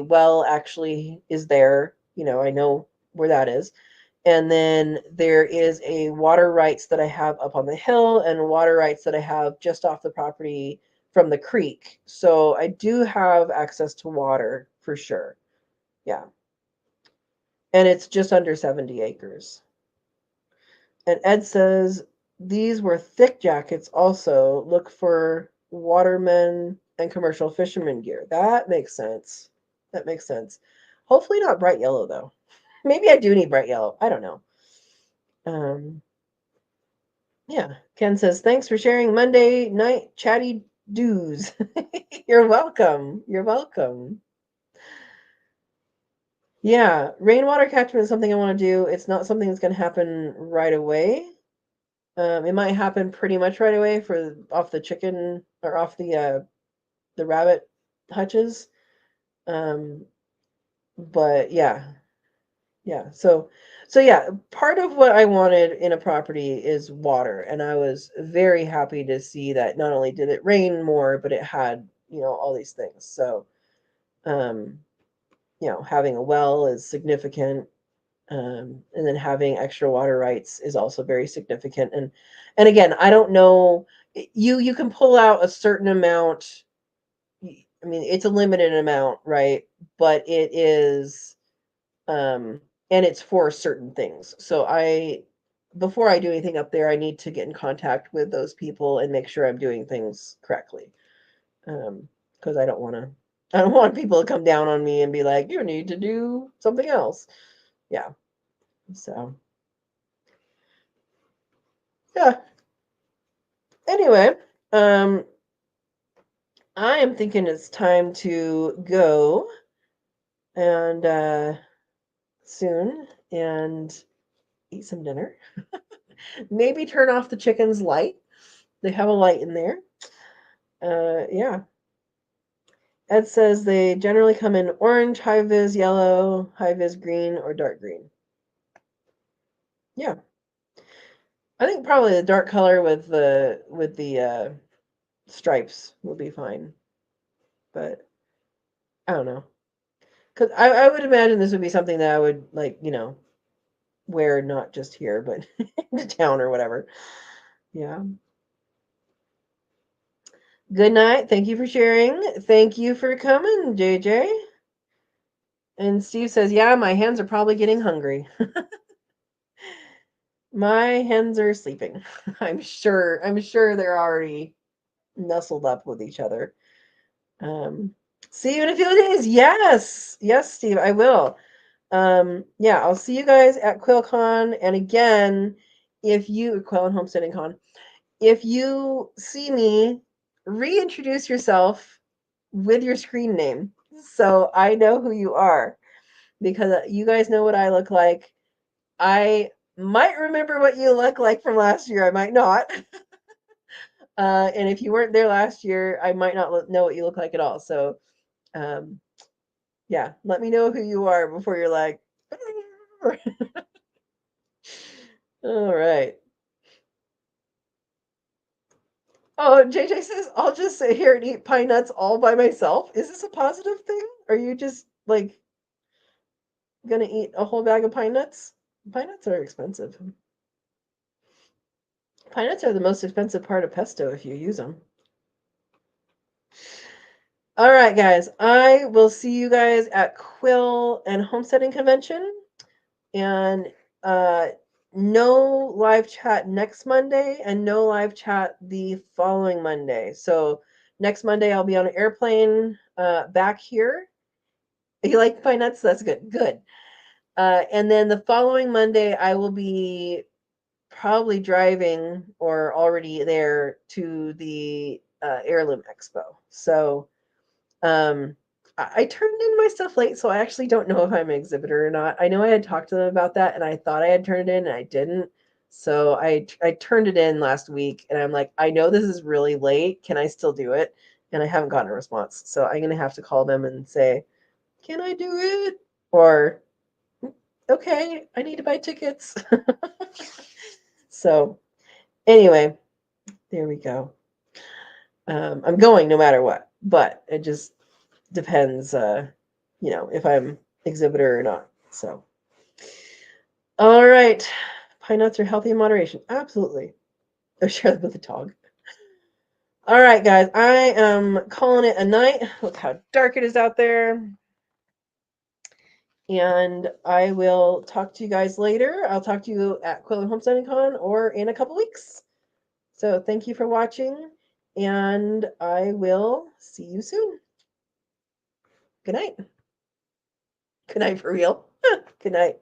[SPEAKER 1] well actually is there. I know where that is. And then there is a water rights that I have up on the hill and water rights that I have just off the property from the creek. So I do have access to water for sure. Yeah. And it's just under 70 acres. And Ed says these were thick jackets also. Look for watermen and commercial fisherman gear. That makes sense. That makes sense. Hopefully not bright yellow though. Maybe I do need bright yellow. I don't know. Yeah. Ken says, thanks for sharing Monday night chatty do's. You're welcome. You're welcome. Yeah. Rainwater catchment is something I want to do. It's not something that's going to happen right away. It might happen pretty much right away for off the chicken or off the rabbit hutches. But yeah. Yeah. So yeah, part of what I wanted in a property is water, and I was very happy to see that not only did it rain more, but it had, all these things. So, um, having a well is significant. And then having extra water rights is also very significant. And again, I don't know, you can pull out a certain amount. I mean, it's a limited amount, right? But it is, and it's for certain things. So before I do anything up there, I need to get in contact with those people and make sure I'm doing things correctly. Because I don't want people to come down on me and be like, you need to do something else. Yeah. So yeah. Anyway, I am thinking it's time to go and soon and eat some dinner. Maybe turn off the chicken's light. They have a light in there. Yeah. Ed says they generally come in orange, high-vis yellow, high-vis green, or dark green. Yeah. I think probably the dark color with the stripes will be fine. But I don't know. Because I would imagine this would be something that I would like, wear not just here, but into town or whatever. Yeah. Good night. Thank you for sharing. Thank you for coming, JJ. And Steve says, yeah, my hens are probably getting hungry. My hens are sleeping. I'm sure they're already nestled up with each other. See you in a few days. Yes. Yes, Steve, I will. Yeah, I'll see you guys at QuailCon. And again, Quail and Homesteading Con, if you see me, reintroduce yourself with your screen name so I know who you are, because you guys know what I look like. I might remember what you look like from last year. I might not. And if you weren't there last year, I might not know what you look like at all. So, yeah, let me know who you are before you're like, all right. Oh, JJ says, I'll just sit here and eat pine nuts all by myself. Is this a positive thing? Are you just like gonna eat a whole bag of pine nuts? Pine nuts are expensive. Pine nuts are the most expensive part of pesto if you use them. All right, guys. I will see you guys at Quill and Homesteading Convention. And no live chat next Monday and no live chat the following Monday. So next Monday I'll be on an airplane back here. You like pine nuts? That's good. Good. And then the following Monday I will be probably driving or already there to the Heirloom Expo. So I turned in my stuff late, so I actually don't know if I'm an exhibitor or not. I know I had talked to them about that, and I thought I had turned it in, and I didn't. So I turned it in last week, and I'm like, I know this is really late. Can I still do it? And I haven't gotten a response. So I'm gonna have to call them and say, can I do it? Or okay, I need to buy tickets. So anyway, there we go. I'm going no matter what, but it just depends, if I'm exhibitor or not. So, all right. Pine nuts are healthy in moderation. Absolutely. I'll share them with the dog. All right, guys. I am calling it a night. Look how dark it is out there. And I will talk to you guys later. I'll talk to you at Quill and Homesteading Con or in a couple weeks. So thank you for watching, and I will see you soon. Good night. Good night for real. Good night.